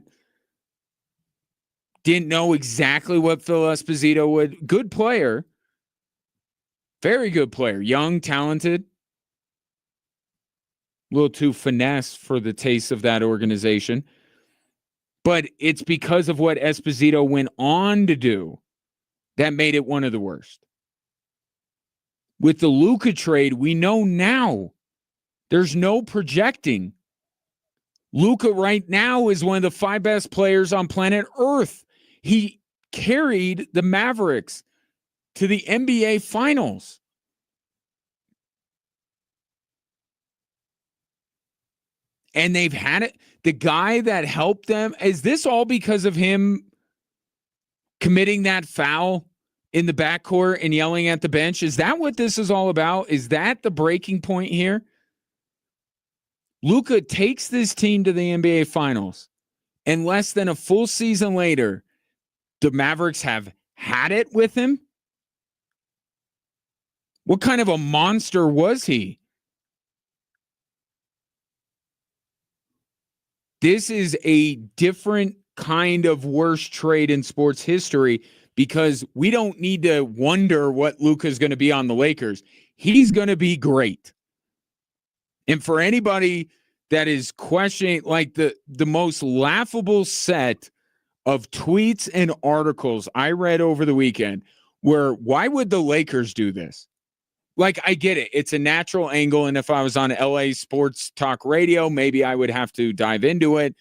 didn't know exactly what Phil Esposito would? Good player. Very good player. Young, talented. A little too finesse for the taste of that organization. But it's because of what Esposito went on to do that made it one of the worst. With the Luka trade, we know now there's no projecting. Luka right now is one of the 5 best players on planet Earth. He carried the Mavericks to the NBA Finals. And they've had it. The guy that helped them, is this all because of him committing that foul in the backcourt and yelling at the bench? Is that what this is all about? Is that the breaking point here? Luka takes this team to the NBA Finals, and less than a full season later, the Mavericks have had it with him? What kind of a monster was he? This is a different kind of worst trade in sports history because we don't need to wonder what Luka's going to be on the Lakers. He's going to be great. And for anybody that is questioning, like the most laughable set of tweets and articles I read over the weekend were, why would the Lakers do this? Like, I get it. It's a natural angle. And if I was on LA Sports Talk Radio, maybe I would have to dive into it.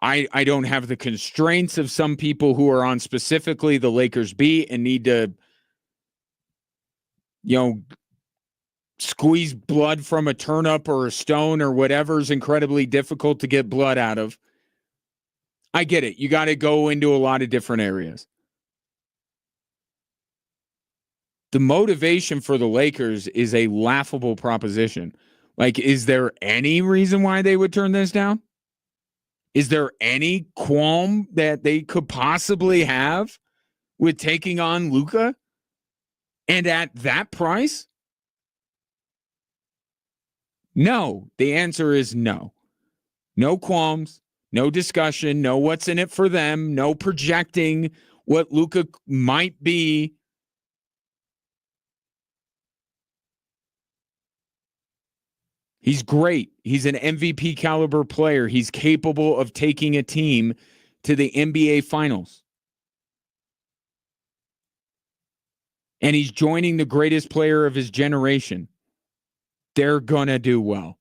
I don't have the constraints of some people who are on specifically the Lakers beat and need to, squeeze blood from a turnip or a stone or whatever is incredibly difficult to get blood out of. I get it. You got to go into a lot of different areas. The motivation for the Lakers is a laughable proposition. Like, is there any reason why they would turn this down? Is there any qualm that they could possibly have with taking on Luka? And at that price? No. The answer is no. No qualms, no discussion, no what's in it for them, no projecting what Luka might be. He's great. He's an MVP caliber player. He's capable of taking a team to the NBA Finals. And he's joining the greatest player of his generation. They're going to do well.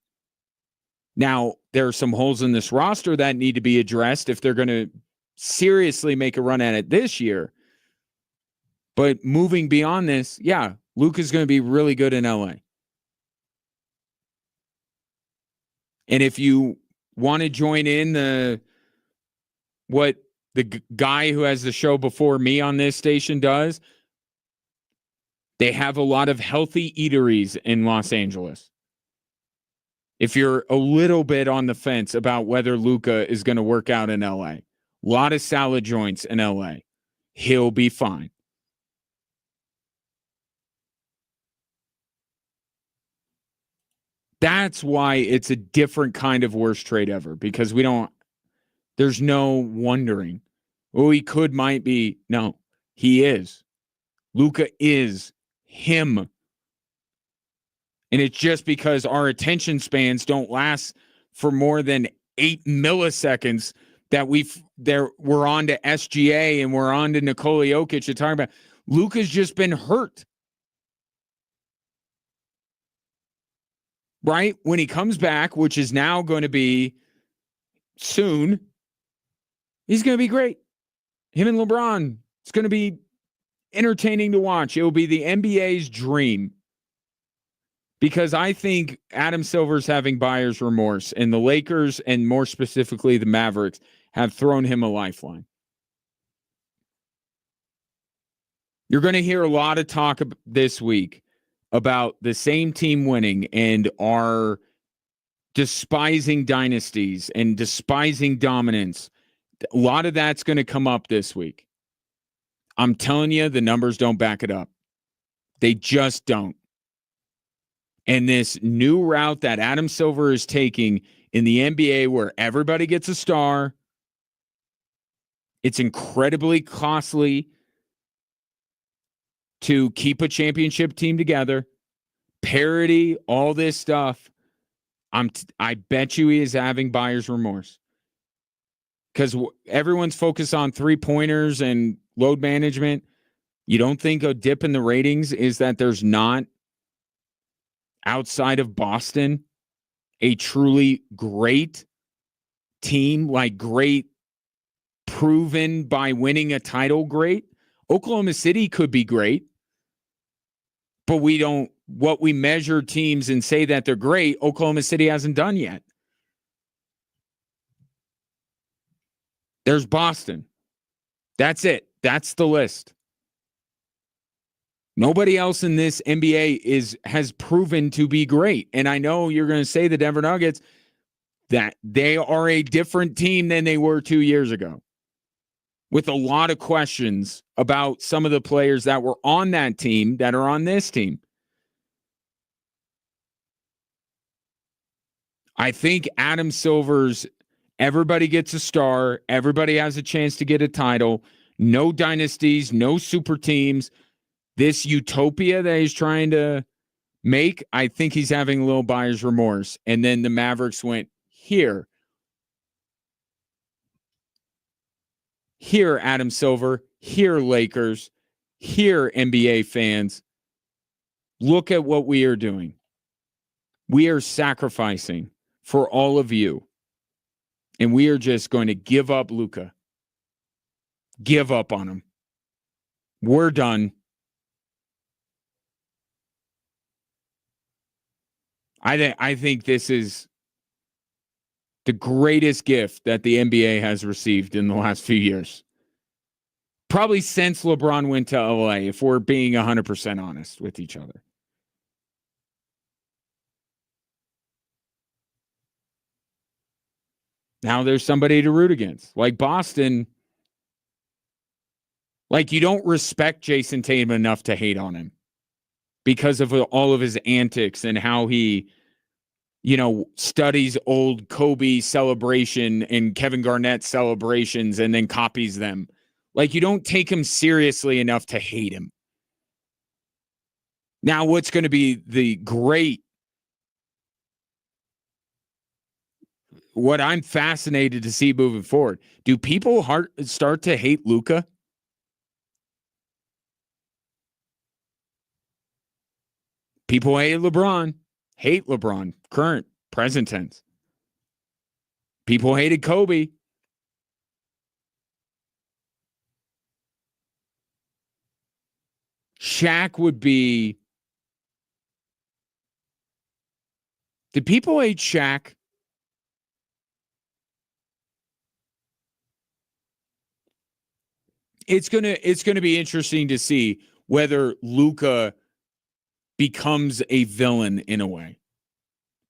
Now, there are some holes in this roster that need to be addressed if they're going to seriously make a run at it this year. But moving beyond this, yeah, Luka's going to be really good in LA. And if you want to join in what the guy who has the show before me on this station does, they have a lot of healthy eateries in Los Angeles. If you're a little bit on the fence about whether Luka is going to work out in LA, a lot of salad joints in LA, he'll be fine. That's why it's a different kind of worst trade ever, because there's no wondering. Oh, he might be. No, he is. Luka is him. And it's just because our attention spans don't last for more than 8 milliseconds that we're on to SGA and we're on to Nikola Jokic. You're talking about Luka's just been hurt. Right? When he comes back, which is now going to be soon, he's going to be great. Him and LeBron, it's going to be entertaining to watch. It will be the NBA's dream. Because I think Adam Silver's having buyer's remorse, and the Lakers, and more specifically the Mavericks, have thrown him a lifeline. You're going to hear a lot of talk this week about the same team winning and our despising dynasties and despising dominance. A lot of that's going to come up this week. I'm telling you, the numbers don't back it up. They just don't. And this new route that Adam Silver is taking in the NBA, where everybody gets a star, it's incredibly costly to keep a championship team together, parity, all this stuff. I bet you he is having buyer's remorse, because everyone's focused on 3-pointers and load management. You don't think a dip in the ratings is that there's not, outside of Boston, a truly great team, like great, proven by winning a title great? Oklahoma City could be great, but what we measure teams and say that they're great, Oklahoma City hasn't done yet. There's Boston. That's it. That's the list. Nobody else in this NBA has proven to be great. And I know you're going to say the Denver Nuggets, that they are a different team than they were 2 years ago, with a lot of questions about some of the players that were on that team that are on this team. I think Adam Silver's everybody gets a star, everybody has a chance to get a title, no dynasties, no super teams. This utopia that he's trying to make, I think he's having a little buyer's remorse. And then the Mavericks went, here, Adam Silver, here, Lakers, here, NBA fans, look at what we are doing. We are sacrificing for all of you. And we are just going to give up Luka. Give up on him. We're done. I think this is the greatest gift that the NBA has received in the last few years. Probably since LeBron went to LA, if we're being 100% honest with each other. Now there's somebody to root against. Like Boston, like you don't respect Jason Tatum enough to hate on him because of all of his antics and how he, studies old Kobe celebration and Kevin Garnett celebrations and then copies them. Like you don't take him seriously enough to hate him. Now, what's going to be what I'm fascinated to see moving forward, do people start to hate Luka? People hate LeBron, current, present tense. People hated Kobe. Shaq would be. Did people hate Shaq? It's gonna be interesting to see whether Luka becomes a villain in a way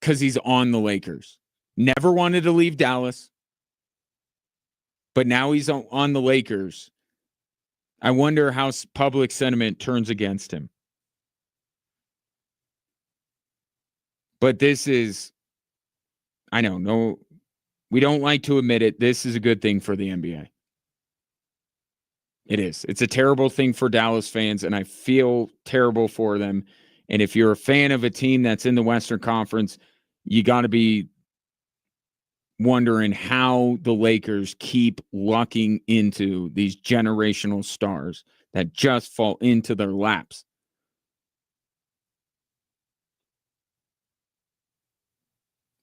because he's on the Lakers. Never wanted to leave Dallas, but now he's on the Lakers. I wonder how public sentiment turns against him. But this is, I know, no, we don't like to admit it. This is a good thing for the NBA. It is. It's a terrible thing for Dallas fans, and I feel terrible for them. And if you're a fan of a team that's in the Western Conference, you got to be wondering how the Lakers keep lucking into these generational stars that just fall into their laps.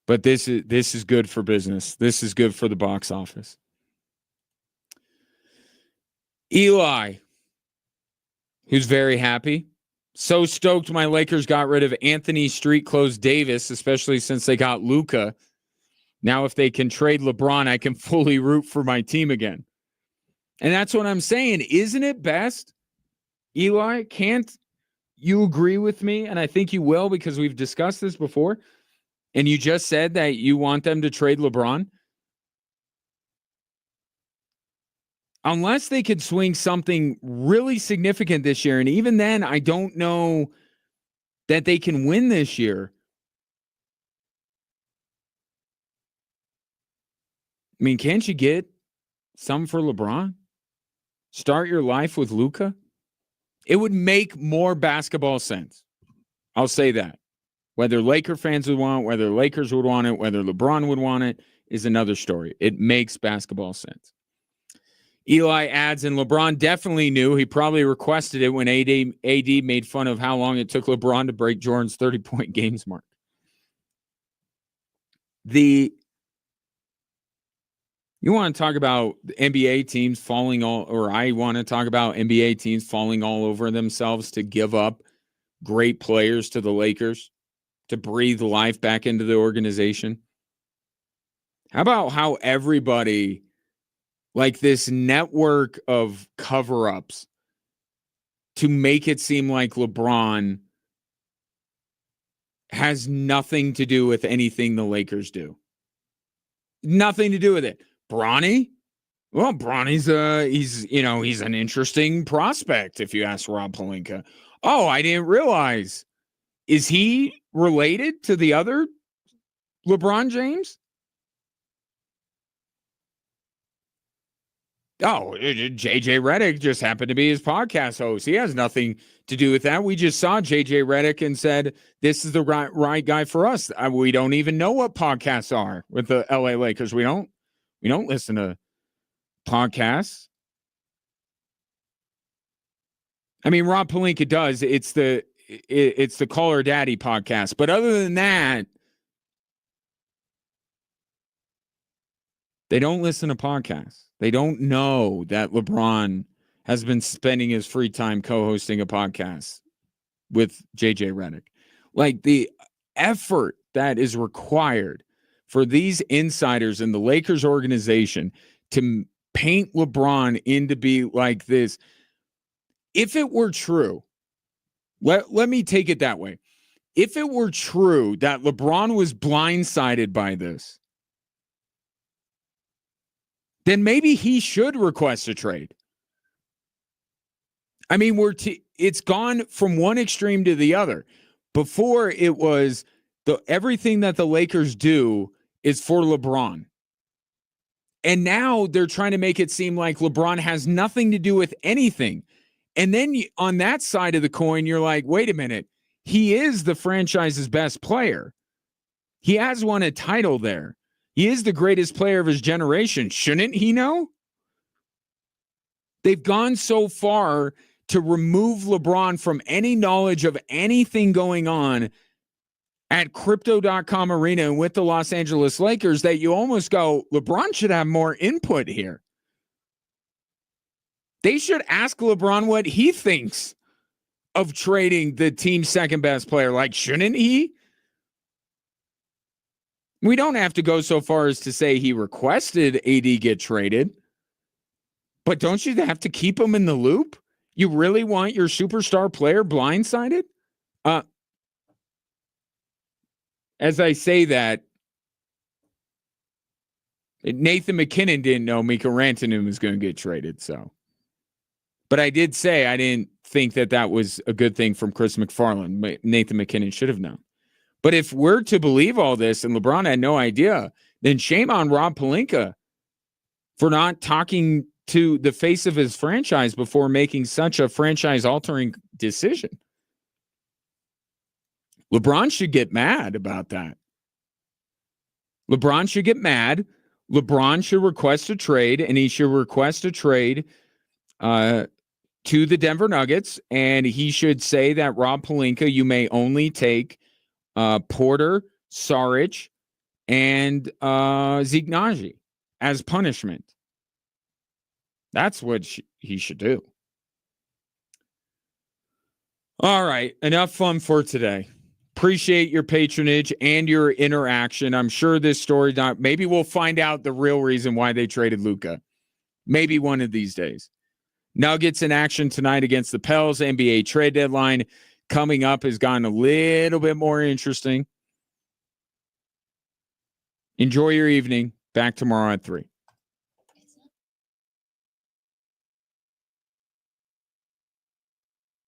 But this is good for business. This is good for the box office. Eli, who's very happy. So stoked my Lakers got rid of Anthony Street Clothes Davis, especially since they got Luka. Now, if they can trade LeBron, I can fully root for my team again. And that's what I'm saying. Isn't it best, Eli? Can't you agree with me? And I think you will because we've discussed this before. And you just said that you want them to trade LeBron. Unless they could swing something really significant this year. And even then, I don't know that they can win this year. I mean, can't you get some for LeBron? Start your life with Luka? It would make more basketball sense. I'll say that. Whether Laker fans would want it, whether Lakers would want it, whether LeBron would want it is another story. It makes basketball sense. Eli adds, and LeBron definitely knew. He probably requested it when AD made fun of how long it took LeBron to break Jordan's 30-point games mark. You want to talk about NBA teams falling I want to talk about NBA teams falling all over themselves to give up great players to the Lakers, to breathe life back into the organization. How about how everybody, like this network of cover-ups to make it seem like LeBron has nothing to do with anything the Lakers do. Nothing to do with it. Bronny? Well, Bronny's he's an interesting prospect, if you ask Rob Pelinka. Oh, I didn't realize. Is he related to the other LeBron James? Oh, JJ Redick just happened to be his podcast host. He has nothing to do with that. We just saw JJ Redick and said, this is the right guy for us. We don't even know what podcasts are with the LA Lakers. We don't listen to podcasts. I mean, Rob Pelinka does. It's the Call Her Daddy podcast. But other than that, they don't listen to podcasts. They don't know that LeBron has been spending his free time co-hosting a podcast with JJ Redick. Like the effort that is required for these insiders in the Lakers organization to paint LeBron into be like this. If it were true, let me take it that way. If it were true that LeBron was blindsided by this, then maybe he should request a trade. I mean, it's gone from one extreme to the other. Before it was everything that the Lakers do is for LeBron. And now they're trying to make it seem like LeBron has nothing to do with anything. And then on that side of the coin, you're like, wait a minute. He is the franchise's best player. He has won a title there. He is the greatest player of his generation. Shouldn't he know? They've gone so far to remove LeBron from any knowledge of anything going on at Crypto.com Arena and with the Los Angeles Lakers that you almost go, LeBron should have more input here. They should ask LeBron what he thinks of trading the team's second best player. Like, shouldn't he? We don't have to go so far as to say he requested AD get traded, but don't you have to keep him in the loop? You really want your superstar player blindsided? As I say that, Nathan McKinnon didn't know Mika Rantanen was going to get traded, so. But I did say I didn't think that was a good thing from Chris McFarland. Nathan McKinnon should have known. But if we're to believe all this and LeBron had no idea, then shame on Rob Pelinka for not talking to the face of his franchise before making such a franchise-altering decision. LeBron should get mad about that. LeBron should get mad. LeBron should request a trade, and he should request a trade to the Denver Nuggets, and he should say that, Rob Pelinka, you may only take Porter, Saric, and Zeke Naji as punishment. That's what he should do. All right, enough fun for today. Appreciate your patronage and your interaction. I'm sure this story, maybe we'll find out the real reason why they traded Luka. Maybe one of these days. Nuggets in action tonight against the Pels. NBA trade deadline coming up has gotten a little bit more interesting. Enjoy your evening. Back tomorrow at 3.